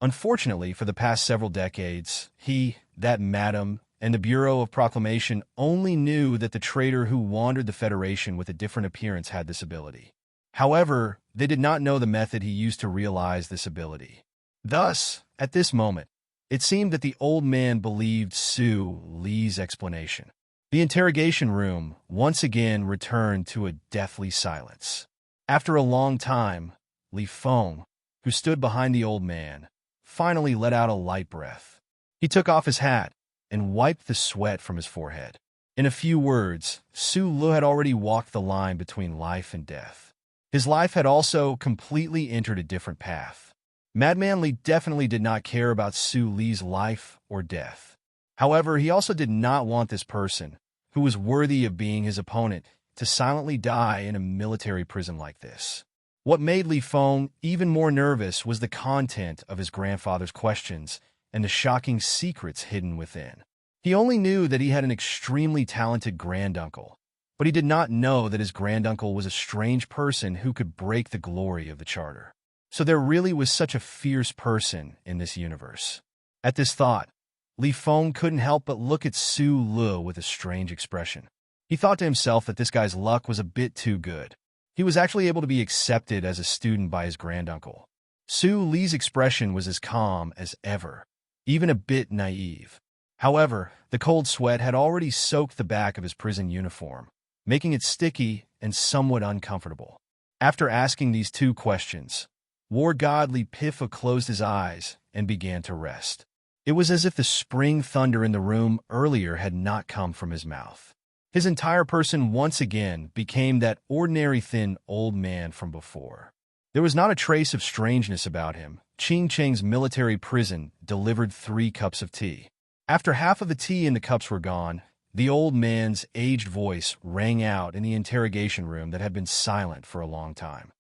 Unfortunately, for the past several decades, he, that madam, and the Bureau of Proclamation only knew that the traitor who wandered the Federation with a different appearance had this ability. However, they did not know the method he used to realize this ability. Thus, at this moment, it seemed that the old man believed Su Li's explanation. The interrogation room once again returned to a deathly silence. After a long time, Li Feng, who stood behind the old man, finally let out a light breath. He took off his hat and wiped the sweat from his forehead. In a few words, Su Lu had already walked the line between life and death. His life had also completely entered a different path. Madman Li definitely did not care about Su Li's life or death. However, he also did not want this person, who was worthy of being his opponent, to silently die in a military prison like this. What made Li Feng even more nervous was the content of his grandfather's questions and the shocking secrets hidden within. He only knew that he had an extremely talented granduncle, but he did not know that his granduncle was a strange person who could break the glory of the charter. So there really was such a fierce person in this universe. At this thought, Li Feng couldn't help but look at Su Lu with a strange expression. He thought to himself that this guy's luck was a bit too good. He was actually able to be accepted as a student by his granduncle. Su Li's expression was as calm as ever, even a bit naive. However, the cold sweat had already soaked the back of his prison uniform, making it sticky and somewhat uncomfortable. After asking these two questions, War God Li Pifa closed his eyes and began to rest. It was as if the spring thunder in the room earlier had not come from his mouth. His entire person once again became that ordinary thin old man from before. There was not a trace of strangeness about him. Qing Cheng's military prison delivered 3 cups of tea. After half of the tea in the cups were gone, the old man's aged voice rang out in the interrogation room that had been silent for a long time.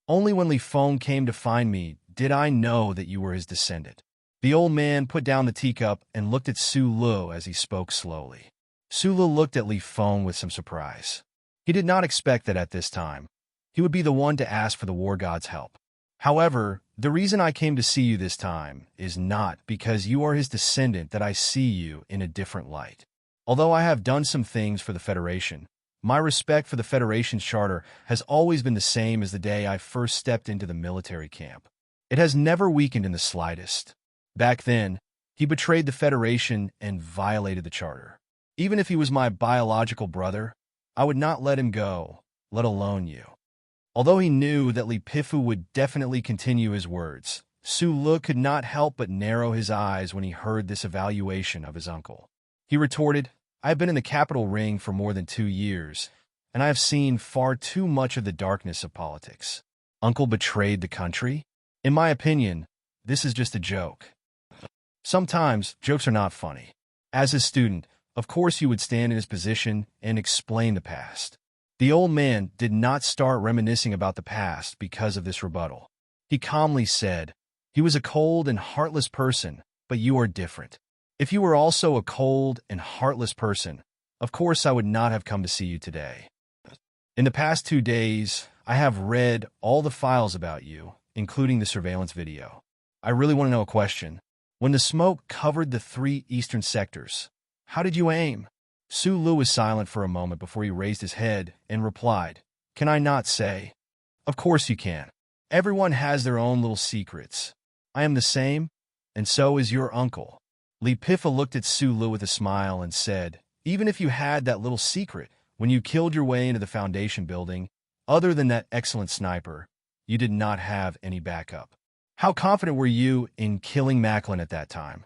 Only when Li Feng came to find me did I know that you were his descendant. The old man put down the teacup and looked at Su Lu as he spoke slowly. Su Lu looked at Li Feng with some surprise. He did not expect that at this time he would be the one to ask for the war god's help. However, the reason I came to see you this time is not because you are his descendant that I see you in a different light. Although I have done some things for the Federation, my respect for the Federation's charter has always been the same as the day I first stepped into the military camp. It has never weakened in the slightest. Back then, he betrayed the Federation and violated the charter. Even if he was my biological brother, I would not let him go, let alone you. Although he knew that Li Pifu would definitely continue his words, Su Lu could not help but narrow his eyes when he heard this evaluation of his uncle. He retorted, I have been in the capital ring for more than 2 years, and I have seen far too much of the darkness of politics. Uncle betrayed the country? In my opinion, this is just a joke. Sometimes, jokes are not funny. As a student, of course you would stand in his position and explain the past. The old man did not start reminiscing about the past because of this rebuttal. He calmly said, he was a cold and heartless person, but you are different. If you were also a cold and heartless person, of course I would not have come to see you today. In the past 2 days, I have read all the files about you, including the surveillance video. I really want to know a question. When the smoke covered the 3 eastern sectors, how did you aim? Su Lu was silent for a moment before he raised his head and replied, Can I not say? Of course you can. Everyone has their own little secrets. I am the same, and so is your uncle. Li Pifa looked at Su Lu with a smile and said, Even if you had that little secret, when you killed your way into the Foundation building, other than that excellent sniper, you did not have any backup. How confident were you in killing Macklin at that time?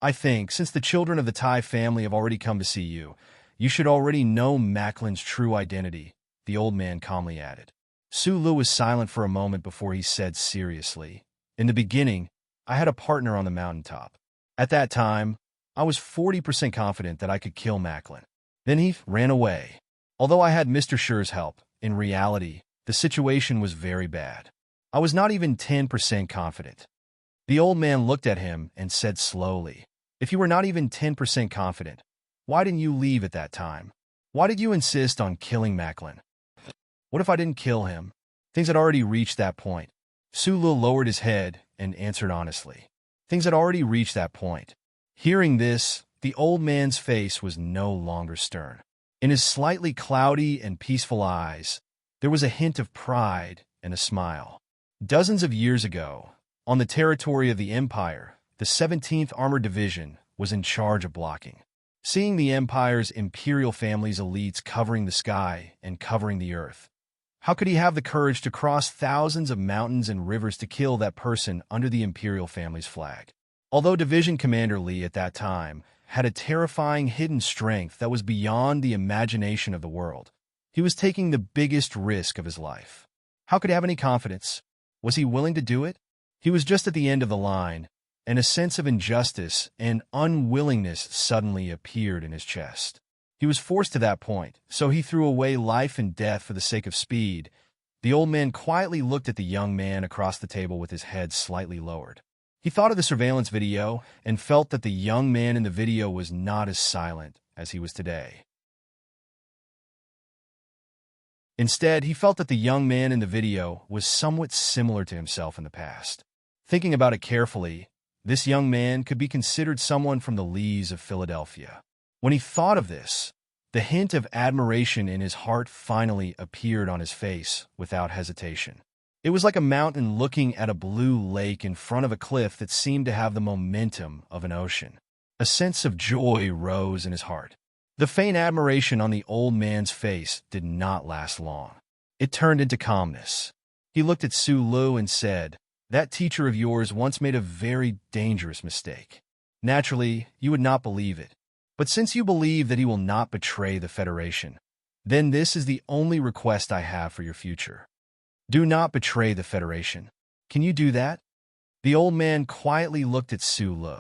I think, since the children of the Tai family have already come to see you, you should already know Macklin's true identity, the old man calmly added. Su Lu was silent for a moment before he said seriously, In the beginning, I had a partner on the mountaintop. At that time, I was 40% confident that I could kill Macklin. Then he ran away. Although I had Mr. Sher's help, in reality, the situation was very bad. I was not even 10% confident. The old man looked at him and said slowly, If you were not even 10% confident, why didn't you leave at that time? Why did you insist on killing Macklin? What if I didn't kill him? Things had already reached that point. Su Lu lowered his head and answered honestly. Things had already reached that point. Hearing this, the old man's face was no longer stern. In his slightly cloudy and peaceful eyes, there was a hint of pride and a smile. Dozens of years ago, on the territory of the Empire, the 17th Armored Division was in charge of blocking. Seeing the Empire's imperial family's elites covering the sky and covering the earth, how could he have the courage to cross thousands of mountains and rivers to kill that person under the imperial family's flag? Although Division Commander Li at that time had a terrifying hidden strength that was beyond the imagination of the world, he was taking the biggest risk of his life. How could he have any confidence? Was he willing to do it? He was just at the end of the line, and a sense of injustice and unwillingness suddenly appeared in his chest. He was forced to that point, so he threw away life and death for the sake of speed. The old man quietly looked at the young man across the table with his head slightly lowered. He thought of the surveillance video and felt that the young man in the video was not as silent as he was today. Instead, he felt that the young man in the video was somewhat similar to himself in the past. Thinking about it carefully, this young man could be considered someone from the Lees of Philadelphia. When he thought of this, the hint of admiration in his heart finally appeared on his face without hesitation. It was like a mountain looking at a blue lake in front of a cliff that seemed to have the momentum of an ocean. A sense of joy rose in his heart. The faint admiration on the old man's face did not last long. It turned into calmness. He looked at Sulu and said, "That teacher of yours once made a very dangerous mistake. Naturally, you would not believe it. But since you believe that he will not betray the Federation, then this is the only request I have for your future. Do not betray the Federation. Can you do that?" The old man quietly looked at Sulu.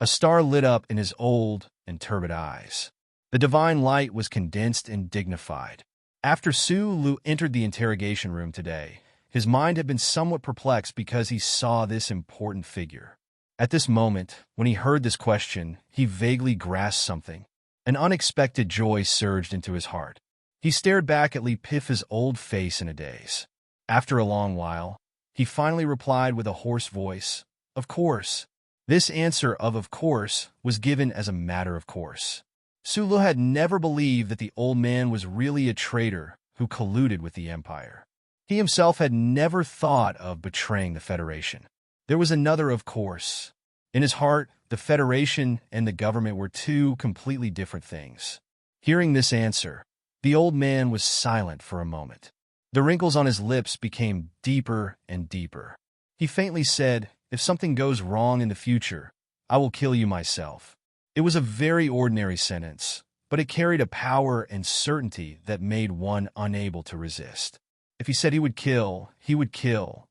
A star lit up in his old and turbid eyes. The divine light was condensed and dignified. After Sulu entered the interrogation room today, his mind had been somewhat perplexed because he saw this important figure. At this moment, when he heard this question, he vaguely grasped something. An unexpected joy surged into his heart. He stared back at Li Pif's old face in a daze. After a long while, he finally replied with a hoarse voice, "Of course." This answer of course was given as a matter of course. Sulu had never believed that the old man was really a traitor who colluded with the Empire. He himself had never thought of betraying the Federation. There was another of course. In his heart, the Federation and the government were two completely different things. Hearing this answer, the old man was silent for a moment. The wrinkles on his lips became deeper and deeper. He faintly said, "If something goes wrong in the future, I will kill you myself." It was a very ordinary sentence, but it carried a power and certainty that made one unable to resist. If he said he would kill, he would kill.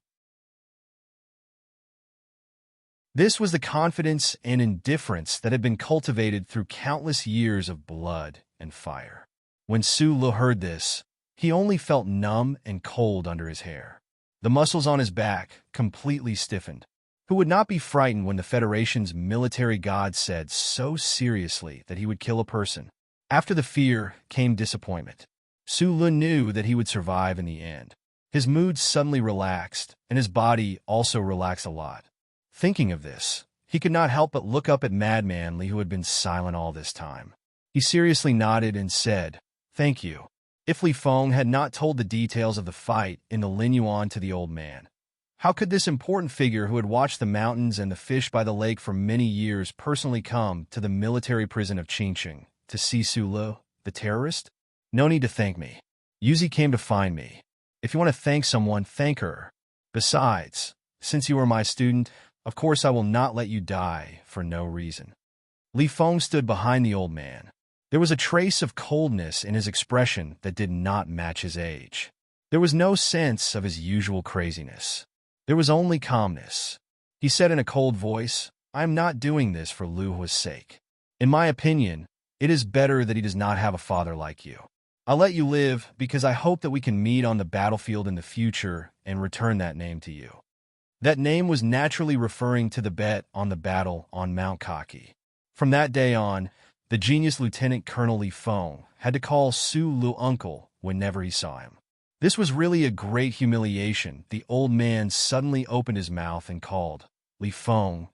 This was the confidence and indifference that had been cultivated through countless years of blood and fire. When Sulu heard this, he only felt numb and cold under his hair. The muscles on his back completely stiffened. Who would not be frightened when the Federation's military god said so seriously that he would kill a person? After the fear came disappointment. Sulu knew that he would survive in the end. His mood suddenly relaxed, and his body also relaxed a lot. Thinking of this, he could not help but look up at Madman Li, who had been silent all this time. He seriously nodded and said, "Thank you." If Li Feng had not told the details of the fight in the Linyuan to the old man, how could this important figure who had watched the mountains and the fish by the lake for many years personally come to the military prison of Qingqing to see Sulu, the terrorist? No need to thank me. Yuzi came to find me. If you want to thank someone, thank her. Besides, since you are my student, of course I will not let you die for no reason. Li Feng stood behind the old man. There was a trace of coldness in his expression that did not match his age. There was no sense of his usual craziness. There was only calmness. He said in a cold voice, "I am not doing this for Lu Hua's sake. In my opinion, it is better that he does not have a father like you. I'll let you live because I hope that we can meet on the battlefield in the future and return that name to you." That name was naturally referring to the bet on the battle on Mount Kaki. From that day on, the genius Lieutenant Colonel Li Feng had to call Sulu uncle whenever he saw him. This was really a great humiliation. The old man suddenly opened his mouth and called, "Li Feng,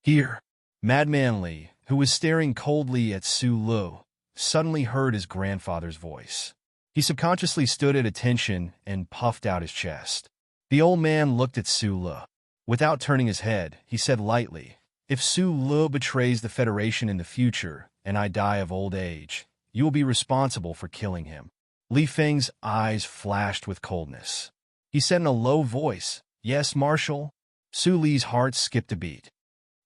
here." Madman Li, who was staring coldly at Sulu, suddenly heard his grandfather's voice. He subconsciously stood at attention and puffed out his chest. The old man looked at Sulu. Without turning his head, he said lightly, "If Sulu betrays the Federation in the future and I die of old age, you will be responsible for killing him." Li Feng's eyes flashed with coldness. He said in a low voice, "Yes, Marshal." Su Li's heart skipped a beat.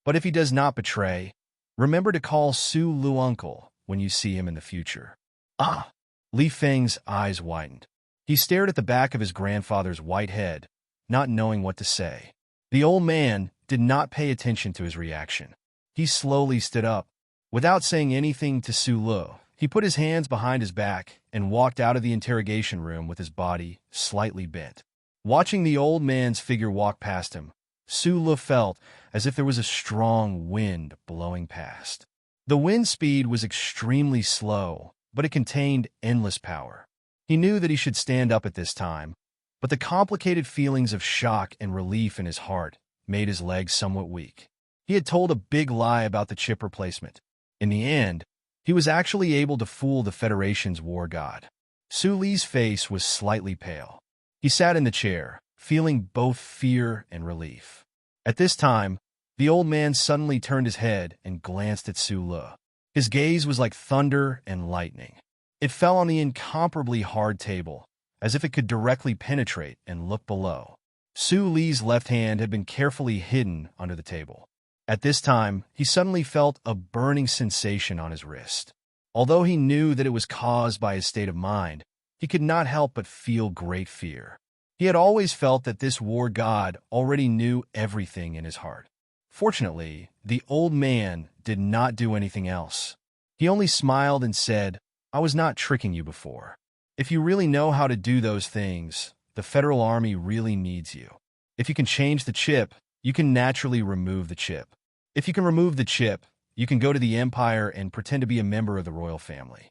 "But if he does not betray, remember to call Sulu uncle when you see him in the future." "Ah!" Li Feng's eyes widened. He stared at the back of his grandfather's white head, not knowing what to say. The old man did not pay attention to his reaction. He slowly stood up. Without saying anything to Sulu, he put his hands behind his back and walked out of the interrogation room with his body slightly bent. Watching the old man's figure walk past him, Sulu felt as if there was a strong wind blowing past. The wind speed was extremely slow, but it contained endless power. He knew that he should stand up at this time, but the complicated feelings of shock and relief in his heart made his legs somewhat weak. He had told a big lie about the chip replacement. In the end, he was actually able to fool the Federation's war god. Suli's face was slightly pale. He sat in the chair, feeling both fear and relief. At this time, the old man suddenly turned his head and glanced at Sulu. His gaze was like thunder and lightning. It fell on the incomparably hard table, as if it could directly penetrate and look below. Suli's left hand had been carefully hidden under the table. At this time, he suddenly felt a burning sensation on his wrist. Although he knew that it was caused by his state of mind, he could not help but feel great fear. He had always felt that this war god already knew everything in his heart. Fortunately, the old man did not do anything else. He only smiled and said, "I was not tricking you before. If you really know how to do those things, the Federal Army really needs you. If you can change the chip, you can naturally remove the chip. If you can remove the chip, you can go to the Empire and pretend to be a member of the royal family."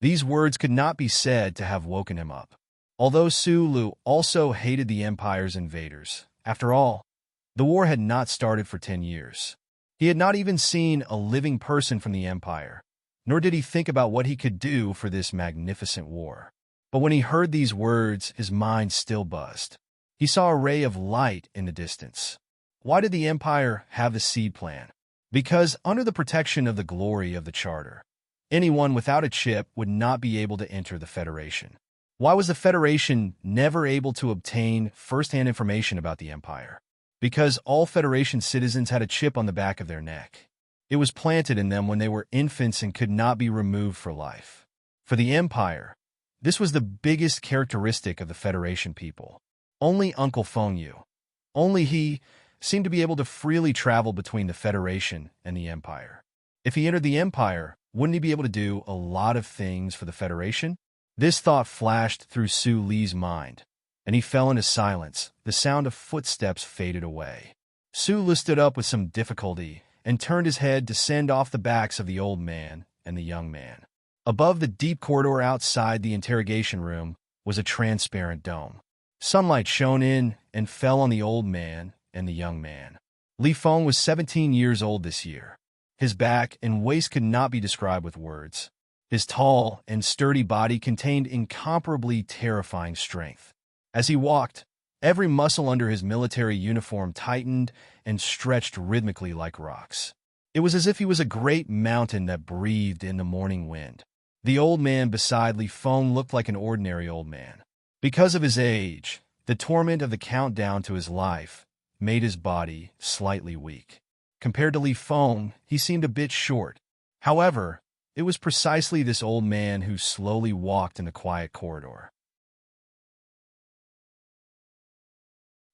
These words could not be said to have woken him up. Although Sulu also hated the Empire's invaders, after all, the war had not started for 10 years. He had not even seen a living person from the Empire, nor did he think about what he could do for this magnificent war. But when he heard these words, his mind still buzzed. He saw a ray of light in the distance. Why did the Empire have the seed plan? Because under the protection of the glory of the Charter, anyone without a chip would not be able to enter the Federation. Why was the Federation never able to obtain first-hand information about the Empire? Because all Federation citizens had a chip on the back of their neck. It was planted in them when they were infants and could not be removed for life. For the Empire, this was the biggest characteristic of the Federation people. Only Uncle Fengyu, only he, seemed to be able to freely travel between the Federation and the Empire. If he entered the Empire, wouldn't he be able to do a lot of things for the Federation? This thought flashed through Suli's mind, and he fell into silence. The sound of footsteps faded away. Sulu stood up with some difficulty and turned his head to send off the backs of the old man and the young man. Above the deep corridor outside the interrogation room was a transparent dome. Sunlight shone in and fell on the old man and the young man. Li Feng was 17 years old this year. His back and waist could not be described with words. His tall and sturdy body contained incomparably terrifying strength. As he walked, every muscle under his military uniform tightened and stretched rhythmically like rocks. It was as if he was a great mountain that breathed in the morning wind. The old man beside Li Feng looked like an ordinary old man. Because of his age, the torment of the countdown to his life made his body slightly weak. Compared to Li Feng, he seemed a bit short. However, it was precisely this old man who slowly walked in the quiet corridor.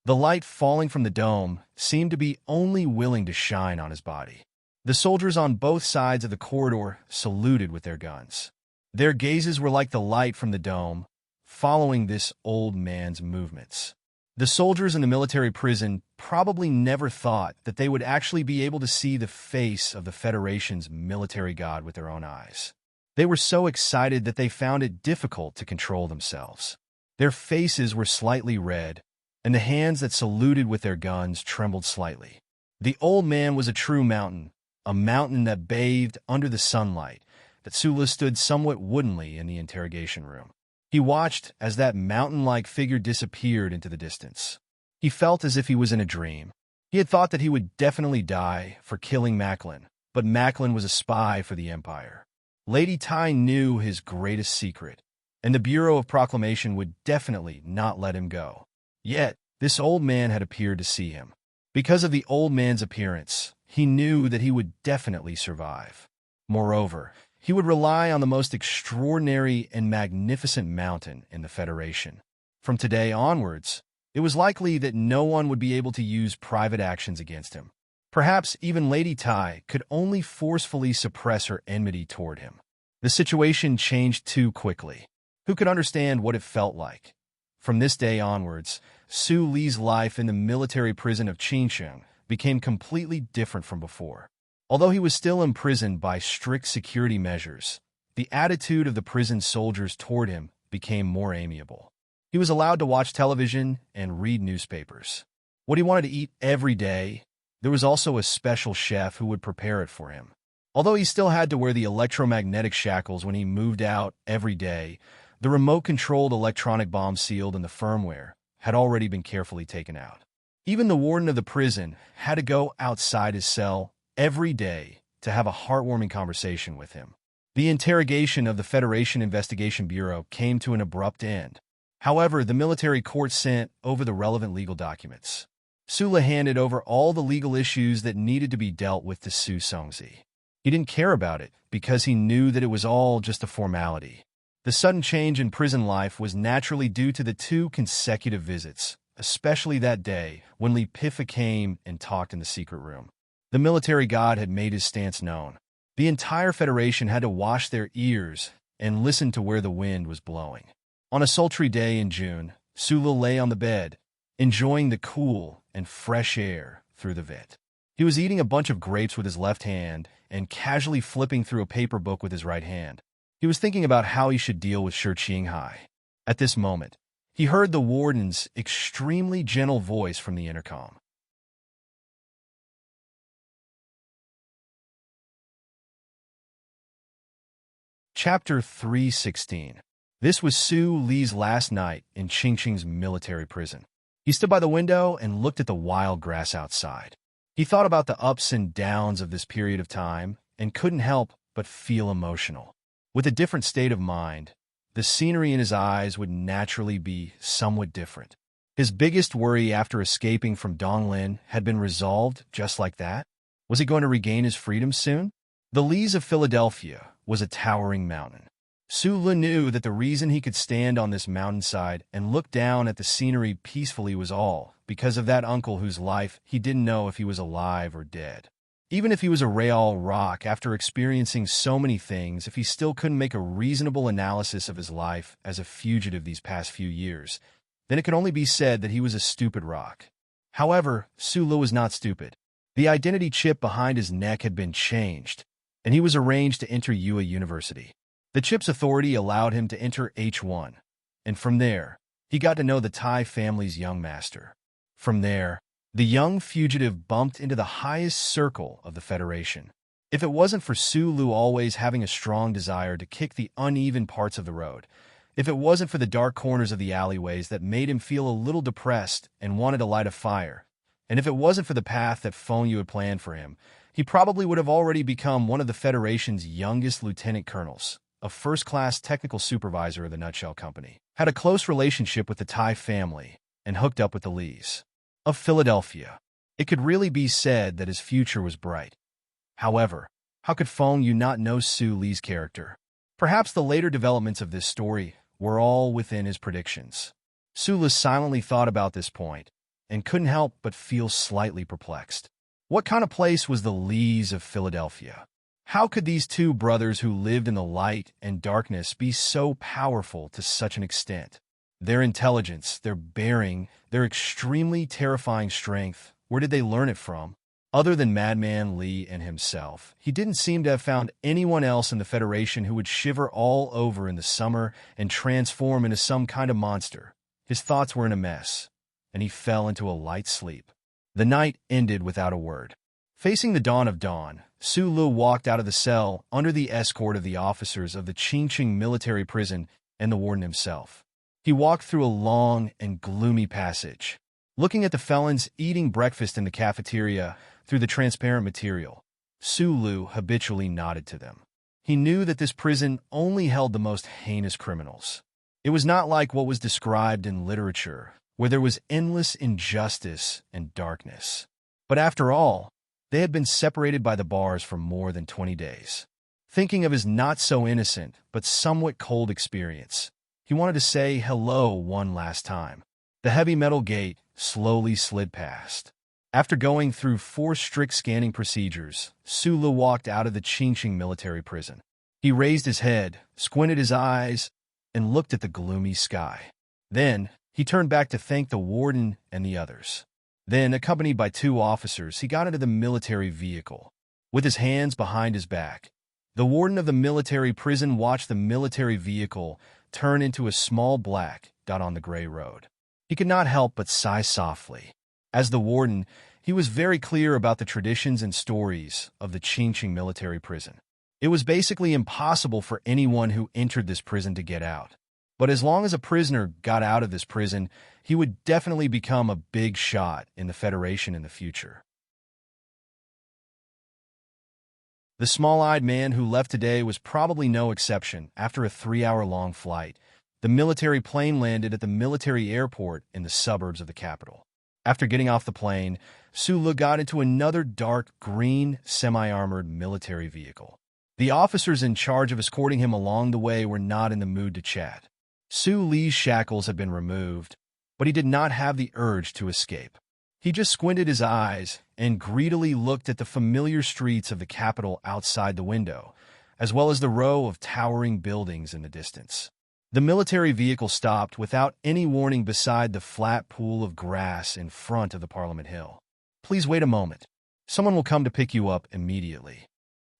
The light falling from the dome seemed to be only willing to shine on his body. The soldiers on both sides of the corridor saluted with their guns. Their gazes were like the light from the dome, following this old man's movements. The soldiers in the military prison probably never thought that they would actually be able to see the face of the Federation's military god with their own eyes. They were so excited that they found it difficult to control themselves. Their faces were slightly red, and the hands that saluted with their guns trembled slightly. The old man was a true mountain, a mountain that bathed under the sunlight, that Sulu stood somewhat woodenly in the interrogation room. He watched as that mountain-like figure disappeared into the distance. He felt as if he was in a dream. He had thought that he would definitely die for killing Macklin, but Macklin was a spy for the Empire. Lady Tai knew his greatest secret, and the Bureau of Proclamation would definitely not let him go. Yet, this old man had appeared to see him. Because of the old man's appearance, he knew that he would definitely survive. Moreover, he would rely on the most extraordinary and magnificent mountain in the Federation. From today onwards, It was likely that no one would be able to use private actions against him. Perhaps even Lady Tai could only forcefully suppress her enmity toward him. The situation changed too quickly. Who could understand what it felt like? From this day onwards, Su Li's life in the military prison of Qingcheng became completely different from before. Although he was still imprisoned by strict security measures, the attitude of the prison soldiers toward him became more amiable. He was allowed to watch television and read newspapers. What he wanted to eat every day, there was also a special chef who would prepare it for him. Although he still had to wear the electromagnetic shackles when he moved out every day, the remote-controlled electronic bomb sealed in the firmware had already been carefully taken out. Even the warden of the prison had to go outside his cell every day to have a heartwarming conversation with him. The interrogation of the Federation Investigation Bureau came to an abrupt end. However, the military court sent over the relevant legal documents. Sula handed over all the legal issues that needed to be dealt with to Su Songzi. He didn't care about it because he knew that it was all just a formality. The sudden change in prison life was naturally due to the 2 consecutive visits, especially that day when Li Pifa came and talked in the secret room. The military god had made his stance known. The entire Federation had to wash their ears and listen to where the wind was blowing. On a sultry day in June, Sula lay on the bed, enjoying the cool and fresh air through the vent. He was eating a bunch of grapes with his left hand and casually flipping through a paper book with his right hand. He was thinking about how he should deal with Shi Qinghai. At this moment, he heard the warden's extremely gentle voice from the intercom. Chapter 316. This was Su Li's last night in Qingqing's military prison. He stood by the window and looked at the wild grass outside. He thought about the ups and downs of this period of time and couldn't help but feel emotional. With a different state of mind, the scenery in his eyes would naturally be somewhat different. His biggest worry after escaping from Donglin had been resolved just like that. Was he going to regain his freedom soon? The Lees of Philadelphia was a towering mountain. Su Li knew that the reason he could stand on this mountainside and look down at the scenery peacefully was all because of that uncle whose life he didn't know if he was alive or dead. Even if he was a Real Rock after experiencing so many things, if he still couldn't make a reasonable analysis of his life as a fugitive these past few years, then it could only be said that he was a stupid rock. However, Su Li was not stupid. The identity chip behind his neck had been changed, and he was arranged to enter Yue University. The chip's authority allowed him to enter H1, and from there, he got to know the Tai family's young master. From there, the young fugitive bumped into the highest circle of the Federation. If it wasn't for Su Li always having a strong desire to kick the uneven parts of the road, if it wasn't for the dark corners of the alleyways that made him feel a little depressed and wanted to light a fire, and if it wasn't for the path that Feng Yu had planned for him, he probably would have already become one of the Federation's youngest lieutenant colonels, a first-class technical supervisor of the Nutshell Company, had a close relationship with the Tai family, and hooked up with the Lees of Philadelphia. It could really be said that his future was bright. However, how could Feng Yu not know Su Li's character? Perhaps the later developments of this story were all within his predictions. Su Li silently thought about this point, and couldn't help but feel slightly perplexed. What kind of place was the Lees of Philadelphia? How could these 2 brothers who lived in the light and darkness be so powerful to such an extent? Their intelligence, their bearing, their extremely terrifying strength, where did they learn it from? Other than Madman Li and himself, he didn't seem to have found anyone else in the Federation who would shiver all over in the summer and transform into some kind of monster. His thoughts were in a mess, and he fell into a light sleep. The night ended without a word. Facing the dawn of dawn, Su Li walked out of the cell under the escort of the officers of the Qingqing military prison and the warden himself. He walked through a long and gloomy passage, looking at the felons eating breakfast in the cafeteria through the transparent material. Su Li habitually nodded to them. He knew that this prison only held the most heinous criminals. It was not like what was described in literature, where there was endless injustice and darkness. But after all, they had been separated by the bars for more than 20 days. Thinking of his not-so-innocent but somewhat cold experience, he wanted to say hello one last time. The heavy metal gate slowly slid past. After going through 4 strict scanning procedures, Sulu walked out of the Qingqing military prison. He raised his head, squinted his eyes, and looked at the gloomy sky. Then, he turned back to thank the warden and the others. Then, accompanied by 2 officers, he got into the military vehicle. With his hands behind his back, the warden of the military prison watched the military vehicle turn into a small black dot on the gray road. He could not help but sigh softly. As the warden, he was very clear about the traditions and stories of the Qingqing military prison. It was basically impossible for anyone who entered this prison to get out. But as long as a prisoner got out of this prison, he would definitely become a big shot in the Federation in the future. The small-eyed man who left today was probably no exception. After a 3-hour-long flight, the military plane landed at the military airport in the suburbs of the capital. After getting off the plane, Sulu got into another dark green, semi-armored military vehicle. The officers in charge of escorting him along the way were not in the mood to chat. Su Li's shackles had been removed, but he did not have the urge to escape. He just squinted his eyes and greedily looked at the familiar streets of the capital outside the window, as well as the row of towering buildings in the distance. The military vehicle stopped without any warning beside the flat pool of grass in front of the Parliament Hill. "Please wait a moment. Someone will come to pick you up immediately."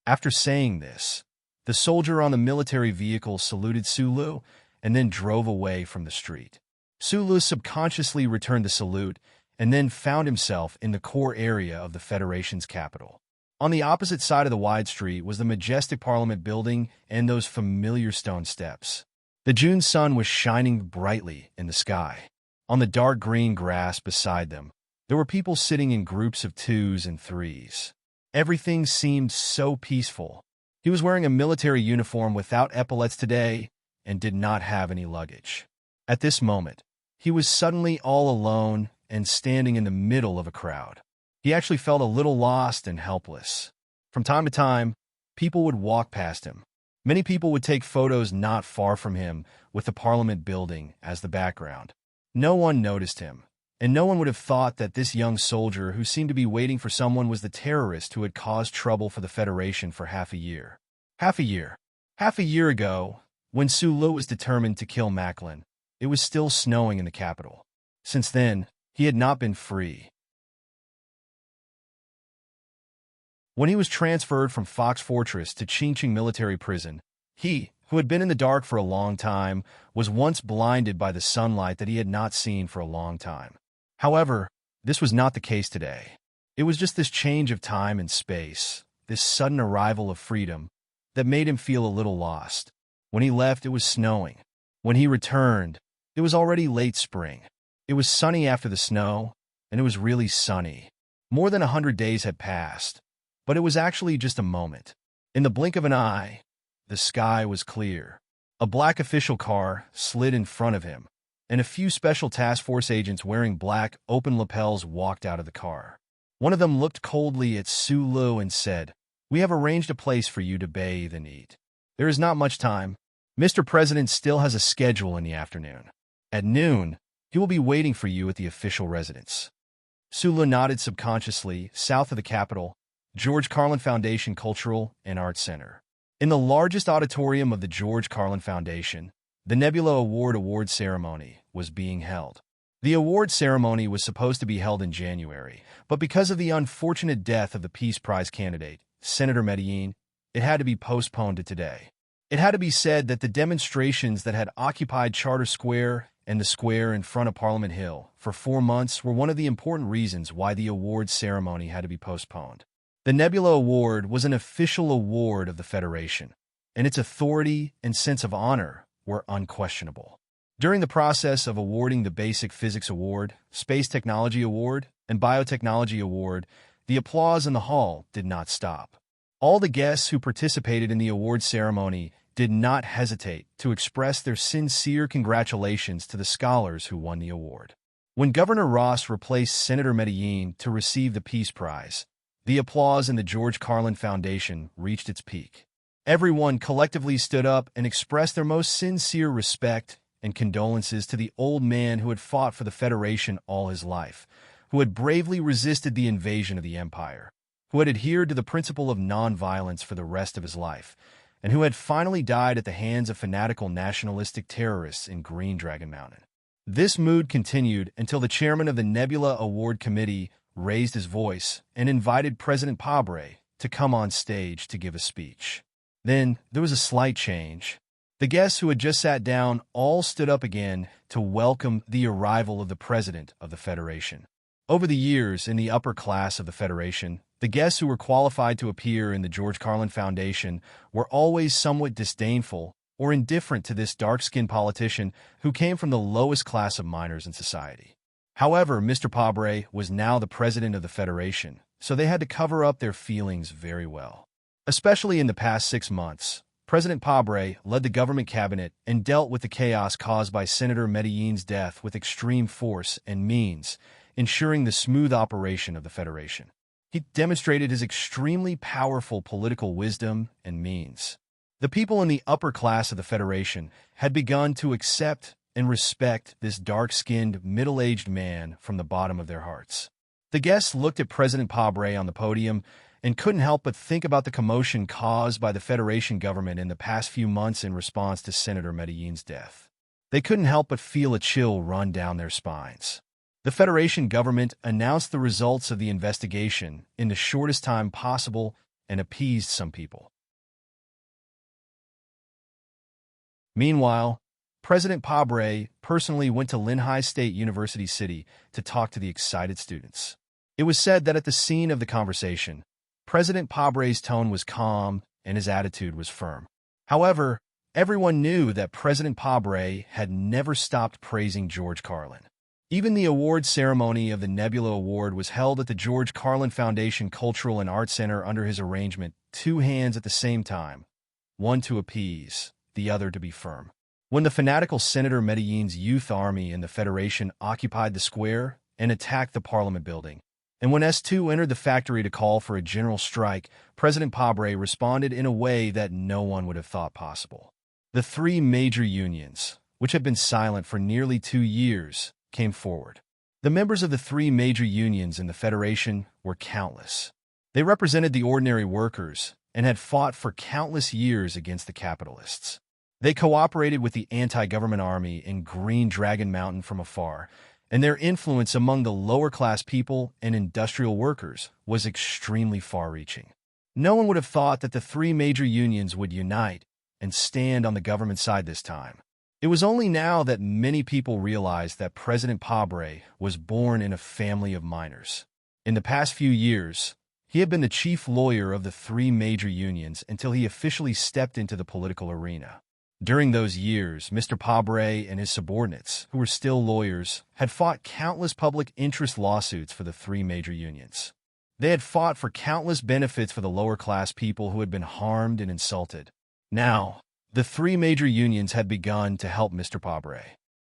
After saying this, the soldier on the military vehicle saluted Sulu and then drove away from the street. Sulu subconsciously returned the salute and then found himself in the core area of the Federation's capital. On the opposite side of the wide street was the majestic Parliament building and those familiar stone steps. The June sun was shining brightly in the sky. On the dark green grass beside them, there were people sitting in groups of 2s and 3s. Everything seemed so peaceful. He was wearing a military uniform without epaulets today and did not have any luggage. At this moment, he was suddenly all alone and standing in the middle of a crowd. He actually felt a little lost and helpless. From time to time, people would walk past him. Many people would take photos not far from him with the Parliament building as the background. No one noticed him, and no one would have thought that this young soldier who seemed to be waiting for someone was the terrorist who had caused trouble for the Federation for half a year. Half a year ago, when Sulu was determined to kill Macklin, it was still snowing in the capital. Since then, he had not been free. When he was transferred from Fox Fortress to Qingqing military prison, he, who had been in the dark for a long time, was once blinded by the sunlight that he had not seen for a long time. However, this was not the case today. It was just this change of time and space, this sudden arrival of freedom, that made him feel a little lost. When he left, it was snowing. When he returned, it was already late spring. It was sunny after the snow, and it was really sunny. More than 100 days had passed, but it was actually just a moment. In the blink of an eye, the sky was clear. A black official car slid in front of him, and a few special task force agents wearing black, open lapels walked out of the car. One of them looked coldly at Sulu and said, "We have arranged a place for you to bathe and eat. There is not much time. Mr. President still has a schedule in the afternoon. At noon, he will be waiting for you at the official residence." Sulu nodded subconsciously. South of the capital, George Carlin Foundation Cultural and Arts Center. In the largest auditorium of the George Carlin Foundation, the Nebula award ceremony was being held. The award ceremony was supposed to be held in January, but because of the unfortunate death of the Peace Prize candidate, Senator Medellin, it had to be postponed to today. It had to be said that the demonstrations that had occupied Charter Square and the square in front of Parliament Hill for 4 months were one of the important reasons why the award ceremony had to be postponed. The Nebula Award was an official award of the Federation, and its authority and sense of honor were unquestionable. During the process of awarding the Basic Physics Award, Space Technology Award, and Biotechnology Award, the applause in the hall did not stop. All the guests who participated in the award ceremony did not hesitate to express their sincere congratulations to the scholars who won the award. When Governor Ross replaced Senator Medellin to receive the Peace Prize, the applause in the George Carlin Foundation reached its peak. Everyone collectively stood up and expressed their most sincere respect and condolences to the old man who had fought for the Federation all his life, who had bravely resisted the invasion of the Empire, who had adhered to the principle of nonviolence for the rest of his life, and who had finally died at the hands of fanatical nationalistic terrorists in Green Dragon Mountain. This mood continued until the chairman of the Nebula Award Committee raised his voice and invited President Pabre to come on stage to give a speech. Then there was a slight change. The guests who had just sat down all stood up again to welcome the arrival of the president of the Federation. Over the years, in the upper class of the Federation, the guests who were qualified to appear in the George Carlin Foundation were always somewhat disdainful or indifferent to this dark-skinned politician who came from the lowest class of miners in society. However, Mr. Pabre was now the president of the Federation, so they had to cover up their feelings very well. Especially in the past 6 months, President Pabre led the government cabinet and dealt with the chaos caused by Senator Medellin's death with extreme force and means, ensuring the smooth operation of the Federation. He demonstrated his extremely powerful political wisdom and means. The people in the upper class of the Federation had begun to accept and respect this dark-skinned, middle-aged man from the bottom of their hearts. The guests looked at President Pabre on the podium and couldn't help but think about the commotion caused by the Federation government in the past few months in response to Senator Medellin's death. They couldn't help but feel a chill run down their spines. The Federation government announced the results of the investigation in the shortest time possible and appeased some people. Meanwhile, President Pabre personally went to Linhai State University City to talk to the excited students. It was said that at the scene of the conversation, President Pabre's tone was calm and his attitude was firm. However, everyone knew that President Pabre had never stopped praising George Carlin. Even the award ceremony of the Nebula Award was held at the George Carlin Foundation Cultural and Art Center under his arrangement, 2 hands at the same time, one to appease, the other to be firm. When the fanatical Senator Medellin's youth army and the Federation occupied the square and attacked the Parliament building, and when S2 entered the factory to call for a general strike, President Pabre responded in a way that no one would have thought possible. The 3 major unions, which had been silent for nearly 2 years, came forward. The members of the 3 major unions in the Federation were countless. They represented the ordinary workers and had fought for countless years against the capitalists. They cooperated with the anti-government army in Green Dragon Mountain from afar, and their influence among the lower-class people and industrial workers was extremely far-reaching. No one would have thought that the 3 major unions would unite and stand on the government side this time. It was only now that many people realized that President Pabre was born in a family of miners. In the past few years, he had been the chief lawyer of the 3 major unions until he officially stepped into the political arena. During those years, Mr. Pabre and his subordinates, who were still lawyers, had fought countless public interest lawsuits for the 3 major unions. They had fought for countless benefits for the lower-class people who had been harmed and insulted. Now, the 3 major unions had begun to help Mr. Pabre.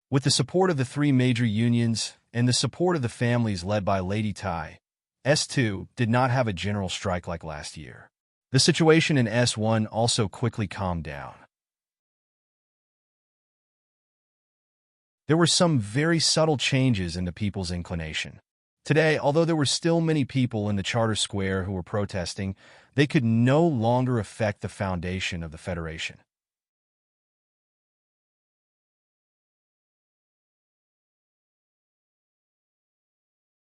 With the support of the 3 major unions and the support of the families led by Lady Tai, S2 did not have a general strike like last year. The situation in S1 also quickly calmed down. There were some very subtle changes in the people's inclination. Today, although there were still many people in the Charter Square who were protesting, they could no longer affect the foundation of the Federation.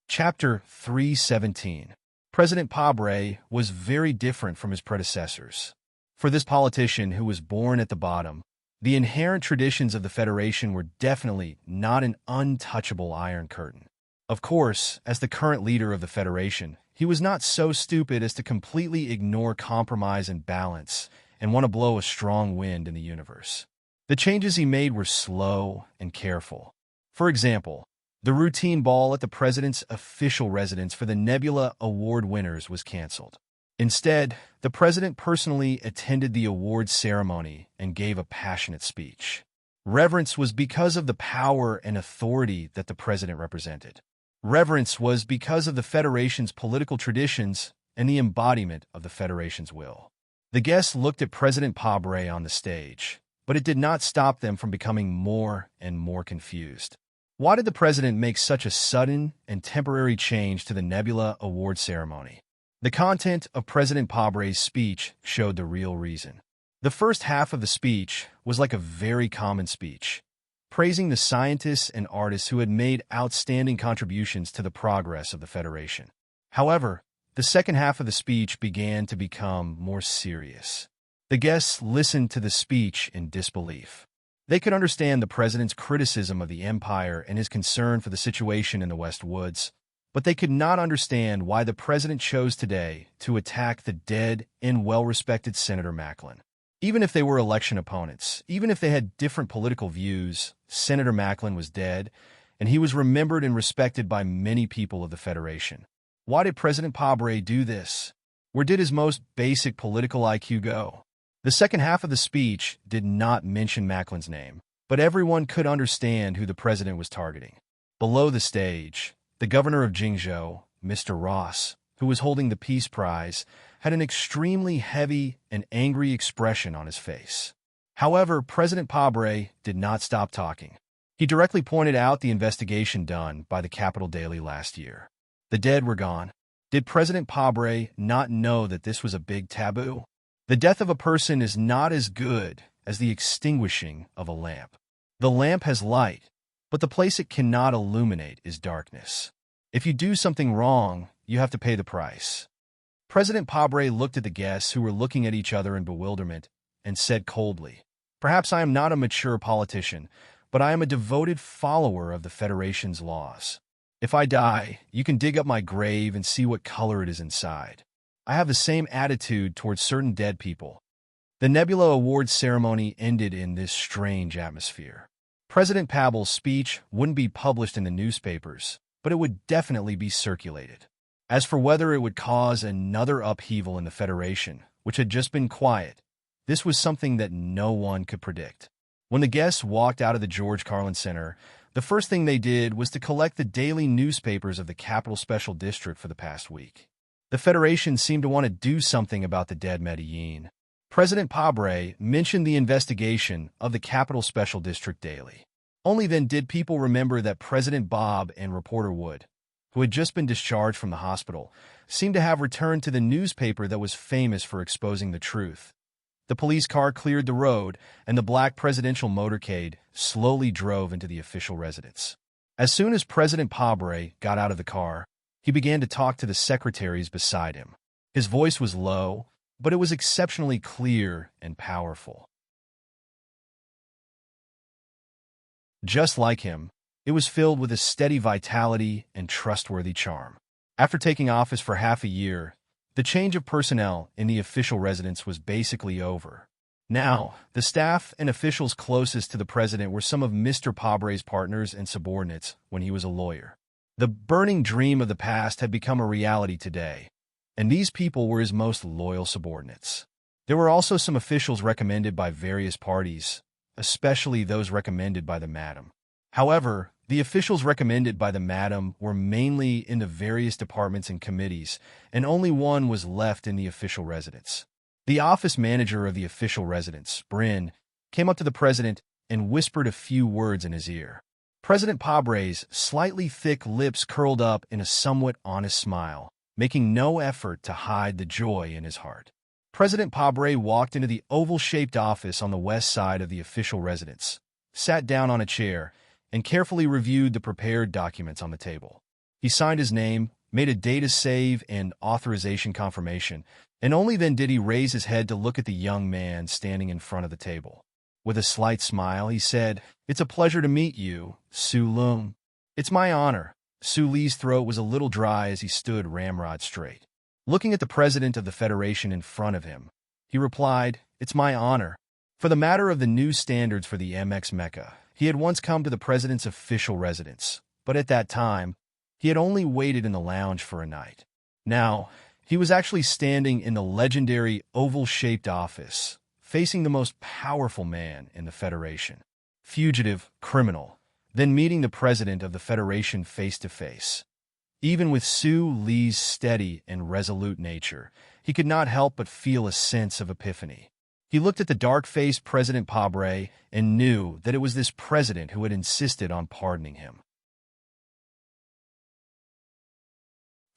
Chapter 317. President Pabre was very different from his predecessors. For this politician who was born at the bottom, the inherent traditions of the Federation were definitely not an untouchable iron curtain. Of course, as the current leader of the Federation, he was not so stupid as to completely ignore compromise and balance and want to blow a strong wind in the universe. The changes he made were slow and careful. For example, the routine ball at the president's official residence for the Nebula Award winners was canceled. Instead, the president personally attended the awards ceremony and gave a passionate speech. Reverence was because of the power and authority that the president represented. Reverence was because of the Federation's political traditions and the embodiment of the Federation's will. The guests looked at President Pabre on the stage, But it did not stop them from becoming more and more confused. Why did the president make such a sudden and temporary change to the Nebula Award ceremony? The content of President Pabre's speech showed the real reason. The first half of the speech was like a very common speech, praising the scientists and artists who had made outstanding contributions to the progress of the Federation. However, the second half of the speech began to become more serious. The guests listened to the speech in disbelief. They could understand the president's criticism of the empire and his concern for the situation in the West Woods, but they could not understand why the president chose today to attack the dead and well-respected Senator Macklin. Even if they were election opponents, even if they had different political views, Senator Macklin was dead, and he was remembered and respected by many people of the Federation. Why did President Pabre do this? Where did his most basic political IQ go? The second half of the speech did not mention Macklin's name, but everyone could understand who the president was targeting. Below the stage, the governor of Jingzhou, Mr. Ross, who was holding the Peace Prize, had an extremely heavy and angry expression on his face. However, President Pabre did not stop talking. He directly pointed out the investigation done by the Capital Daily last year. The dead were gone. Did President Pabre not know that this was a big taboo? The death of a person is not as good as the extinguishing of a lamp. The lamp has light, but the place it cannot illuminate is darkness. If you do something wrong, you have to pay the price. President Pabre looked at the guests who were looking at each other in bewilderment and said coldly, "Perhaps I am not a mature politician, but I am a devoted follower of the Federation's laws. If I die, you can dig up my grave and see what color it is inside. I have the same attitude towards certain dead people." The Nebula Awards ceremony ended in this strange atmosphere. President Pable's speech wouldn't be published in the newspapers, but it would definitely be circulated. As for whether it would cause another upheaval in the Federation, which had just been quiet, this was something that no one could predict. When the guests walked out of the George Carlin Center, the first thing they did was to collect the daily newspapers of the Capital Special District for the past week. The Federation seemed to want to do something about the dead Medellin. President Pabre mentioned the investigation of the Capital Special District daily. Only then did people remember that President Bob and reporter Wood, who had just been discharged from the hospital, seemed to have returned to the newspaper that was famous for exposing the truth. The police car cleared the road, and the black presidential motorcade slowly drove into the official residence. As soon as President Pabre got out of the car, he began to talk to the secretaries beside him. His voice was low, but it was exceptionally clear and powerful. Just like him, it was filled with a steady vitality and trustworthy charm. After taking office for half a year, the change of personnel in the official residence was basically over. Now, the staff and officials closest to the president were some of Mr. Pabre's partners and subordinates when he was a lawyer. The burning dream of the past had become a reality today, and these people were his most loyal subordinates. There were also some officials recommended by various parties, especially those recommended by the Madam. However, the officials recommended by the Madam were mainly in the various departments and committees, and only one was left in the official residence. The office manager of the official residence, Bryn, came up to the president and whispered a few words in his ear. President Pabre's slightly thick lips curled up in a somewhat honest smile, making no effort to hide the joy in his heart. President Pabre walked into the oval-shaped office on the west side of the official residence, sat down on a chair, and carefully reviewed the prepared documents on the table. He signed his name, made a data save and authorization confirmation, and only then did he raise his head to look at the young man standing in front of the table. With a slight smile, he said, "It's a pleasure to meet you, Su Lung." "It's my honor." Su Li's throat was a little dry as he stood ramrod straight. Looking at the president of the Federation in front of him, he replied, "It's my honor." For the matter of the new standards for the MX Mecca, he had once come to the president's official residence, but at that time, he had only waited in the lounge for a night. Now, he was actually standing in the legendary oval-shaped office, facing the most powerful man in the Federation. Fugitive, criminal, then meeting the president of the Federation face to face. Even with Su Li's steady and resolute nature, he could not help but feel a sense of epiphany. He looked at the dark-faced President Pabre and knew that it was this president who had insisted on pardoning him.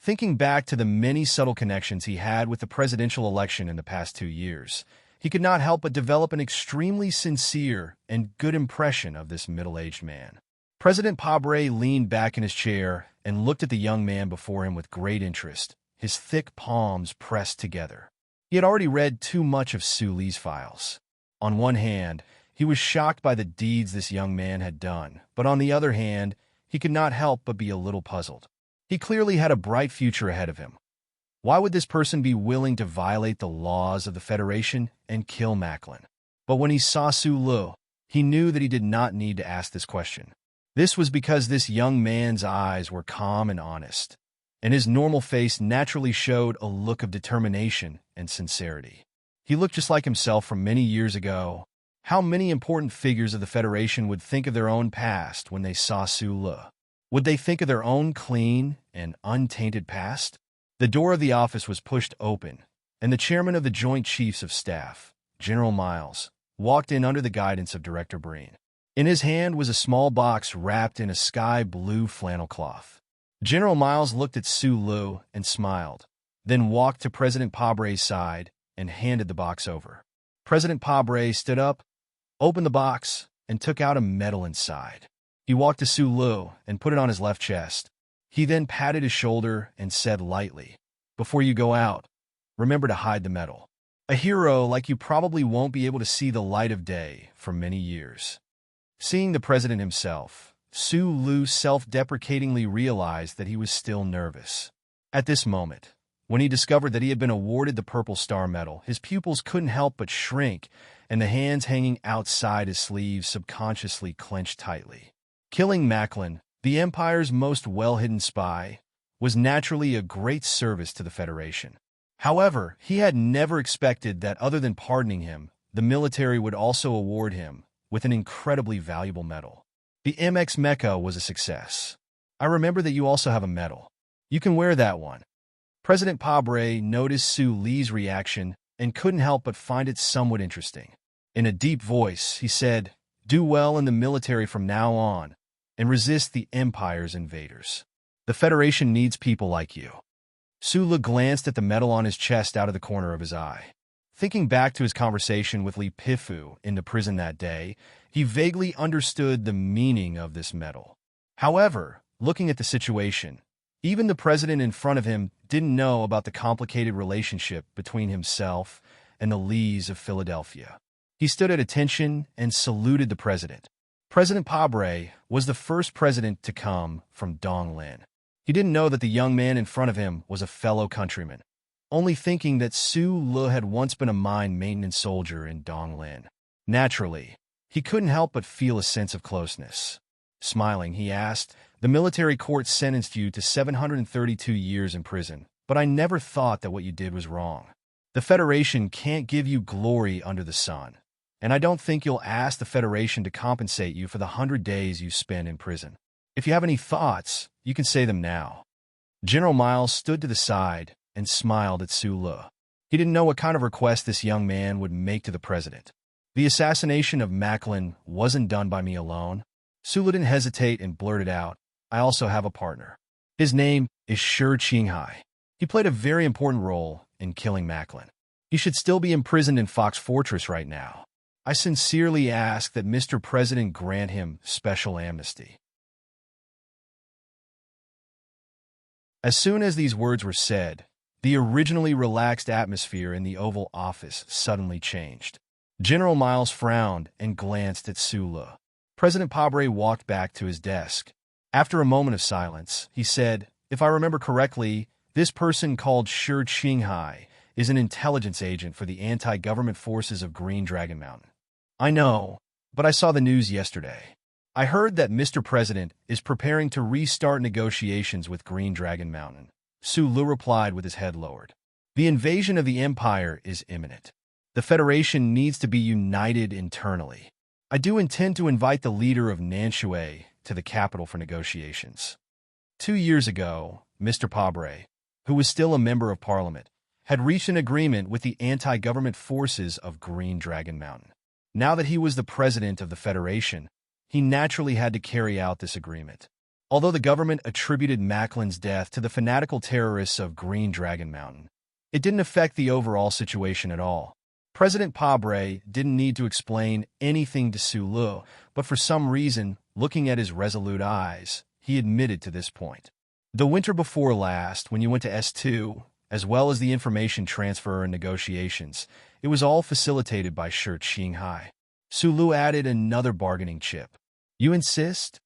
Thinking back to the many subtle connections he had with the presidential election in the past 2 years, he could not help but develop an extremely sincere and good impression of this middle-aged man. President Pabre leaned back in his chair and looked at the young man before him with great interest, his thick palms pressed together. He had already read too much of Su Li's files. On one hand, he was shocked by the deeds this young man had done, but on the other hand, he could not help but be a little puzzled. He clearly had a bright future ahead of him. Why would this person be willing to violate the laws of the Federation and kill Macklin? But when he saw Su Li, he knew that he did not need to ask this question. This was because this young man's eyes were calm and honest, and his normal face naturally showed a look of determination and sincerity. He looked just like himself from many years ago. How many important figures of the Federation would think of their own past when they saw Su Li? Would they think of their own clean and untainted past? The door of the office was pushed open, and the chairman of the Joint Chiefs of Staff, General Miles, walked in under the guidance of Director Breen. In his hand was a small box wrapped in a sky-blue flannel cloth. General Miles looked at Su Li and smiled, then walked to President Pabre's side and handed the box over. President Pabre stood up, opened the box, and took out a medal inside. He walked to Su Li and put it on his left chest. He then patted his shoulder and said lightly, "Before you go out, remember to hide the medal. A hero like you probably won't be able to see the light of day for many years." Seeing the president himself, Su Li self-deprecatingly realized that he was still nervous. At this moment, when he discovered that he had been awarded the Purple Star Medal, his pupils couldn't help but shrink, and the hands hanging outside his sleeves subconsciously clenched tightly. Killing Macklin, the Empire's most well-hidden spy, was naturally a great service to the Federation. However, he had never expected that other than pardoning him, the military would also award him with an incredibly valuable medal. The MX Mecha was a success. I remember that you also have a medal. You can wear that one. President Pabre noticed Su Li's reaction and couldn't help but find it somewhat interesting. In a deep voice, he said, "Do well in the military from now on, and resist the Empire's invaders. The Federation needs people like you." Su Li glanced at the medal on his chest out of the corner of his eye. Thinking back to his conversation with Li Pifu in the prison that day, he vaguely understood the meaning of this medal. However, looking at the situation, even the president in front of him didn't know about the complicated relationship between himself and the Lees of Philadelphia. He stood at attention and saluted the president. President Pabre was the first president to come from Donglin. He didn't know that the young man in front of him was a fellow countryman, only thinking that Su Li had once been a mine maintenance soldier in Donglin. Naturally, he couldn't help but feel a sense of closeness. Smiling, he asked, "The military court sentenced you to 732 years in prison, but I never thought that what you did was wrong. The Federation can't give you glory under the sun, and I don't think you'll ask the Federation to compensate you for the 100 days you spent in prison. If you have any thoughts, you can say them now." General Miles stood to the side and smiled at Su Li. He didn't know what kind of request this young man would make to the president. "The assassination of Macklin wasn't done by me alone." Su Li didn't hesitate and blurted out, "I also have a partner. His name is Shi Qinghai. He played a very important role in killing Macklin. He should still be imprisoned in Fox Fortress right now. I sincerely ask that Mr. President grant him special amnesty." As soon as these words were said, the originally relaxed atmosphere in the Oval Office suddenly changed. General Miles frowned and glanced at Su Li. President Pabre walked back to his desk. After a moment of silence, he said, "If I remember correctly, this person called Shi Qinghai is an intelligence agent for the anti-government forces of Green Dragon Mountain." "I know, but I saw the news yesterday. I heard that Mr. President is preparing to restart negotiations with Green Dragon Mountain." Su Li replied with his head lowered. "The invasion of the Empire is imminent. The Federation needs to be united internally. I do intend to invite the leader of Nanshui to the capital for negotiations." 2 years ago, Mr. Pabre, who was still a member of Parliament, had reached an agreement with the anti-government forces of Green Dragon Mountain. Now that he was the president of the Federation, he naturally had to carry out this agreement. Although the government attributed Macklin's death to the fanatical terrorists of Green Dragon Mountain, it didn't affect the overall situation at all. President Pabre didn't need to explain anything to Sulu, but for some reason, looking at his resolute eyes, he admitted to this point. The winter before last, when you went to S2, as well as the information transfer and negotiations, it was all facilitated by Shi Qinghai. Sulu added another bargaining chip. You insist?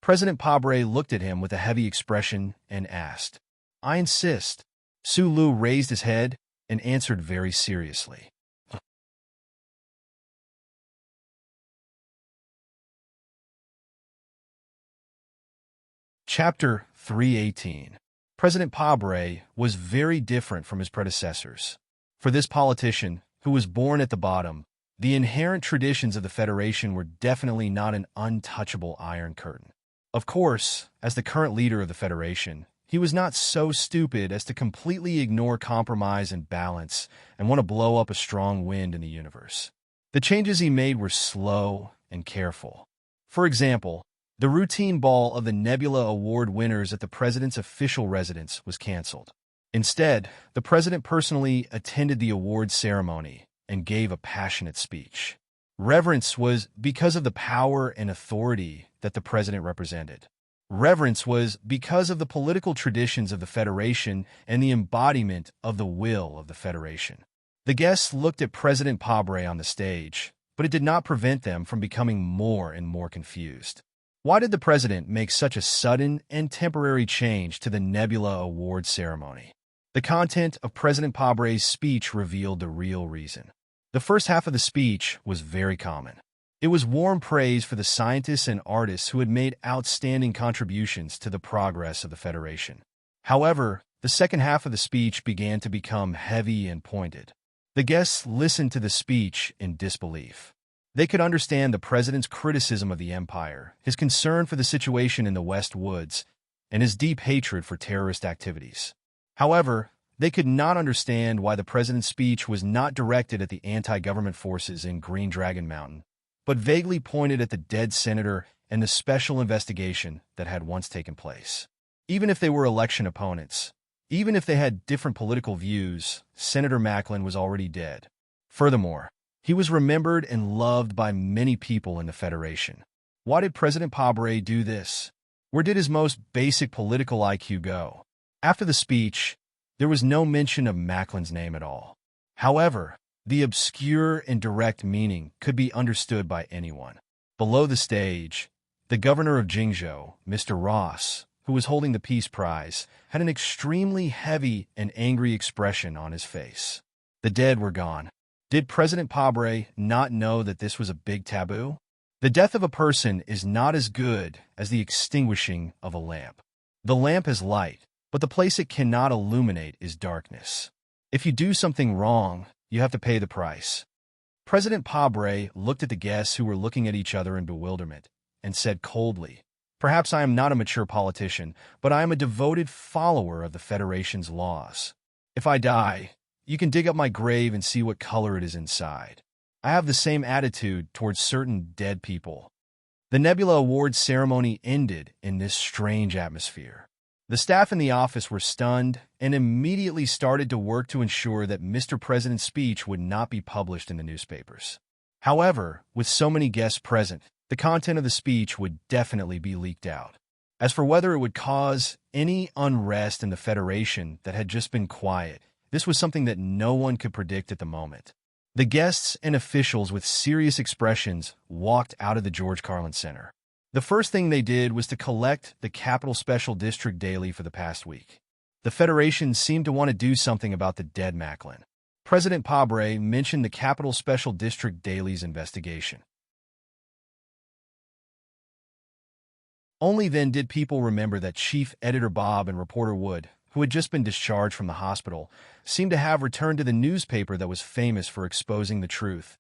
President Pabre looked at him with a heavy expression and asked. I insist. Sulu raised his head and answered very seriously. Chapter 318. President Pabre was very different from his predecessors. For this politician, who was born at the bottom, the inherent traditions of the Federation were definitely not an untouchable iron curtain. Of course, as the current leader of the Federation, he was not so stupid as to completely ignore compromise and balance and want to blow up a strong wind in the universe. The changes he made were slow and careful. For example, the routine ball of the Nebula Award winners at the president's official residence was canceled. Instead, the president personally attended the award ceremony and gave a passionate speech. Reverence was because of the power and authority that the president represented. Reverence was because of the political traditions of the Federation and the embodiment of the will of the Federation. The guests looked at President Pabre on the stage, but it did not prevent them from becoming more and more confused. Why did the president make such a sudden and temporary change to the Nebula Award ceremony? The content of President Pabre's speech revealed the real reason. The first half of the speech was very common. It was warm praise for the scientists and artists who had made outstanding contributions to the progress of the Federation. However, the second half of the speech began to become heavy and pointed. The guests listened to the speech in disbelief. They could understand the president's criticism of the empire, his concern for the situation in the West Woods, and his deep hatred for terrorist activities. However, they could not understand why the president's speech was not directed at the anti-government forces in Green Dragon Mountain, but vaguely pointed at the dead senator and the special investigation that had once taken place. Even if they were election opponents, even if they had different political views, Senator Macklin was already dead. Furthermore, he was remembered and loved by many people in the Federation. Why did President Pabre do this? Where did his most basic political IQ go? After the speech, there was no mention of Macklin's name at all. However, the obscure and direct meaning could be understood by anyone. Below the stage, the governor of Jingzhou, Mr. Ross, who was holding the Peace Prize, had an extremely heavy and angry expression on his face. The dead were gone. Did President Pabre not know that this was a big taboo? The death of a person is not as good as the extinguishing of a lamp. The lamp is light, but the place it cannot illuminate is darkness. If you do something wrong, you have to pay the price. President Pabre looked at the guests who were looking at each other in bewilderment and said coldly, "Perhaps I am not a mature politician, but I am a devoted follower of the Federation's laws. If I die, you can dig up my grave and see what color it is inside. I have the same attitude towards certain dead people." The Nebula Awards ceremony ended in this strange atmosphere. The staff in the office were stunned and immediately started to work to ensure that Mr. President's speech would not be published in the newspapers. However, with so many guests present, the content of the speech would definitely be leaked out. As for whether it would cause any unrest in the Federation that had just been quiet, this was something that no one could predict at the moment. The guests and officials with serious expressions walked out of the George Carlin Center. The first thing they did was to collect the Capital Special District daily for the past week. The Federation seemed to want to do something about the dead Macklin. President Pabre mentioned the Capital Special District daily's investigation. Only then did people remember that Chief Editor Bob and reporter Wood, who had just been discharged from the hospital, seemed to have returned to the newspaper that was famous for exposing the truth.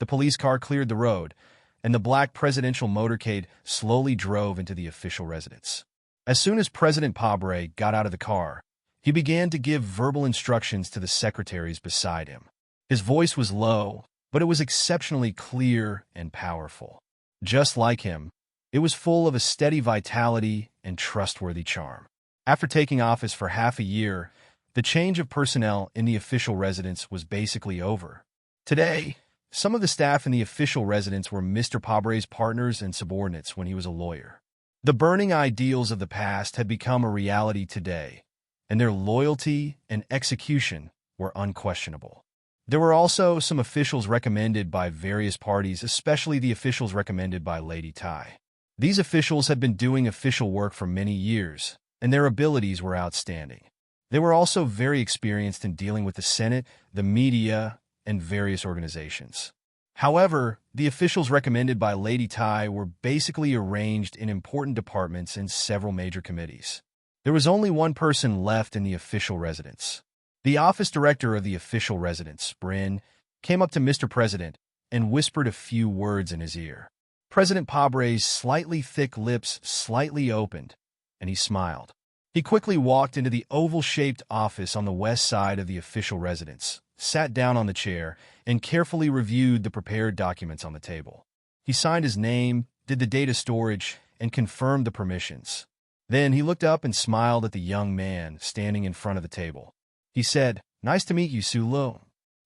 The police car cleared the road, and the black presidential motorcade slowly drove into the official residence. As soon as President Pabre got out of the car, he He began to give verbal instructions to the secretaries beside him. His voice was low, but it was exceptionally clear and powerful. Just like him, it was full of a steady vitality and trustworthy charm. After taking office for half a year, the change of personnel in the official residence was basically over. Today, some of the staff in the official residence were Mr. Pabre's partners and subordinates when he was a lawyer. The burning ideals of the past had become a reality today, and their loyalty and execution were unquestionable. There were also some officials recommended by various parties, especially the officials recommended by Lady Tai. These officials had been doing official work for many years, and their abilities were outstanding. They were also very experienced in dealing with the Senate, the media, and various organizations. However, the officials recommended by Lady Tai were basically arranged in important departments in several major committees. There was only one person left in the official residence. The office director of the official residence, Bryn, came up to Mr. President and whispered a few words in his ear. President Pabre's slightly thick lips slightly opened, and he smiled. He quickly walked into the oval-shaped office on the west side of the official residence, sat down on the chair, and carefully reviewed the prepared documents on the table. He signed his name, did the data storage, and confirmed the permissions. Then he looked up and smiled at the young man standing in front of the table. He said, "Nice to meet you, Su Lu."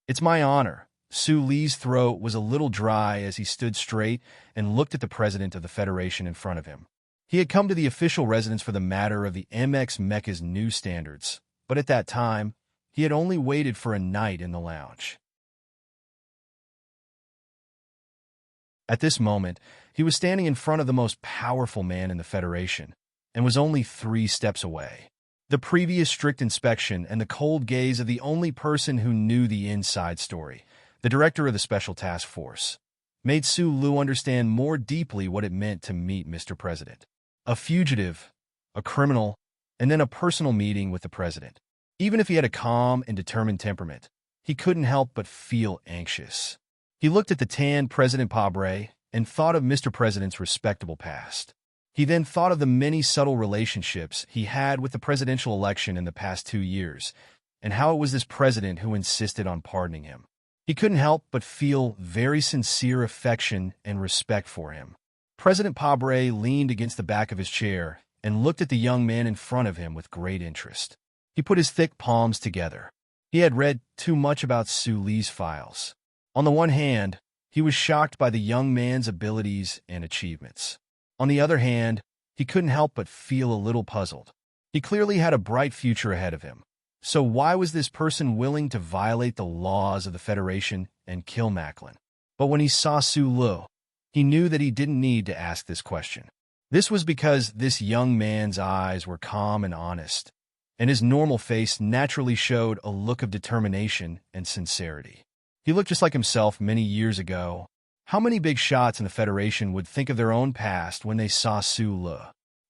"It's my honor." Su Li's throat was a little dry as he stood straight and looked at the president of the Federation in front of him. He had come to the official residence for the matter of the MX Mecha's new standards, but at that time, he had only waited for a night in the lounge. At this moment, he was standing in front of the most powerful man in the Federation, and was only 3 steps away. The previous strict inspection and the cold gaze of the only person who knew the inside story, the director of the Special Task Force, made Su Lu understand more deeply what it meant to meet Mr. President. A fugitive, a criminal, and then a personal meeting with the president. Even if he had a calm and determined temperament, he couldn't help but feel anxious. He looked at the tan President Pabre and thought of Mr. President's respectable past. He then thought of the many subtle relationships he had with the presidential election in the past 2 years, and how it was this president who insisted on pardoning him. He couldn't help but feel very sincere affection and respect for him. President Pabre leaned against the back of his chair and looked at the young man in front of him with great interest. He put his thick palms together. He had read too much about Su Li's files. On the one hand, he was shocked by the young man's abilities and achievements. On the other hand, he couldn't help but feel a little puzzled. He clearly had a bright future ahead of him. So why was this person willing to violate the laws of the Federation and kill Macklin? But when he saw Su Lu, he knew that he didn't need to ask this question. This was because this young man's eyes were calm and honest, and his normal face naturally showed a look of determination and sincerity. He looked just like himself many years ago. How many big shots in the Federation would think of their own past when they saw Su Lu?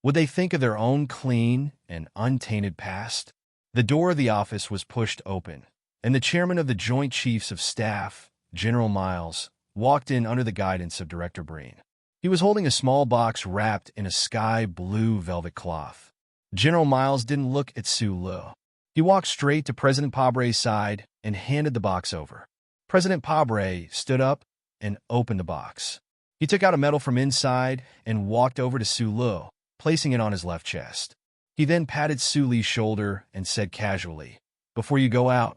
Would they think of their own clean and untainted past? The door of the office was pushed open, and the chairman of the Joint Chiefs of Staff, General Miles, walked in under the guidance of Director Breen. He was holding a small box wrapped in a sky-blue velvet cloth. General Miles didn't look at Su Lu. He walked straight to President Pabre's side and handed the box over. President Pabre stood up and opened the box. He took out a medal from inside and walked over to Su Lu, placing it on his left chest. He then patted Su Li's shoulder and said casually, "Before you go out,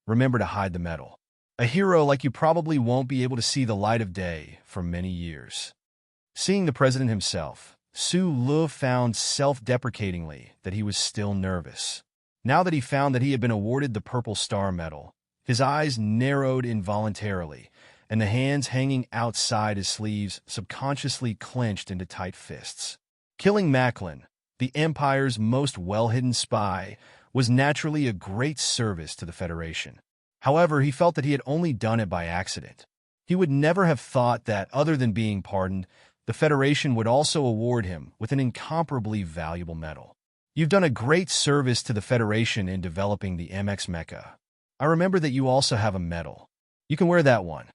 remember to hide the medal. A hero like you probably won't be able to see the light of day for many years." Seeing the president himself, Su Lu found self-deprecatingly that he was still nervous. Now that he found that he had been awarded the Purple Star Medal, his eyes narrowed involuntarily, and the hands hanging outside his sleeves subconsciously clenched into tight fists. Killing Macklin, the Empire's most well-hidden spy, was naturally a great service to the Federation. However, he felt that he had only done it by accident. He would never have thought that, other than being pardoned, the Federation would also award him with an incomparably valuable medal. "You've done a great service to the Federation in developing the MX Mecha. I remember that you also have a medal. You can wear that one."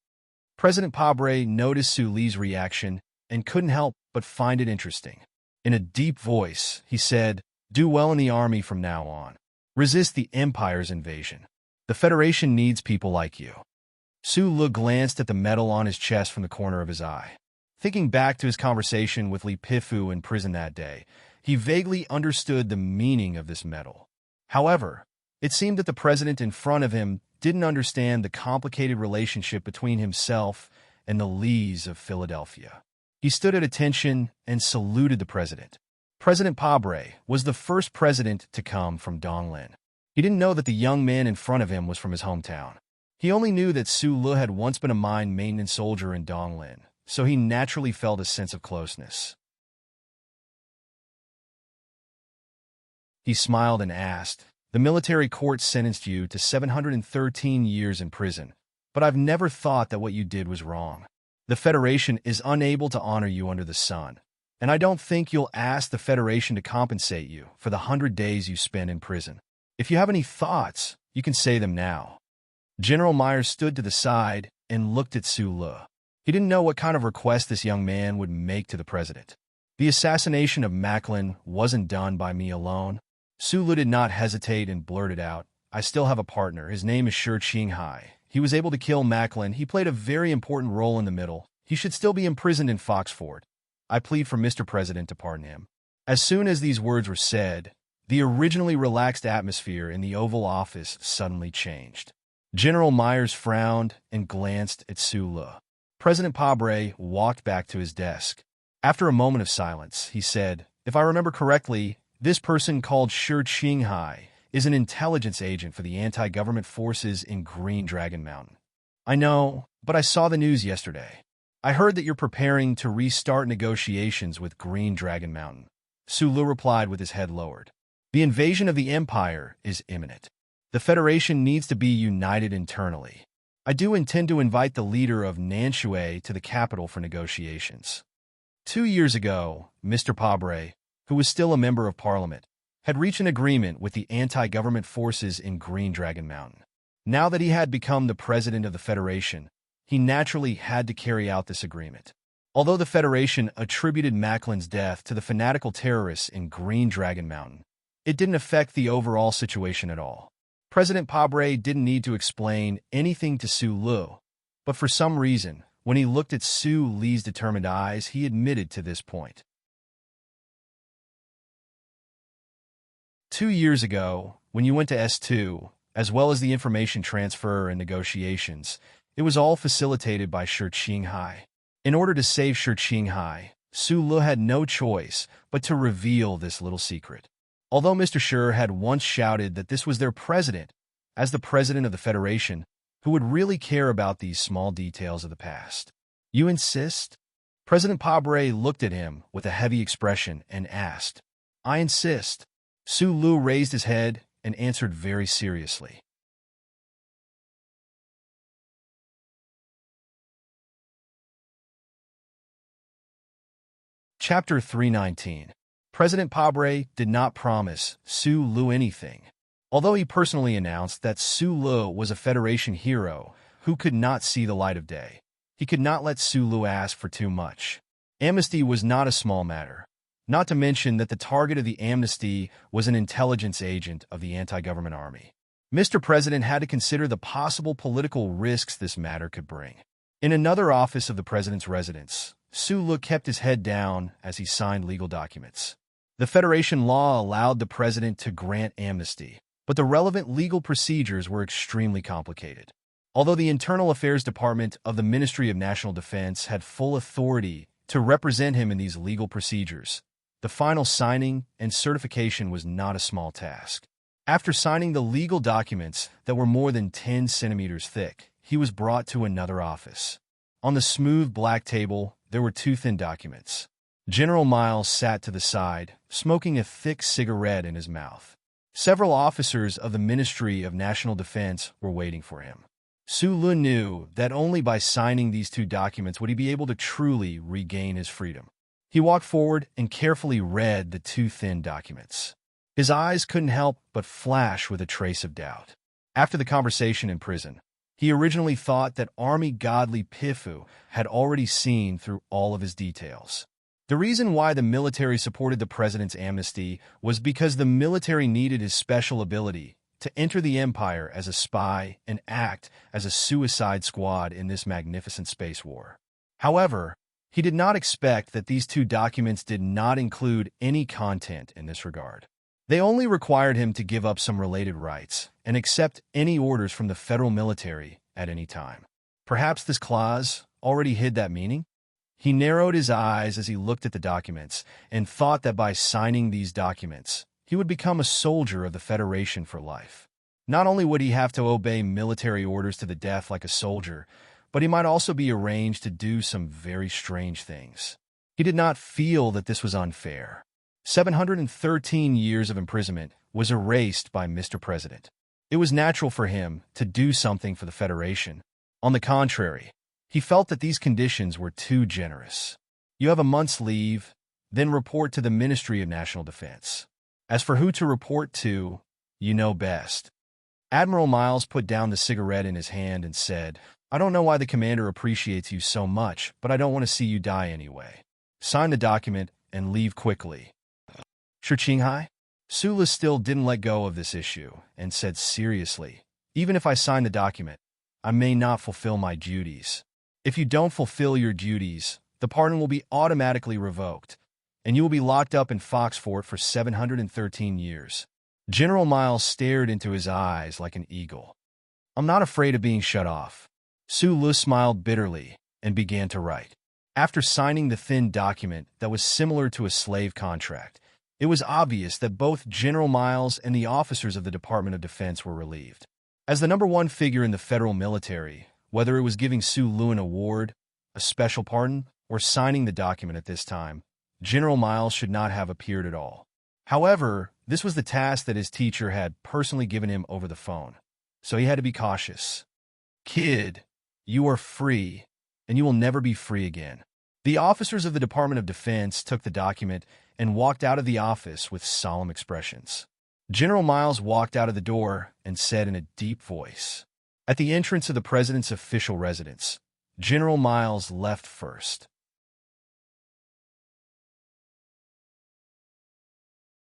President Pabre noticed Su Li's reaction and couldn't help but find it interesting. In a deep voice, he said, "Do well in the army from now on. Resist the Empire's invasion. The Federation needs people like you. Su Le glanced at the medal on his chest from the corner of his eye. Thinking back to his conversation with Li Pifu in prison that day, he vaguely understood the meaning of this medal. However, it seemed that the president in front of him didn't understand the complicated relationship between himself and the Lees of Philadelphia. He stood at attention and saluted the president. President Pabre was the first president to come from Donglin. He didn't know that the young man in front of him was from his hometown. He only knew that Su Le had once been a mine maintenance soldier in Donglin, so he naturally felt a sense of closeness. He smiled and asked, "The military court sentenced you to 713 years in prison, but I've never thought that what you did was wrong. The Federation is unable to honor you under the sun, and I don't think you'll ask the Federation to compensate you for the 100 days you spent in prison. If you have any thoughts, you can say them now." General Myers stood to the side and looked at Su Le. He didn't know what kind of request this young man would make to the president. The assassination of Macklin wasn't done by me alone. Su Le did not hesitate and blurted out, "I still have a partner. His name is Shi Qinghai. He was able to kill Macklin. He played a very important role in the middle. He should still be imprisoned in Foxford. I plead for Mr. President to pardon him." As soon as these words were said, the originally relaxed atmosphere in the Oval Office suddenly changed. General Myers frowned and glanced at Su Le. President Pabre walked back to his desk. After a moment of silence, he said, "If I remember correctly, this person called Shi Qinghai is an intelligence agent for the anti-government forces in Green Dragon Mountain." "I know, but I saw the news yesterday. I heard that you're preparing to restart negotiations with Green Dragon Mountain." Su Le replied with his head lowered. "The invasion of the Empire is imminent. The Federation needs to be united internally. I do intend to invite the leader of Nanshui to the capital for negotiations." 2 years ago, Mr. Pabre, who was still a member of Parliament, had reached an agreement with the anti-government forces in Green Dragon Mountain. Now that he had become the president of the Federation, he naturally had to carry out this agreement. Although the Federation attributed Macklin's death to the fanatical terrorists in Green Dragon Mountain, it didn't affect the overall situation at all. President Pabre didn't need to explain anything to Su Le, but for some reason, when he looked at Su Le's determined eyes, he admitted to this point. 2 years ago, when you went to S2, as well as the information transfer and negotiations, it was all facilitated by Shi Qinghai. In order to save Shi Qinghai, Su Le had no choice but to reveal this little secret. Although Mr. Shi had once shouted that this was their president, as the president of the Federation, who would really care about these small details of the past. "You insist?" President Pabre looked at him with a heavy expression and asked, "I insist." Su Le raised his head and answered very seriously. Chapter 319. President Pabre did not promise Su Le anything, although he personally announced that Su Le was a Federation hero who could not see the light of day. He could not let Su Le ask for too much. Amnesty was not a small matter, not to mention that the target of the amnesty was an intelligence agent of the anti-government army. Mr. President had to consider the possible political risks this matter could bring. In another office of the president's residence, Su Le kept his head down as he signed legal documents. The Federation law allowed the president to grant amnesty, but the relevant legal procedures were extremely complicated. Although the Internal Affairs Department of the Ministry of National Defense had full authority to represent him in these legal procedures, the final signing and certification was not a small task. After signing the legal documents that were more than 10 centimeters thick, he was brought to another office. On the smooth black table, there were 2 thin documents. General Miles sat to the side, smoking a thick cigarette in his mouth. Several officers of the Ministry of National Defense were waiting for him. Su Le knew that only by signing these 2 documents would he be able to truly regain his freedom. He walked forward and carefully read the 2 thin documents. His eyes couldn't help but flash with a trace of doubt. After the conversation in prison, he originally thought that Army Godly Pifu had already seen through all of his details. The reason why the military supported the president's amnesty was because the military needed his special ability to enter the empire as a spy and act as a suicide squad in this magnificent space war. However, he did not expect that these two documents did not include any content in this regard. They only required him to give up some related rights and accept any orders from the federal military at any time. Perhaps this clause already hid that meaning? He narrowed his eyes as he looked at the documents and thought that by signing these documents, he would become a soldier of the Federation for life. Not only would he have to obey military orders to the death like a soldier, but he might also be arranged to do some very strange things. He did not feel that this was unfair. 713 years of imprisonment was erased by Mr. President. It was natural for him to do something for the Federation. On the contrary, he felt that these conditions were too generous. You have a month's leave, then report to the Ministry of National Defense. As for who to report to, you know best. Admiral Miles put down the cigarette in his hand and said, I don't know why the commander appreciates you so much, but I don't want to see you die anyway. Sign the document and leave quickly. Sure, Qinghai? Sula still didn't let go of this issue and said seriously, even if I sign the document, I may not fulfill my duties. If you don't fulfill your duties, the pardon will be automatically revoked, and you will be locked up in Foxfort for 713 years. General Miles stared into his eyes like an eagle. I'm not afraid of being shut off. Sula smiled bitterly and began to write. After signing the thin document that was similar to a slave contract, it was obvious that both General Miles and the officers of the Department of Defense were relieved. As the number one figure in the federal military, whether it was giving Sulu an award, a special pardon, or signing the document at this time, General Miles should not have appeared at all. However, this was the task that his teacher had personally given him over the phone, so he had to be cautious. Kid, you are free, and you will never be free again. The officers of the Department of Defense took the document and walked out of the office with solemn expressions. General Miles walked out of the door and said in a deep voice, at the entrance of the president's official residence, General Miles left first.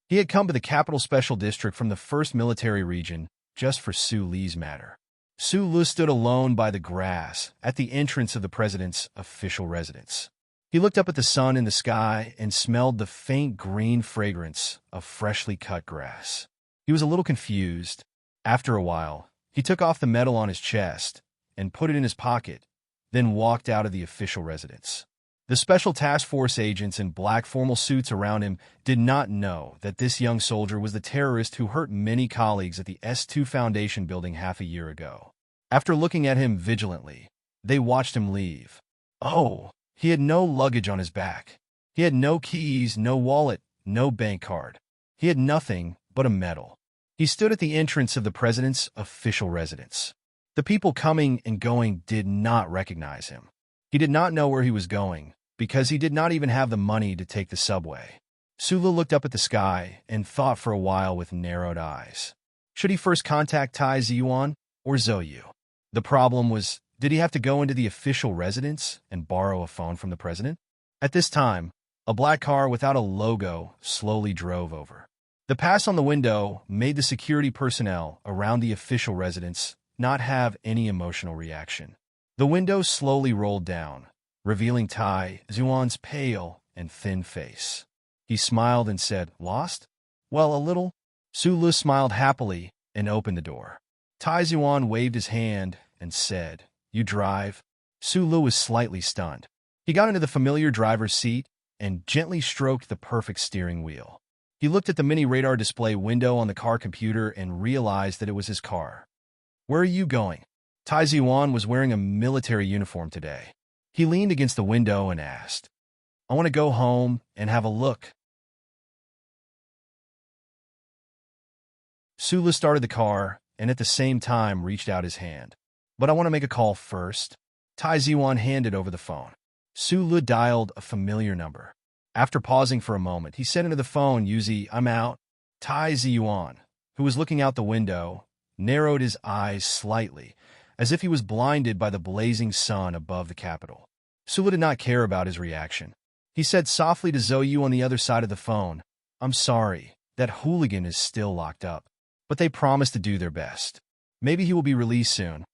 He had come to the Capital Special District from the 1st Military Region just for Su Li's matter. Su Li stood alone by the grass at the entrance of the president's official residence. He looked up at the sun in the sky and smelled the faint green fragrance of freshly cut grass. He was a little confused. After a while, he took off the medal on his chest and put it in his pocket, then walked out of the official residence. The Special Task Force agents in black formal suits around him did not know that this young soldier was the terrorist who hurt many colleagues at the S2 Foundation building half a year ago. After looking at him vigilantly, they watched him leave. Oh, he had no luggage on his back. He had no keys, no wallet, no bank card. He had nothing but a medal. He stood at the entrance of the president's official residence. The people coming and going did not recognize him. He did not know where he was going, because he did not even have the money to take the subway. Sula looked up at the sky and thought for a while with narrowed eyes. Should he first contact Tai Ziyuan or Zhou? The problem was, did he have to go into the official residence and borrow a phone from the president? At this time, a black car without a logo slowly drove over. The pass on the window made the security personnel around the official residence not have any emotional reaction. The window slowly rolled down, revealing Tai Ziyuan's pale and thin face. He smiled and said, "Lost?" "Well, a little." Sulu smiled happily and opened the door. Tai Ziyuan waved his hand and said, "You drive?" Sulu was slightly stunned. He got into the familiar driver's seat and gently stroked the perfect steering wheel. He looked at the mini radar display window on the car computer and realized that it was his car. "Where are you going?" Tai Ziyuan was wearing a military uniform today. He leaned against the window and asked, "I want to go home and have a look." Sula started the car and at the same time reached out his hand. "But I want to make a call first." Tai Ziyuan handed over the phone. Sula dialed a familiar number. After pausing for a moment, he said into the phone, "Yuzi, I'm out." Tai Ziyuan, who was looking out the window, narrowed his eyes slightly, as if he was blinded by the blazing sun above the capital. Sula did not care about his reaction. He said softly to Zhou on the other side of the phone, "I'm sorry, that hooligan is still locked up. But they promised to do their best. Maybe he will be released soon."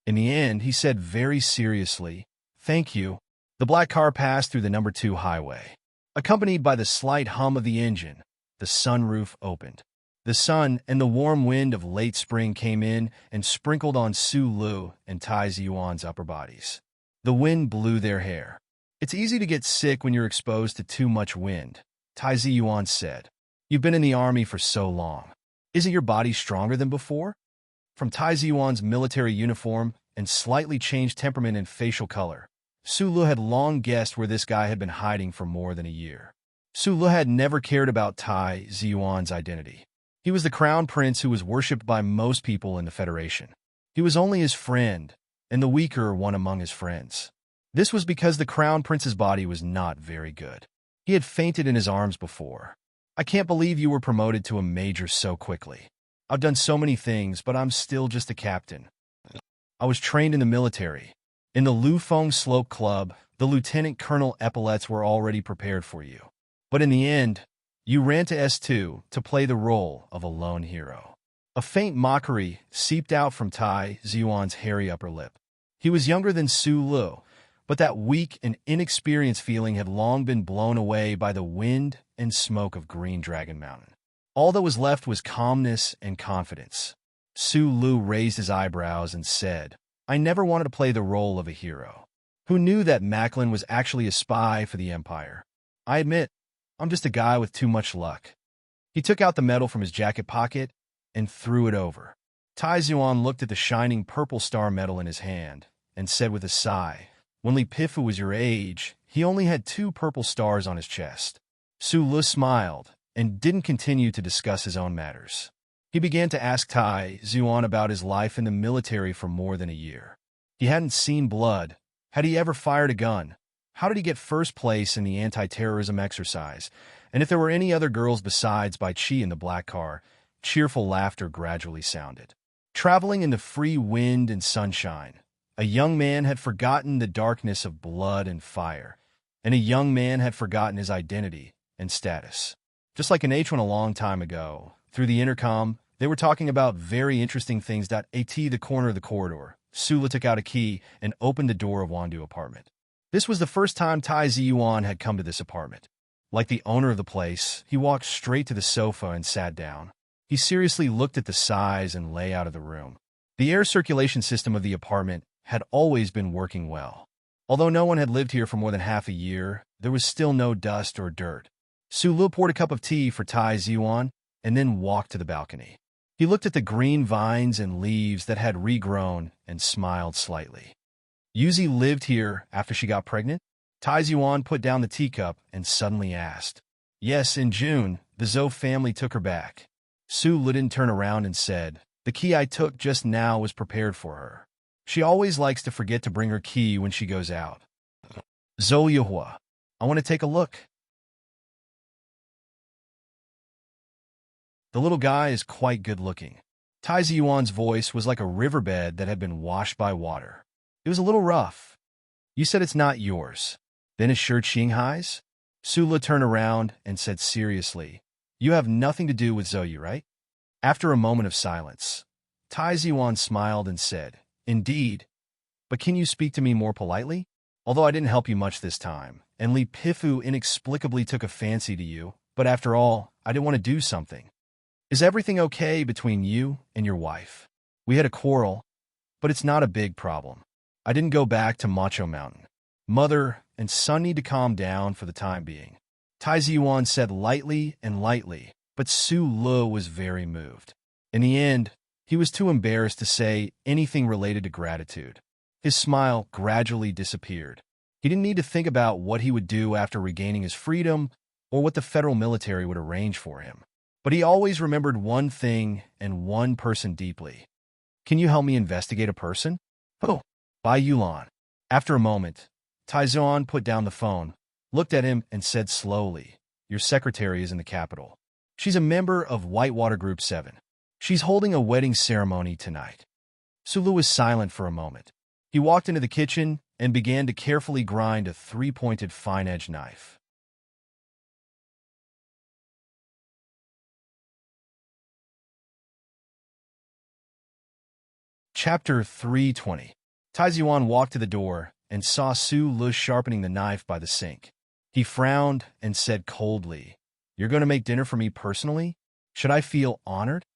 In the end, he said very seriously, "Thank you." The black car passed through the number 2 highway. Accompanied by the slight hum of the engine, the sunroof opened. The sun and the warm wind of late spring came in and sprinkled on Su Lu and Tai Ziyuan's upper bodies. The wind blew their hair. "It's easy to get sick when you're exposed to too much wind," Tai Ziyuan said. "You've been in the army for so long. Isn't your body stronger than before?" From Tai Ziyuan's military uniform and slightly changed temperament and facial color, Su Lu had long guessed where this guy had been hiding for more than a year. Su Lu had never cared about Tai Ziyuan's identity. He was the crown prince who was worshipped by most people in the Federation. He was only his friend, and the weaker one among his friends. This was because the crown prince's body was not very good. He had fainted in his arms before. "I can't believe you were promoted to a major so quickly. I've done so many things, but I'm still just a captain. I was trained in the military. In the Lufeng Slope Club, the lieutenant colonel epaulets were already prepared for you. But in the end, you ran to S2 to play the role of a lone hero." A faint mockery seeped out from Tai Ziyuan's hairy upper lip. He was younger than Su Lu, but that weak and inexperienced feeling had long been blown away by the wind and smoke of Green Dragon Mountain. All that was left was calmness and confidence. Su Lu raised his eyebrows and said, "I never wanted to play the role of a hero. Who knew that Macklin was actually a spy for the Empire? I admit, I'm just a guy with too much luck." He took out the medal from his jacket pocket and threw it over. Tai Ziyuan looked at the shining purple star medal in his hand and said with a sigh, "When Li Pifu was your age, he only had 2 purple stars on his chest." Su Lu smiled and didn't continue to discuss his own matters. He began to ask Tai Ziyuan about his life in the military for more than a year. He hadn't seen blood. Had he ever fired a gun? How did he get first place in the anti-terrorism exercise? And if there were any other girls besides Bai Chi in the black car, cheerful laughter gradually sounded. Traveling in the free wind and sunshine, a young man had forgotten the darkness of blood and fire, and a young man had forgotten his identity and status. Just like an H1 a long time ago, through the intercom, they were talking about very interesting things. At the corner of the corridor, Su Lu took out a key and opened the door of Wandu apartment. This was the first time Tai Ziyuan had come to this apartment. Like the owner of the place, he walked straight to the sofa and sat down. He seriously looked at the size and layout of the room. The air circulation system of the apartment had always been working well. Although no one had lived here for more than half a year, there was still no dust or dirt. Su Lu poured a cup of tea for Tai Ziyuan and then walked to the balcony. He looked at the green vines and leaves that had regrown and smiled slightly. Yuzi lived here after she got pregnant? Tai Ziyuan put down the teacup and suddenly asked. Yes, in June, the Zhou family took her back. Su Lu didn't turn around and said, "The key I took just now was prepared for her. She always likes to forget to bring her key when she goes out." Zhou Yuhua, I want to take a look. The little guy is quite good-looking. Tai Ziyuan's voice was like a riverbed that had been washed by water. It was a little rough. You said it's not yours. Then is sure Qinghai's? Su Lu turned around and said seriously, "You have nothing to do with Zhou, right?" After a moment of silence, Tai Ziyuan smiled and said, "Indeed, but can you speak to me more politely? Although I didn't help you much this time, and Li Pifu inexplicably took a fancy to you, but after all, I did want to do something. Is everything okay between you and your wife? We had a quarrel, but it's not a big problem. I didn't go back to Macho Mountain. Mother and son need to calm down for the time being." Tai Ziyuan said lightly, but Su Lu was very moved. In the end, he was too embarrassed to say anything related to gratitude. His smile gradually disappeared. He didn't need to think about what he would do after regaining his freedom or what the federal military would arrange for him. But he always remembered one thing and one person deeply. "Can you help me investigate a person?" "Oh, Bai Yulan." After a moment, Tai Ziyuan put down the phone, looked at him, and said slowly, "Your secretary is in the capital. She's a member of Whitewater Group 7. She's holding a wedding ceremony tonight." Su Lu was silent for a moment. He walked into the kitchen and began to carefully grind a 3-pointed fine-edged knife. Chapter 320. Tai Ziwan walked to the door and saw Su Lu sharpening the knife by the sink. He frowned and said coldly, "You're going to make dinner for me personally? Should I feel honored?"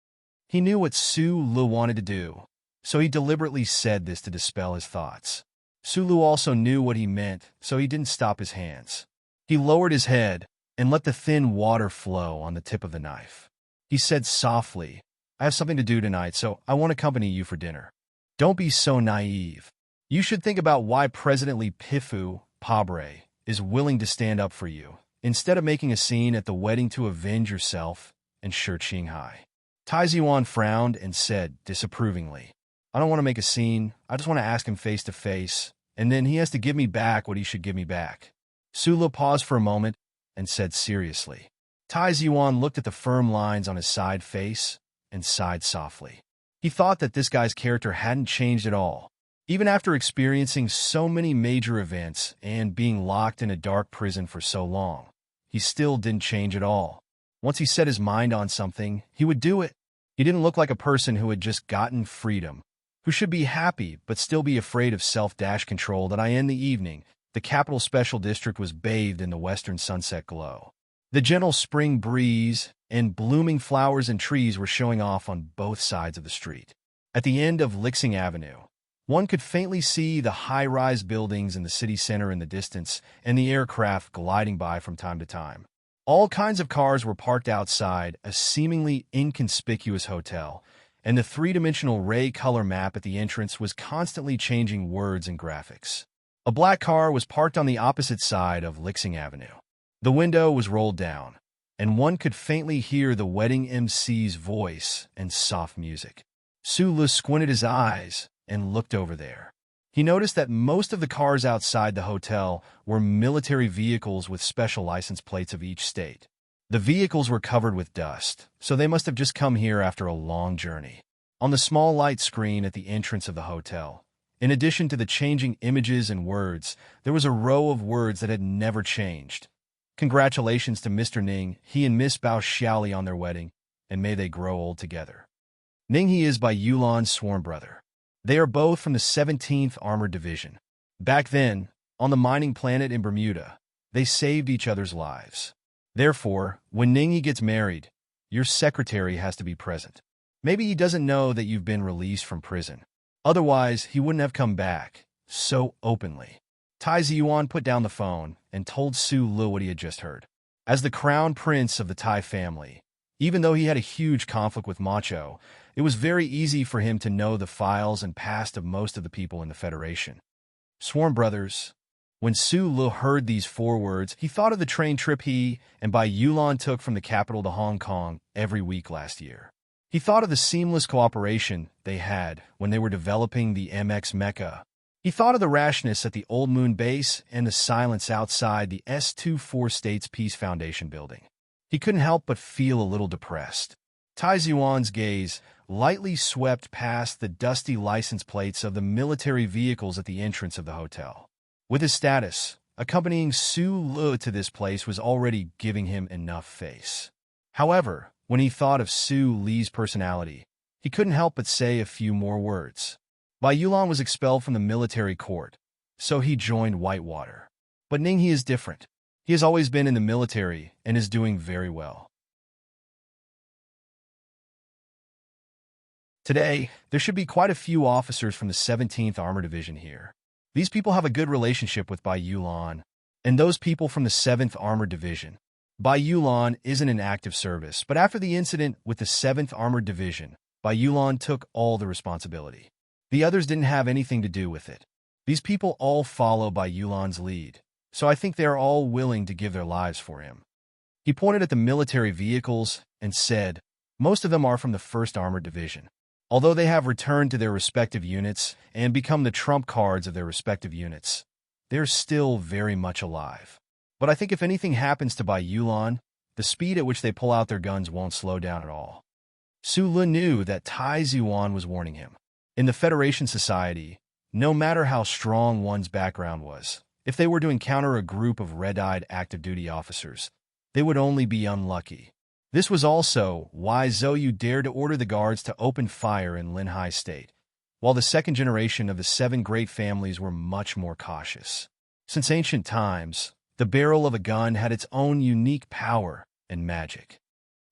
He knew what Su Lu wanted to do, so he deliberately said this to dispel his thoughts. Su Lu also knew what he meant, so he didn't stop his hands. He lowered his head and let the thin water flow on the tip of the knife. He said softly, "I have something to do tonight, so I won't accompany you for dinner." Don't be so naive. You should think about why President Li Pifu Pabre is willing to stand up for you, instead of making a scene at the wedding to avenge yourself and Shi Qinghai. Tai Ziwan frowned and said disapprovingly, "I don't want to make a scene. I just want to ask him face to face, and then he has to give me back what he should give me back." Sula paused for a moment and said seriously. Tai Ziwan looked at the firm lines on his side face and sighed softly. He thought that this guy's character hadn't changed at all. Even after experiencing so many major events and being locked in a dark prison for so long, he still didn't change at all. Once he set his mind on something, he would do it. He didn't look like a person who had just gotten freedom, who should be happy but still be afraid of self-control. That in the evening, the capital special district was bathed in the western sunset glow. The gentle spring breeze and blooming flowers and trees were showing off on both sides of the street. At the end of Lixing Avenue, one could faintly see the high-rise buildings in the city center in the distance and the aircraft gliding by from time to time. All kinds of cars were parked outside a seemingly inconspicuous hotel, and the three-dimensional ray color map at the entrance was constantly changing words and graphics. A black car was parked on the opposite side of Lixing Avenue. The window was rolled down, and one could faintly hear the wedding MC's voice and soft music. Sulu squinted his eyes and looked over there. He noticed that most of the cars outside the hotel were military vehicles with special license plates of each state. The vehicles were covered with dust, so they must have just come here after a long journey. On the small light screen at the entrance of the hotel, in addition to the changing images and words, there was a row of words that had never changed. "Congratulations to Mr. Ning, he and Miss Bao Xiaoli on their wedding, and may they grow old together. Ning he is by Yulan's sworn brother. They are both from the 17th Armored Division. Back then, on the mining planet in Bermuda, they saved each other's lives. Therefore, when Ningyi gets married, your secretary has to be present. Maybe he doesn't know that you've been released from prison. Otherwise, he wouldn't have come back so openly." Tai Ziyuan put down the phone and told Su Lu what he had just heard. As the crown prince of the Tai family, even though he had a huge conflict with Macho, it was very easy for him to know the files and past of most of the people in the Federation. Sworn brothers. When Su Lu heard these 4 words, he thought of the train trip he and Bai Yulan took from the capital to Hong Kong every week last year. He thought of the seamless cooperation they had when they were developing the MX Mecha. He thought of the rashness at the Old Moon base and the silence outside the S24 States Peace Foundation building. He couldn't help but feel a little depressed. Tai Ziwan's gaze lightly swept past the dusty license plates of the military vehicles at the entrance of the hotel. With his status, accompanying Su Lu to this place was already giving him enough face. However, when he thought of Su Li's personality, he couldn't help but say a few more words. Bai Yulan was expelled from the military court, so he joined Whitewater. But Ningyi is different. He has always been in the military and is doing very well. Today, there should be quite a few officers from the 17th Armored Division here. These people have a good relationship with Bai Yulan, and those people from the 7th Armored Division. Bai Yulan isn't in active service, but after the incident with the 7th Armored Division, Bai Yulan took all the responsibility. The others didn't have anything to do with it. These people all follow Bai Yulan's lead, so I think they are all willing to give their lives for him. He pointed at the military vehicles and said, "Most of them are from the 1st Armored Division. Although they have returned to their respective units and become the trump cards of their respective units, they're still very much alive. But I think if anything happens to Bai Yulan, the speed at which they pull out their guns won't slow down at all." Su Lu knew that Tai Ziwan was warning him. In the Federation Society, no matter how strong one's background was, if they were to encounter a group of red-eyed active-duty officers, they would only be unlucky. This was also why Zhou Yu dared to order the guards to open fire in Linhai State, while the second generation of the 7 great families were much more cautious. Since ancient times, the barrel of a gun had its own unique power and magic.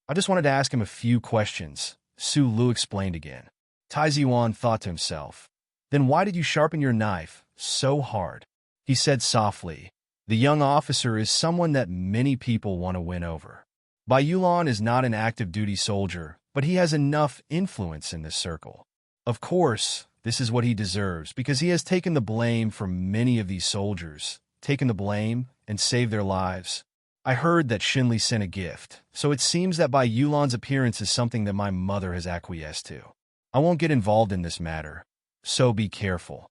I just wanted to ask him a few questions, Su Lu explained again. Tai Ziwan thought to himself, "Then why did you sharpen your knife so hard?" He said softly, "The young officer is someone that many people want to win over. Bai Yulan is not an active-duty soldier, but he has enough influence in this circle. Of course, this is what he deserves because he has taken the blame for many of these soldiers, taken the blame and saved their lives. I heard that Shinli sent a gift, so it seems that Bai Yulan's appearance is something that my mother has acquiesced to. I won't get involved in this matter, so be careful."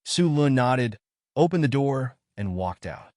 Su Lun nodded, opened the door, and walked out.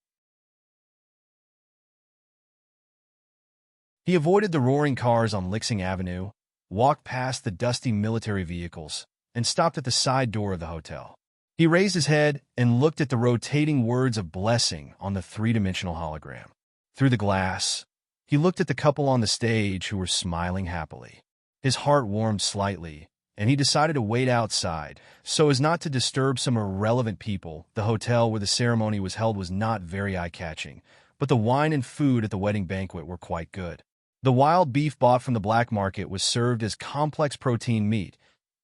He avoided the roaring cars on Lixing Avenue, walked past the dusty military vehicles, and stopped at the side door of the hotel. He raised his head and looked at the rotating words of blessing on the three-dimensional hologram. Through the glass, he looked at the couple on the stage who were smiling happily. His heart warmed slightly, and he decided to wait outside so as not to disturb some irrelevant people. The hotel where the ceremony was held was not very eye-catching, but the wine and food at the wedding banquet were quite good. The wild beef bought from the black market was served as complex protein meat,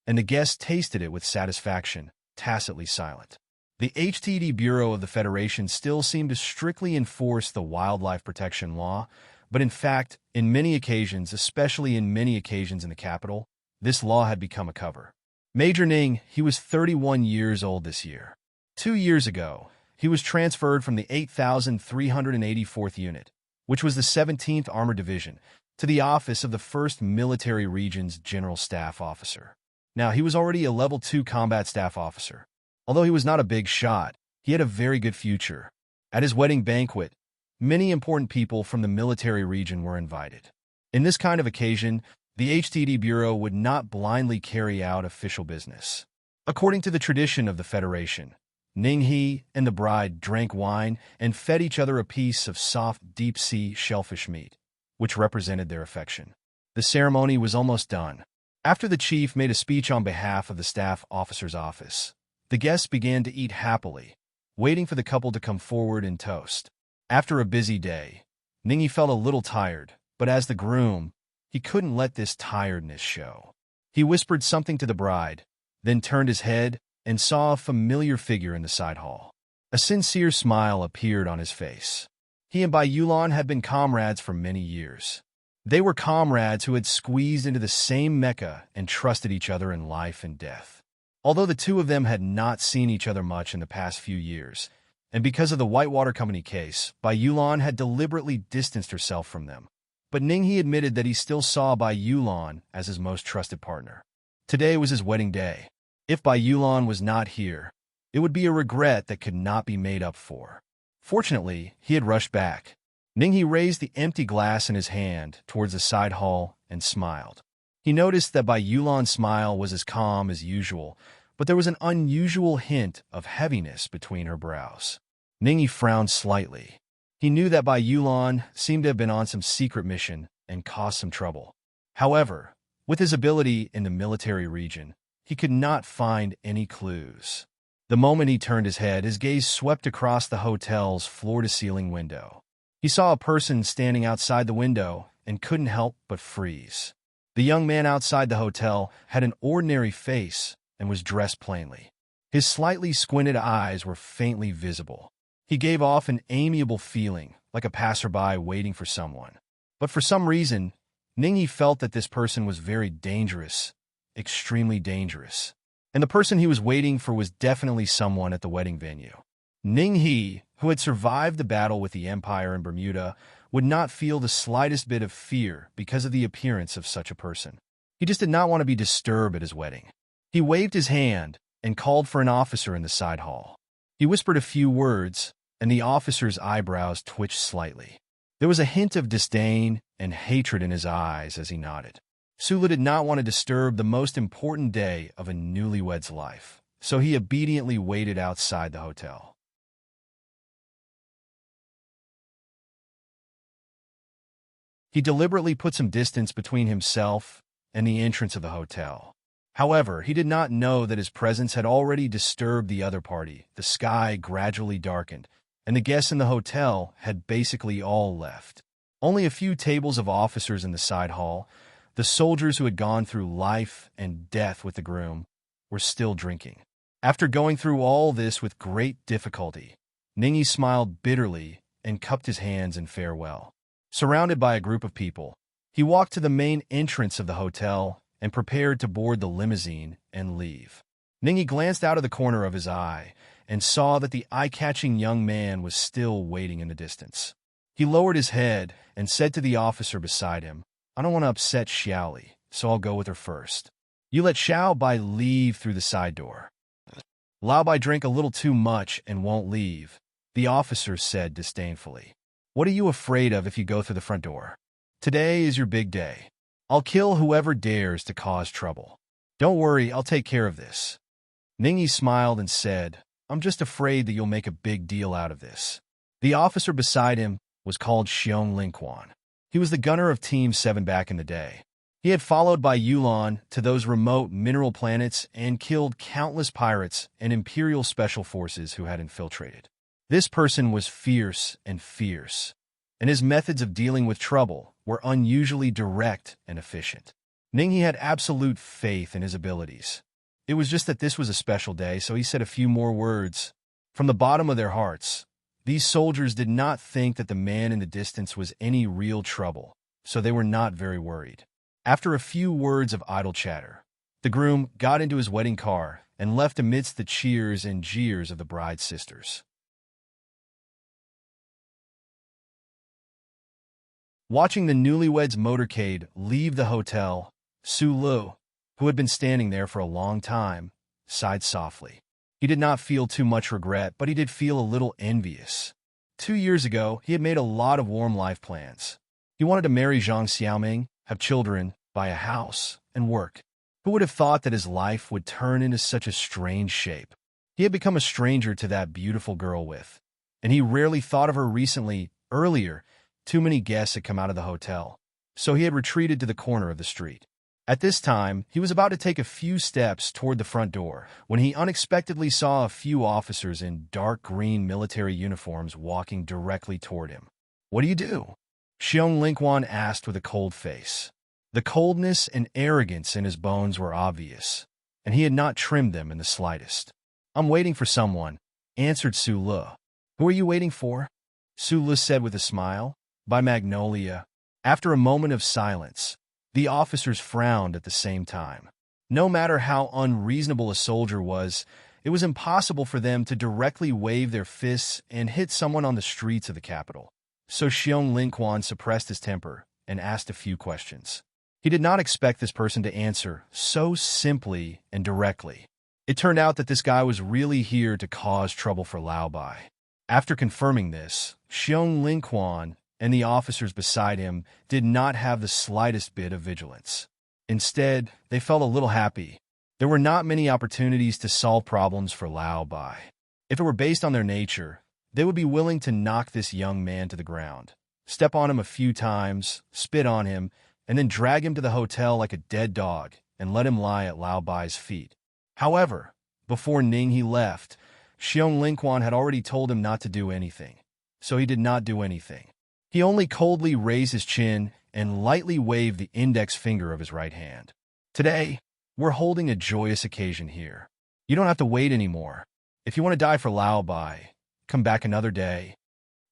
and the guests tasted it with satisfaction, tacitly silent. The HTD Bureau of the Federation still seemed to strictly enforce the wildlife protection law, but in fact, in many occasions, especially in many occasions in the capital, this law had become a cover. Major Ning, he was 31 years old this year. 2 years ago, he was transferred from the 8,384th Unit, which was the 17th Armored Division, to the office of the 1st Military Region's General Staff Officer. Now, he was already a Level 2 Combat Staff Officer. Although he was not a big shot, he had a very good future. At his wedding banquet, many important people from the military region were invited. In this kind of occasion, the HTD Bureau would not blindly carry out official business. According to the tradition of the Federation, Ning He and the bride drank wine and fed each other a piece of soft, deep-sea shellfish meat, which represented their affection. The ceremony was almost done. After the chief made a speech on behalf of the staff officer's office, the guests began to eat happily, waiting for the couple to come forward and toast. After a busy day, Ningyi felt a little tired, but as the groom, he couldn't let this tiredness show. He whispered something to the bride, then turned his head and saw a familiar figure in the side hall. A sincere smile appeared on his face. He and Bai Yulan had been comrades for many years. They were comrades who had squeezed into the same Mecca and trusted each other in life and death. Although the two of them had not seen each other much in the past few years, and because of the Whitewater Company case, Bai Yulan had deliberately distanced herself from them. But Ningyi admitted that he still saw Bai Yulan as his most trusted partner. Today was his wedding day. If Bai Yulan was not here, it would be a regret that could not be made up for. Fortunately, he had rushed back. Ningyi raised the empty glass in his hand towards the side hall and smiled. He noticed that Bai Yulan's smile was as calm as usual, but there was an unusual hint of heaviness between her brows. Ningyi frowned slightly. He knew that Bai Yulan seemed to have been on some secret mission and caused some trouble. However, with his ability in the military region, he could not find any clues. The moment he turned his head, his gaze swept across the hotel's floor-to-ceiling window. He saw a person standing outside the window and couldn't help but freeze. The young man outside the hotel had an ordinary face and was dressed plainly. His slightly squinted eyes were faintly visible. He gave off an amiable feeling, like a passerby waiting for someone. But for some reason, Ningyi felt that this person was very dangerous, extremely dangerous. And the person he was waiting for was definitely someone at the wedding venue. Ningyi, who had survived the battle with the Empire in Bermuda, would not feel the slightest bit of fear because of the appearance of such a person. He just did not want to be disturbed at his wedding. He waved his hand and called for an officer in the side hall. He whispered a few words, and the officer's eyebrows twitched slightly. There was a hint of disdain and hatred in his eyes as he nodded. Sula did not want to disturb the most important day of a newlywed's life, so he obediently waited outside the hotel. He deliberately put some distance between himself and the entrance of the hotel. However, he did not know that his presence had already disturbed the other party. The sky gradually darkened, and the guests in the hotel had basically all left. Only a few tables of officers in the side hall, the soldiers who had gone through life and death with the groom, were still drinking. After going through all this with great difficulty, Ningi smiled bitterly and cupped his hands in farewell. Surrounded by a group of people, he walked to the main entrance of the hotel and prepared to board the limousine and leave. Ningi glanced out of the corner of his eye and saw that the eye-catching young man was still waiting in the distance. He lowered his head and said to the officer beside him, "I don't want to upset Xiaoli, so I'll go with her first. You let Xiao Bai leave through the side door." "Lao Bai drank a little too much and won't leave," the officer said disdainfully. "What are you afraid of if you go through the front door? Today is your big day. I'll kill whoever dares to cause trouble. Don't worry, I'll take care of this." Ningi smiled and said, "I'm just afraid that you'll make a big deal out of this." The officer beside him was called Xiong Linquan. He was the gunner of Team 7 back in the day. He had followed by Yulan to those remote mineral planets and killed countless pirates and Imperial Special Forces who had infiltrated. This person was fierce, and his methods of dealing with trouble were unusually direct and efficient. Ningyi had absolute faith in his abilities. It was just that this was a special day, so he said a few more words. From the bottom of their hearts, these soldiers did not think that the man in the distance was any real trouble, so they were not very worried. After a few words of idle chatter, the groom got into his wedding car and left amidst the cheers and jeers of the bride's sisters. Watching the newlyweds' motorcade leave the hotel, Su Lu, who had been standing there for a long time, sighed softly. He did not feel too much regret, but he did feel a little envious. 2 years ago, he had made a lot of warm life plans. He wanted to marry Zhang Xiaoming, have children, buy a house, and work. Who would have thought that his life would turn into such a strange shape? He had become a stranger to that beautiful girl and he rarely thought of her earlier. Too many guests had come out of the hotel, so he had retreated to the corner of the street. At this time, he was about to take a few steps toward the front door when he unexpectedly saw a few officers in dark green military uniforms walking directly toward him. "What do you do?" Xiong Linquan asked with a cold face. The coldness and arrogance in his bones were obvious, and he had not trimmed them in the slightest. "I'm waiting for someone," answered Su Lu. "Who are you waiting for?" Su Lu said with a smile. "By Magnolia." After a moment of silence, the officers frowned at the same time. No matter how unreasonable a soldier was, it was impossible for them to directly wave their fists and hit someone on the streets of the capital. So Xiong Linquan suppressed his temper and asked a few questions. He did not expect this person to answer so simply and directly. It turned out that this guy was really here to cause trouble for Lao Bai. After confirming this, Xiong Linquan and the officers beside him did not have the slightest bit of vigilance. Instead, they felt a little happy. There were not many opportunities to solve problems for Lao Bai. If it were based on their nature, they would be willing to knock this young man to the ground, step on him a few times, spit on him, and then drag him to the hotel like a dead dog and let him lie at Lao Bai's feet. However, before Ningyi left, Xiong Linquan had already told him not to do anything, so he did not do anything. He only coldly raised his chin and lightly waved the index finger of his right hand. "Today, we're holding a joyous occasion here. You don't have to wait anymore. If you want to die for Lao Bai, come back another day."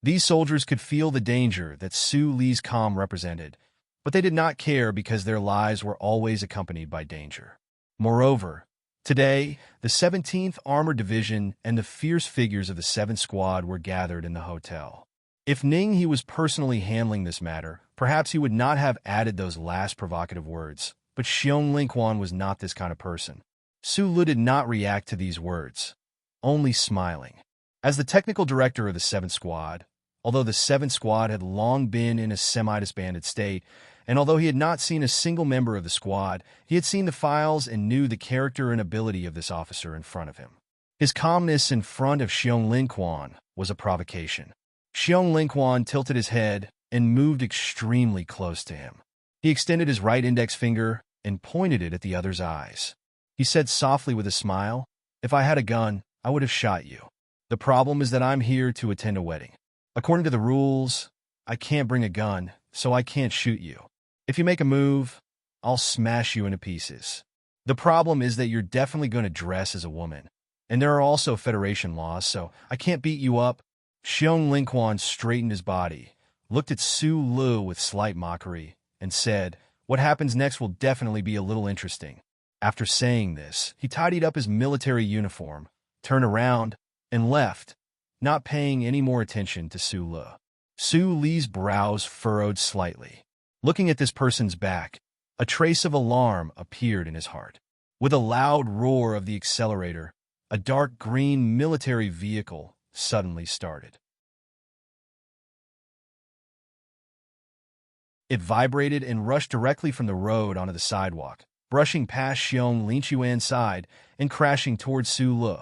These soldiers could feel the danger that Su Li's calm represented, but they did not care because their lives were always accompanied by danger. Moreover, today, the 17th Armored Division and the fierce figures of the 7th Squad were gathered in the hotel. If Ningyi was personally handling this matter, perhaps he would not have added those last provocative words, but Xiong Linquan was not this kind of person. Su Lu did not react to these words, only smiling. As the technical director of the 7th Squad, although the 7th Squad had long been in a semi-disbanded state, and although he had not seen a single member of the squad, he had seen the files and knew the character and ability of this officer in front of him. His calmness in front of Xiong Linquan was a provocation. Xiong Linquan tilted his head and moved extremely close to him. He extended his right index finger and pointed it at the other's eyes. He said softly with a smile, "If I had a gun, I would have shot you. The problem is that I'm here to attend a wedding. According to the rules, I can't bring a gun, so I can't shoot you. If you make a move, I'll smash you into pieces. The problem is that you're definitely going to dress as a woman. And there are also Federation laws, so I can't beat you up." Xiong Linquan straightened his body, looked at Su Lu with slight mockery, and said, "What happens next will definitely be a little interesting." After saying this, he tidied up his military uniform, turned around, and left, not paying any more attention to Su Lu. Su Li's brows furrowed slightly. Looking at this person's back, a trace of alarm appeared in his heart. With a loud roar of the accelerator, a dark green military vehicle suddenly started. It vibrated and rushed directly from the road onto the sidewalk, brushing past Xiong Linquan's side and crashing towards Su Lu.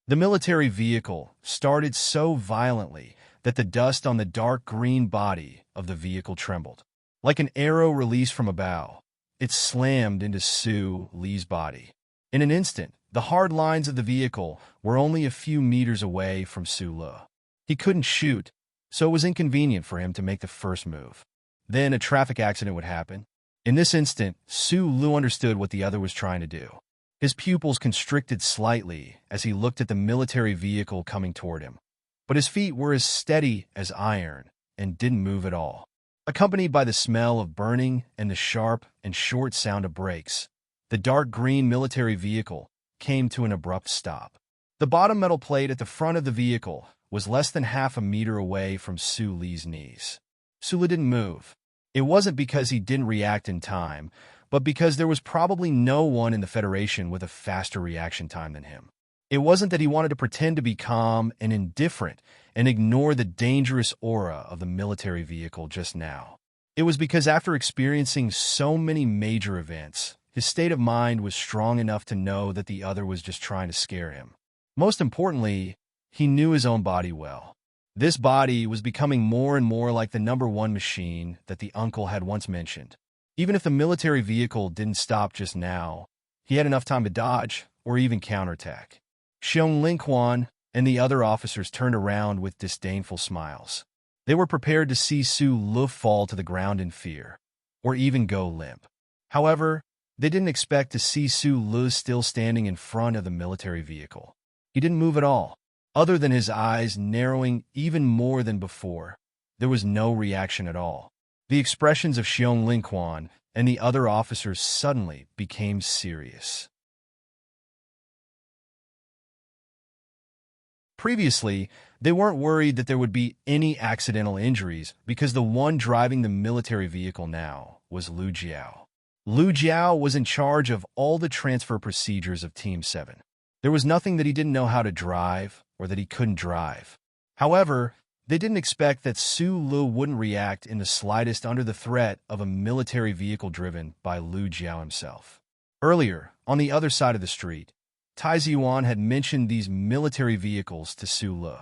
The military vehicle started so violently that the dust on the dark green body of the vehicle trembled. Like an arrow released from a bow, it slammed into Su Li's body. In an instant, the hard lines of the vehicle were only a few meters away from Su Lu. He couldn't shoot, so it was inconvenient for him to make the first move. Then a traffic accident would happen. In this instant, Su Lu understood what the other was trying to do. His pupils constricted slightly as he looked at the military vehicle coming toward him. But his feet were as steady as iron and didn't move at all. Accompanied by the smell of burning and the sharp and short sound of brakes, the dark green military vehicle came to an abrupt stop. The bottom metal plate at the front of the vehicle was less than half a meter away from Su Li's knees. Su Li didn't move. It wasn't because he didn't react in time, but because there was probably no one in the Federation with a faster reaction time than him. It wasn't that he wanted to pretend to be calm and indifferent and ignore the dangerous aura of the military vehicle just now. It was because after experiencing so many major events, his state of mind was strong enough to know that the other was just trying to scare him. Most importantly, he knew his own body well. This body was becoming more and more like the #1 machine that the uncle had once mentioned. Even if the military vehicle didn't stop just now, he had enough time to dodge or even counterattack. Xiong Linquan and the other officers turned around with disdainful smiles. They were prepared to see Su Lu fall to the ground in fear, or even go limp. However, they didn't expect to see Su Lu still standing in front of the military vehicle. He didn't move at all. Other than his eyes narrowing even more than before, there was no reaction at all. The expressions of Xiong Linquan and the other officers suddenly became serious. Previously, they weren't worried that there would be any accidental injuries because the one driving the military vehicle now was Lu Jiao. Lu Jiao was in charge of all the transfer procedures of Team 7. There was nothing that he didn't know how to drive or that he couldn't drive. However, they didn't expect that Su Lu wouldn't react in the slightest under the threat of a military vehicle driven by Lu Jiao himself. Earlier, on the other side of the street, Tai Ziyuan had mentioned these military vehicles to Su Lu.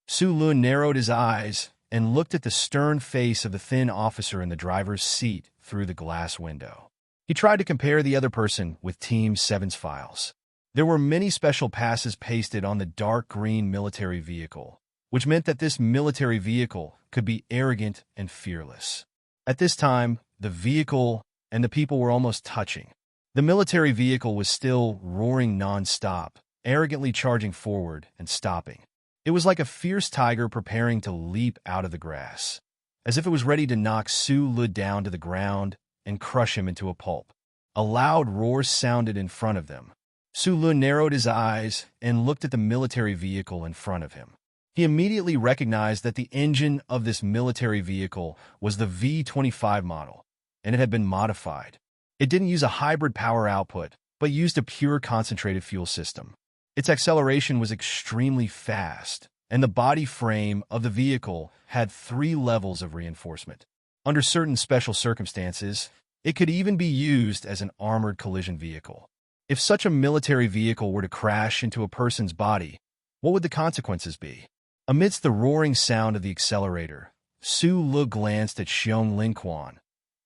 Su Lu narrowed his eyes and looked at the stern face of the thin officer in the driver's seat through the glass window. He tried to compare the other person with Team 7's files. There were many special passes pasted on the dark green military vehicle, which meant that this military vehicle could be arrogant and fearless. At this time, the vehicle and the people were almost touching. The military vehicle was still roaring non-stop, arrogantly charging forward and stopping. It was like a fierce tiger preparing to leap out of the grass, as if it was ready to knock Su Lu down to the ground and crush him into a pulp. A loud roar sounded in front of them. Su Lu narrowed his eyes and looked at the military vehicle in front of him. He immediately recognized that the engine of this military vehicle was the V-25 model, and it had been modified. It didn't use a hybrid power output, but used a pure concentrated fuel system. Its acceleration was extremely fast, and the body frame of the vehicle had 3 levels of reinforcement. Under certain special circumstances, it could even be used as an armored collision vehicle. If such a military vehicle were to crash into a person's body, what would the consequences be? Amidst the roaring sound of the accelerator, Su Lu glanced at Xiong Linquan,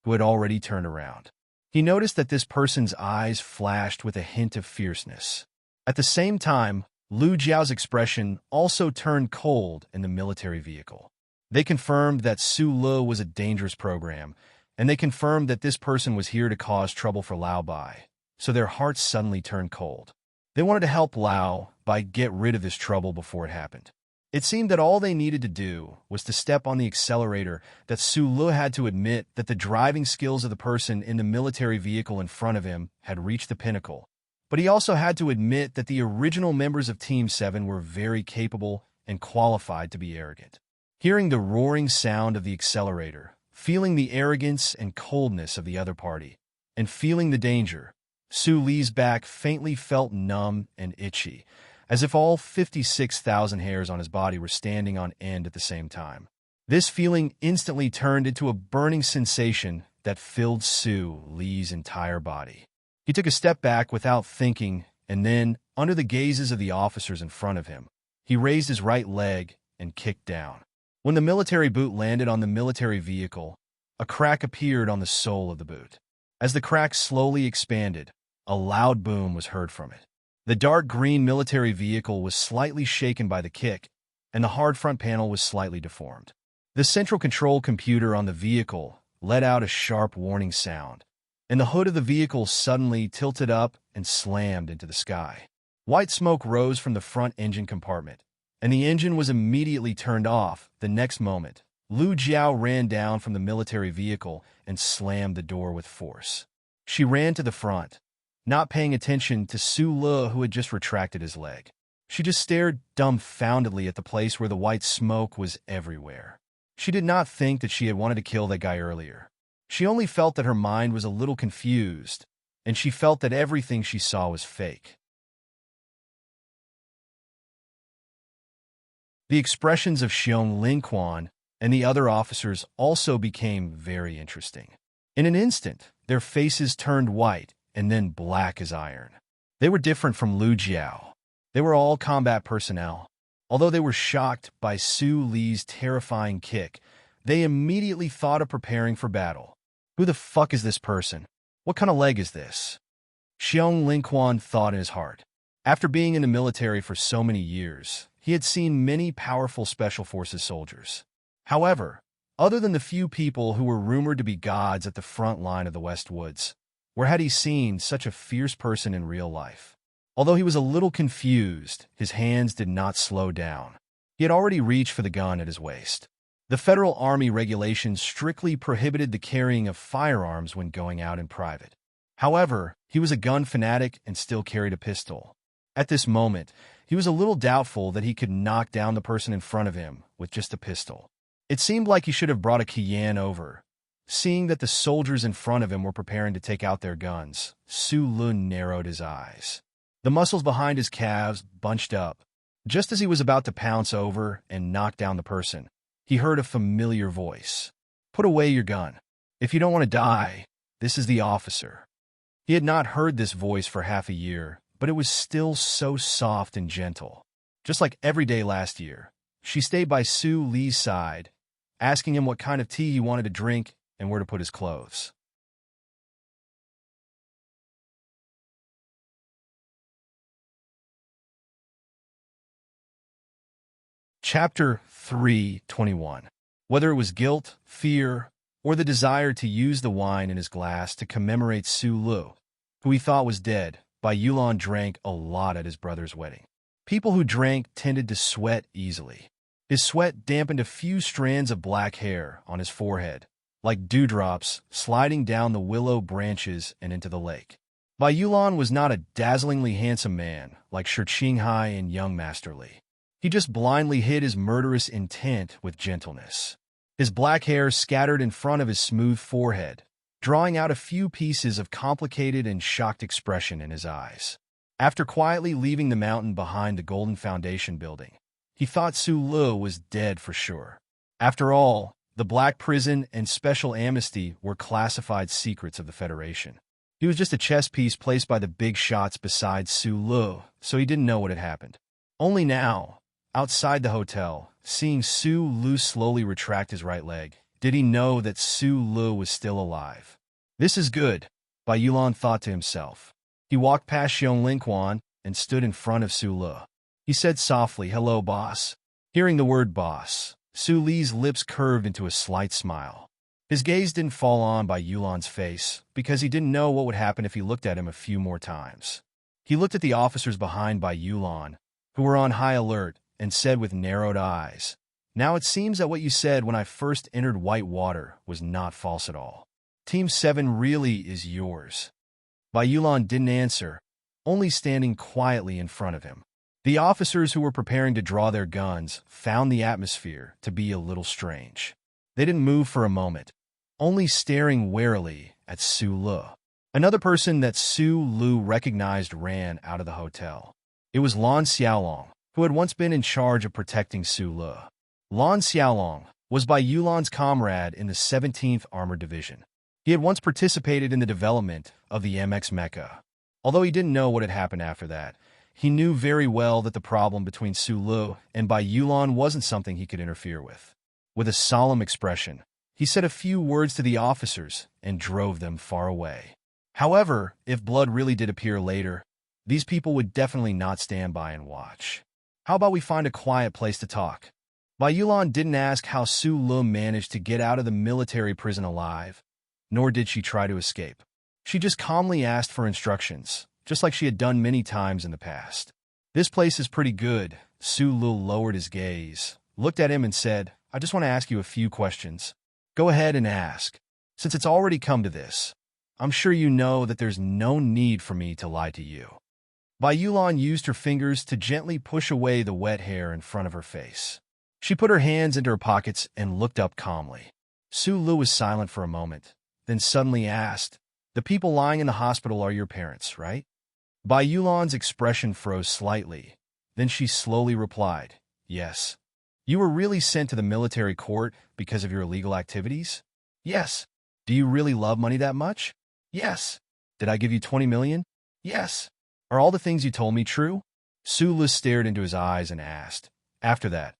who had already turned around. He noticed that this person's eyes flashed with a hint of fierceness. At the same time, Lu Jiao's expression also turned cold in the military vehicle. They confirmed that Su Le was a dangerous program, and they confirmed that this person was here to cause trouble for Lao Bai, so their hearts suddenly turned cold. They wanted to help Lao Bai get rid of this trouble before it happened. It seemed that all they needed to do was to step on the accelerator, that Su Le had to admit that the driving skills of the person in the military vehicle in front of him had reached the pinnacle. But he also had to admit that the original members of Team 7 were very capable and qualified to be arrogant. Hearing the roaring sound of the accelerator, feeling the arrogance and coldness of the other party, and feeling the danger, Su Le's back faintly felt numb and itchy, as if all 56,000 hairs on his body were standing on end at the same time. This feeling instantly turned into a burning sensation that filled Su Le's entire body. He took a step back without thinking, and then, under the gazes of the officers in front of him, he raised his right leg and kicked down. When the military boot landed on the military vehicle, a crack appeared on the sole of the boot. As the crack slowly expanded, a loud boom was heard from it. The dark green military vehicle was slightly shaken by the kick, and the hard front panel was slightly deformed. The central control computer on the vehicle let out a sharp warning sound, and the hood of the vehicle suddenly tilted up and slammed into the sky. White smoke rose from the front engine compartment, and the engine was immediately turned off. The next moment, Lu Jiao ran down from the military vehicle and slammed the door with force. She ran to the front, not paying attention to Su Le, who had just retracted his leg. She just stared dumbfoundedly at the place where the white smoke was everywhere. She did not think that she had wanted to kill that guy earlier. She only felt that her mind was a little confused, and she felt that everything she saw was fake. The expressions of Xiong Linquan and the other officers also became very interesting. In an instant, their faces turned white and then black as iron. They were different from Lu Jiao. They were all combat personnel. Although they were shocked by Su Le's terrifying kick, they immediately thought of preparing for battle. Who the fuck is this person? What kind of leg is this? Xiong Linquan thought in his heart. After being in the military for so many years, he had seen many powerful Special Forces soldiers. However, other than the few people who were rumored to be gods at the front line of the West Woods, where had he seen such a fierce person in real life? Although he was a little confused, his hands did not slow down. He had already reached for the gun at his waist. The Federal Army regulations strictly prohibited the carrying of firearms when going out in private. However, he was a gun fanatic and still carried a pistol. At this moment, he was a little doubtful that he could knock down the person in front of him with just a pistol. It seemed like he should have brought a Kian over. Seeing that the soldiers in front of him were preparing to take out their guns, Su Lun narrowed his eyes. The muscles behind his calves bunched up. Just as he was about to pounce over and knock down the person, he heard a familiar voice. "Put away your gun. If you don't want to die, this is the officer." He had not heard this voice for half a year, but it was still so soft and gentle. Just like every day last year, she stayed by Su Le's side, asking him what kind of tea he wanted to drink and where to put his clothes. Chapter 3:21. Whether it was guilt, fear, or the desire to use the wine in his glass to commemorate Su Lu, who he thought was dead, Bai Yulan drank a lot at his brother's wedding. People who drank tended to sweat easily. His sweat dampened a few strands of black hair on his forehead, like dewdrops sliding down the willow branches and into the lake. Bai Yulan was not a dazzlingly handsome man like Shi Qinghai and young Master Li. He just blindly hid his murderous intent with gentleness. His black hair scattered in front of his smooth forehead, drawing out a few pieces of complicated and shocked expression in his eyes. After quietly leaving the mountain behind the Golden Foundation building, he thought Su Lu was dead for sure. After all, the Black Prison and Special Amnesty were classified secrets of the Federation. He was just a chess piece placed by the big shots beside Su Lu, so he didn't know what had happened. Only now, outside the hotel, seeing Su Lu slowly retract his right leg, did he know that Su Lu was still alive. "This is good," Bai Yulan thought to himself. He walked past Xiong Linquan and stood in front of Su Le. He said softly, "Hello, boss." Hearing the word boss, Su Li's lips curved into a slight smile. His gaze didn't fall on Bai Yulan's face because he didn't know what would happen if he looked at him a few more times. He looked at the officers behind Bai Yulan, who were on high alert, and said with narrowed eyes, "Now it seems that what you said when I first entered White Water was not false at all. Team 7 really is yours." Bai Yulan didn't answer, only standing quietly in front of him. The officers who were preparing to draw their guns found the atmosphere to be a little strange. They didn't move for a moment, only staring warily at Su Le. Another person that Su Lu recognized ran out of the hotel. It was Lan Xiaolong, who had once been in charge of protecting Su Le. Lan Xiaolong was Bai Yulan's comrade in the 17th Armored Division. He had once participated in the development of the MX Mecha. Although he didn't know what had happened after that, he knew very well that the problem between Su Le and Bai Yulan wasn't something he could interfere with. With a solemn expression, he said a few words to the officers and drove them far away. However, if blood really did appear later, these people would definitely not stand by and watch. How about we find a quiet place to talk? Bai Yulan didn't ask how Su Le managed to get out of the military prison alive, nor did she try to escape. She just calmly asked for instructions, just like she had done many times in the past. "This place is pretty good." Su Le lowered his gaze, looked at him and said, "I just want to ask you a few questions." "Go ahead and ask. Since it's already come to this, I'm sure you know that there's no need for me to lie to you." Bai Yulan used her fingers to gently push away the wet hair in front of her face. She put her hands into her pockets and looked up calmly. Su Le was silent for a moment, then suddenly asked, "The people lying in the hospital are your parents, right?" Bai Yulan's expression froze slightly. Then she slowly replied, "Yes." "You were really sent to the military court because of your illegal activities?" "Yes." "Do you really love money that much?" "Yes." "Did I give you 20 million? "Yes." "Are all the things you told me true?" Su Le stared into his eyes and asked. After that,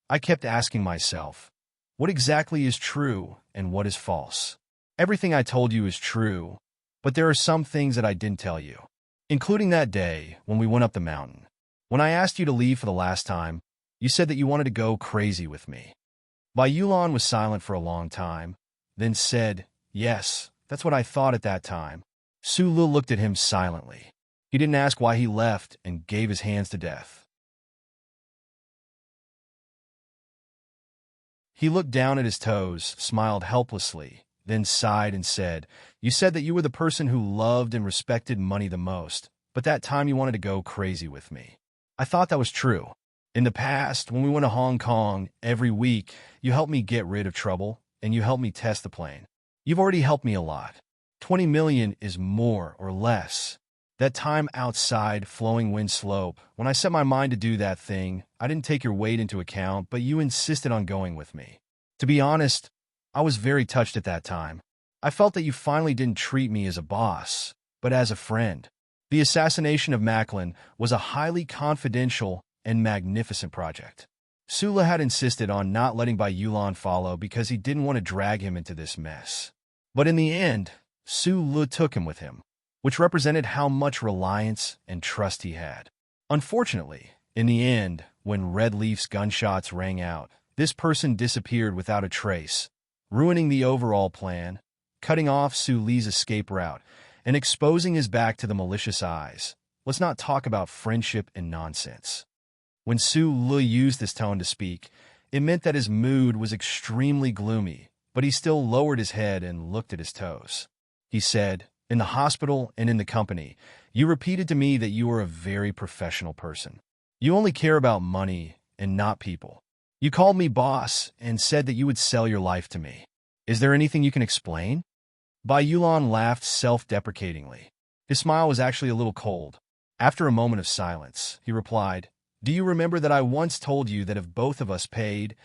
I kept asking myself, what exactly is true and what is false? Everything I told you is true, but there are some things that I didn't tell you, including that day when we went up the mountain. When I asked you to leave for the last time, you said that you wanted to go crazy with me. Bai Yulan was silent for a long time, then said, "Yes, that's what I thought at that time." Su Le looked at him silently. He didn't ask why he left and gave his hands to death. He looked down at his toes, smiled helplessly, then sighed and said, "You said that you were the person who loved and respected money the most, but that time you wanted to go crazy with me. I thought that was true. In the past, when we went to Hong Kong every week, you helped me get rid of trouble, and you helped me test the plane. You've already helped me a lot. 20 million is more or less. That time outside Flowing Wind Slope, when I set my mind to do that thing, I didn't take your weight into account, but you insisted on going with me. To be honest, I was very touched at that time. I felt that you finally didn't treat me as a boss, but as a friend. The assassination of Macklin was a highly confidential and magnificent project. Su Le had insisted on not letting Bai Yulan follow because he didn't want to drag him into this mess. But in the end, Su Le took him with him, which represented how much reliance and trust he had. Unfortunately, in the end, when Red Leaf's gunshots rang out, this person disappeared without a trace, ruining the overall plan, cutting off Su Li's escape route, and exposing his back to the malicious eyes. Let's not talk about friendship and nonsense. When Su Le used this tone to speak, it meant that his mood was extremely gloomy, but he still lowered his head and looked at his toes. He said, "In the hospital and in the company, you repeated to me that you are a very professional person. You only care about money and not people. You called me boss and said that you would sell your life to me. Is there anything you can explain?" Bai Yulan laughed self-deprecatingly. His smile was actually a little cold. After a moment of silence, he replied, "Do you remember that I once told you that if both of us paid,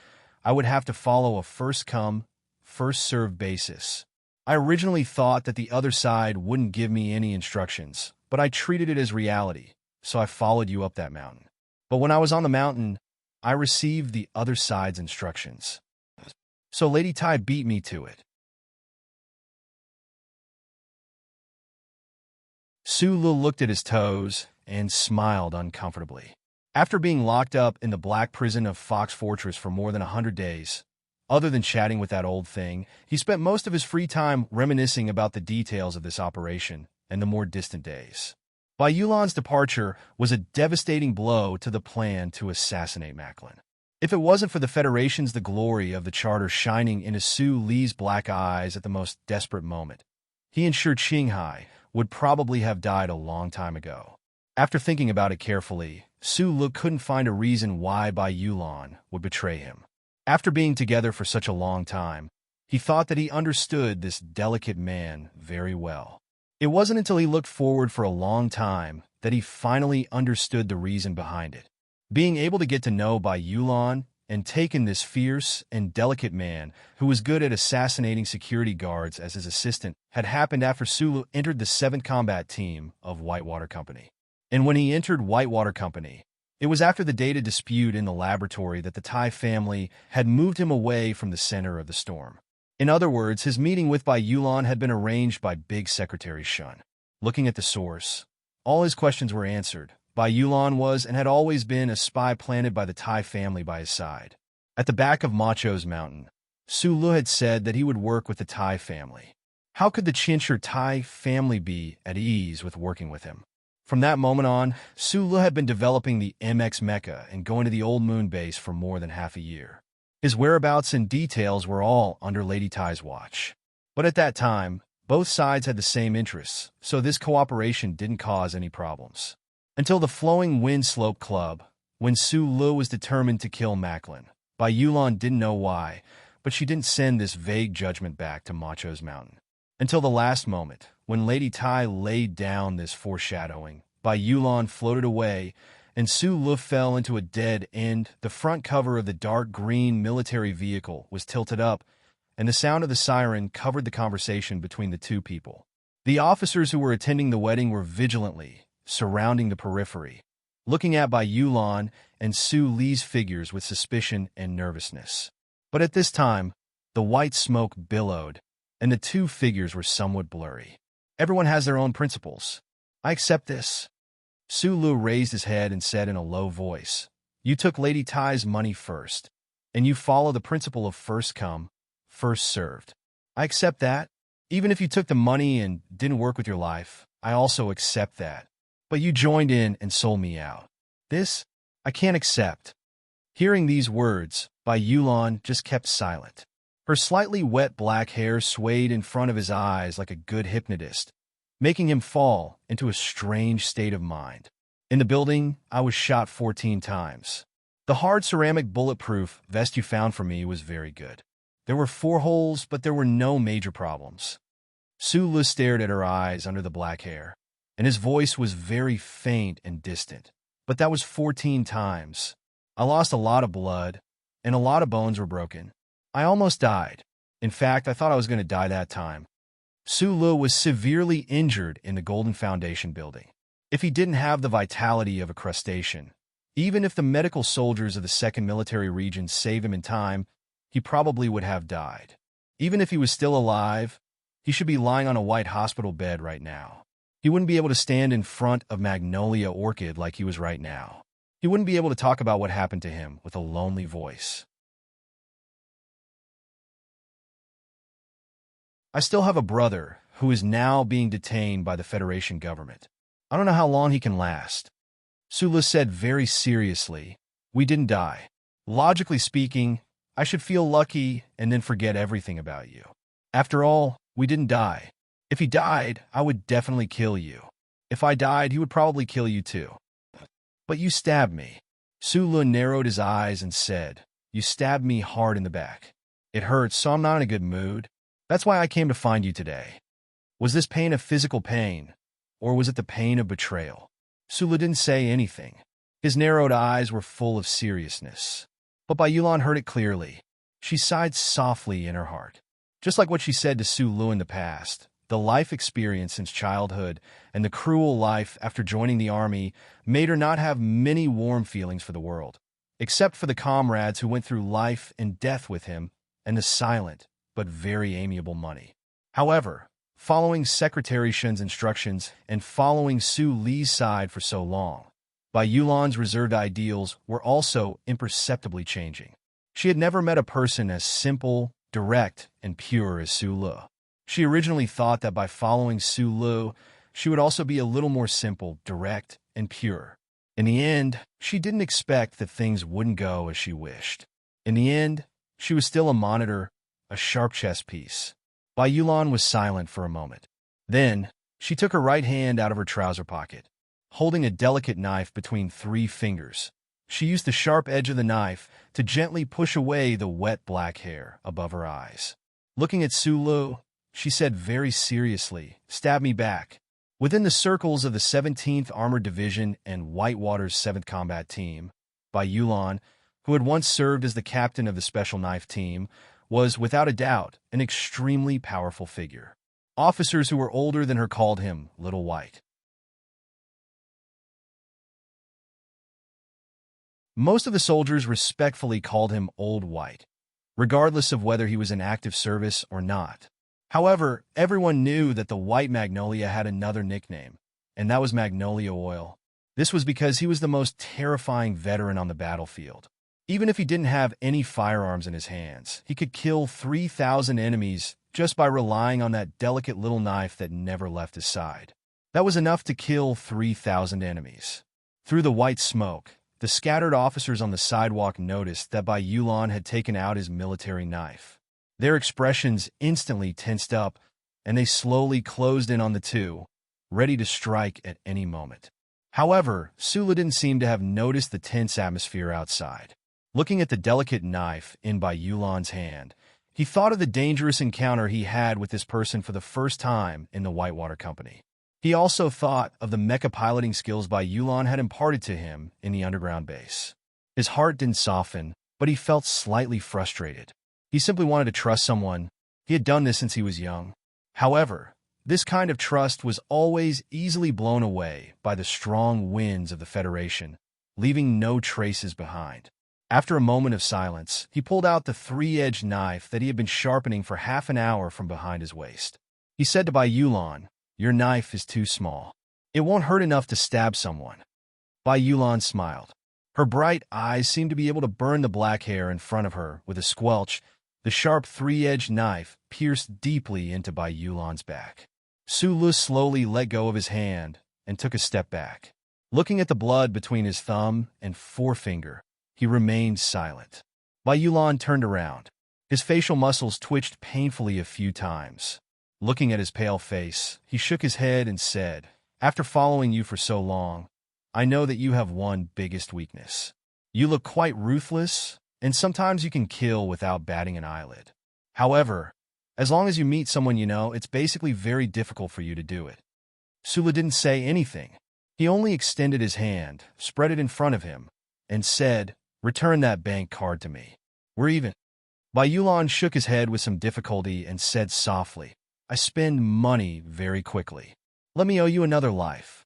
I would have to follow a first-come, first-served basis? I originally thought that the other side wouldn't give me any instructions, but I treated it as reality, so I followed you up that mountain. But when I was on the mountain, I received the other side's instructions. So Lady Tai beat me to it. Su Lu looked at his toes and smiled uncomfortably. After being locked up in the black prison of Fox Fortress for more than 100 days, other than chatting with that old thing, he spent most of his free time reminiscing about the details of this operation and the more distant days. Bai Yulan's departure was a devastating blow to the plan to assassinate Macklin. If it wasn't for the Federation's the glory of the Charter shining in Su Li's black eyes at the most desperate moment, he and Shi Qinghai would probably have died a long time ago. After thinking about it carefully, Su Lu couldn't find a reason why Bai Yulan would betray him. After being together for such a long time, he thought that he understood this delicate man very well. It wasn't until he looked forward for a long time that he finally understood the reason behind it. Being able to get to know Bai Yulan and taken this fierce and delicate man who was good at assassinating security guards as his assistant had happened after Su Lu entered the 7th Combat Team of Whitewater Company. And when he entered Whitewater Company, it was after the data dispute in the laboratory that the Tai family had moved him away from the center of the storm. In other words, his meeting with Bai Yulan had been arranged by Big Secretary Shun. Looking at the source, all his questions were answered. Bai Yulan was and had always been a spy planted by the Tai family by his side. At the back of Macho's mountain, Su Lu had said that he would work with the Tai family. How could the Chinchur Tai family be at ease with working with him? From that moment on, Su Lu had been developing the MX Mecha and going to the Old Moon base for more than half a year. His whereabouts and details were all under Lady Tai's watch. But at that time, both sides had the same interests, so this cooperation didn't cause any problems. Until the Flowing Wind Slope Club, when Su Lu was determined to kill Macklin. Bai Yulan didn't know why, but she didn't send this vague judgment back to Macho's mountain. Until the last moment, when Lady Tai laid down this foreshadowing, Bai Yulan floated away, and Su Lu fell into a dead end. The front cover of the dark green military vehicle was tilted up, and the sound of the siren covered the conversation between the two people. The officers who were attending the wedding were vigilantly surrounding the periphery, looking at Bai Yulan and Su Li's figures with suspicion and nervousness. But at this time, the white smoke billowed, and the two figures were somewhat blurry. Everyone has their own principles. I accept this. Su Lu raised his head and said in a low voice, "You took Lady Tai's money first, and you follow the principle of first come, first served. I accept that. Even if you took the money and didn't work with your life, I also accept that. But you joined in and sold me out. This, I can't accept." Hearing these words, Bai Yulan just kept silent. Her slightly wet black hair swayed in front of his eyes like a good hypnotist, making him fall into a strange state of mind. In the building, I was shot 14 times. The hard ceramic bulletproof vest you found for me was very good. There were 4 holes, but there were no major problems. Su Lu stared at her eyes under the black hair, and his voice was very faint and distant. But that was 14 times. I lost a lot of blood, and a lot of bones were broken. I almost died. In fact, I thought I was going to die that time. Su Lu was severely injured in the Golden Foundation building. If he didn't have the vitality of a crustacean, even if the medical soldiers of the 2nd Military Region saved him in time, he probably would have died. Even if he was still alive, he should be lying on a white hospital bed right now. He wouldn't be able to stand in front of Magnolia Orchid like he was right now. He wouldn't be able to talk about what happened to him with a lonely voice. I still have a brother who is now being detained by the Federation government. I don't know how long he can last. Su Lu said very seriously, "We didn't die. Logically speaking, I should feel lucky and then forget everything about you. After all, we didn't die. If he died, I would definitely kill you. If I died, he would probably kill you too. But you stabbed me." Su Lu narrowed his eyes and said, "You stabbed me hard in the back. It hurts, so I'm not in a good mood. That's why I came to find you today." Was this pain a physical pain, or was it the pain of betrayal? Su Lu didn't say anything. His narrowed eyes were full of seriousness. But Bai Yulan heard it clearly. She sighed softly in her heart. Just like what she said to Su Lu in the past, the life experience since childhood and the cruel life after joining the army made her not have many warm feelings for the world, except for the comrades who went through life and death with him and the silent but very amiable money. However, following Secretary Shen's instructions and following Su Li's side for so long. Bai Yulan's reserved ideals were also imperceptibly changing. She had never met a person as simple, direct, and pure as Su Li. She originally thought that by following Su Li, she would also be a little more simple, direct, and pure. In the end, she didn't expect that things wouldn't go as she wished. In the end, she was still a monitor, a sharp chess piece. Bai Yulan was silent for a moment. Then, she took her right hand out of her trouser pocket. Holding a delicate knife between 3 fingers, she used the sharp edge of the knife to gently push away the wet black hair above her eyes. Looking at Su Li, she said very seriously, "Stab me back." Within the circles of the 17th Armored Division and Whitewater's 7th Combat Team, Bai Yulan, who had once served as the captain of the Special Knife Team, was, without a doubt, an extremely powerful figure. Officers who were older than her called him Little White. Most of the soldiers respectfully called him Old White, regardless of whether he was in active service or not. However, everyone knew that the White Magnolia had another nickname, and that was Magnolia Oil. This was because he was the most terrifying veteran on the battlefield. Even if he didn't have any firearms in his hands, he could kill 3,000 enemies just by relying on that delicate little knife that never left his side. That was enough to kill 3,000 enemies. Through the white smoke, the scattered officers on the sidewalk noticed that Bai Yulan had taken out his military knife. Their expressions instantly tensed up, and they slowly closed in on the two, ready to strike at any moment. However, Su Li didn't seem to have noticed the tense atmosphere outside. Looking at the delicate knife in Bai Yulan's hand, he thought of the dangerous encounter he had with this person for the first time in the Whitewater Company. He also thought of the mecha piloting skills Bai Yulan had imparted to him in the underground base. His heart didn't soften, but he felt slightly frustrated. He simply wanted to trust someone. He had done this since he was young. However, this kind of trust was always easily blown away by the strong winds of the Federation, leaving no traces behind. After a moment of silence, he pulled out the 3-edged knife that he had been sharpening for half an hour from behind his waist. He said to Bai Yulan, "Your knife is too small. It won't hurt enough to stab someone." Bai Yulan smiled. Her bright eyes seemed to be able to burn the black hair in front of her. With a squelch, the sharp 3-edged knife pierced deeply into Bai Yulan's back. Su Li slowly let go of his hand and took a step back. Looking at the blood between his thumb and forefinger, he remained silent. Bai Yulan turned around. His facial muscles twitched painfully a few times. Looking at his pale face, he shook his head and said, "After following you for so long, I know that you have one biggest weakness. You look quite ruthless, and sometimes you can kill without batting an eyelid. However, as long as you meet someone you know, it's basically very difficult for you to do it." Su Li didn't say anything. He only extended his hand, spread it in front of him, and said, "Return that bank card to me. We're even." Bai Yulan shook his head with some difficulty and said softly, "I spend money very quickly. Let me owe you another life."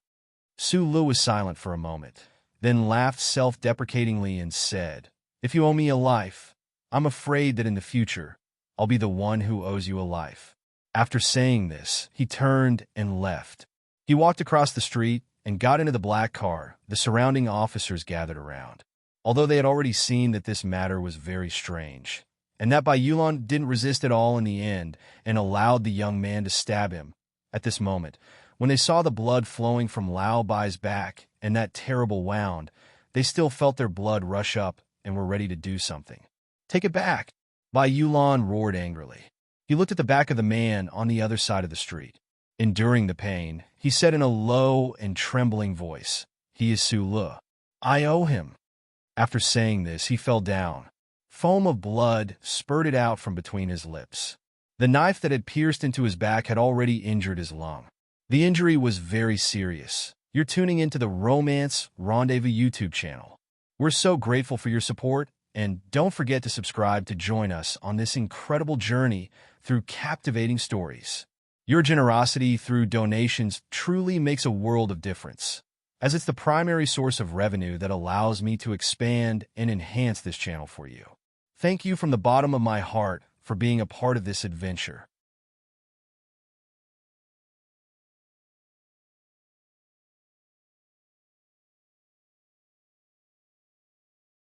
Su Li was silent for a moment, then laughed self-deprecatingly and said, "If you owe me a life, I'm afraid that in the future, I'll be the one who owes you a life." After saying this, he turned and left. He walked across the street and got into the black car. The surrounding officers gathered around. Although they had already seen that this matter was very strange, and that Bai Yulan didn't resist at all in the end and allowed the young man to stab him. At this moment, when they saw the blood flowing from Lao Bai's back and that terrible wound, they still felt their blood rush up and were ready to do something. "Take it back!" Bai Yulan roared angrily. He looked at the back of the man on the other side of the street. Enduring the pain, he said in a low and trembling voice, "He is Su Li. I owe him." After saying this, he fell down. Foam of blood spurted out from between his lips. The knife that had pierced into his back had already injured his lung. The injury was very serious. You're tuning into the Romance Rendezvous YouTube channel. We're so grateful for your support, and don't forget to subscribe to join us on this incredible journey through captivating stories. Your generosity through donations truly makes a world of difference, as it's the primary source of revenue that allows me to expand and enhance this channel for you. Thank you from the bottom of my heart for being a part of this adventure.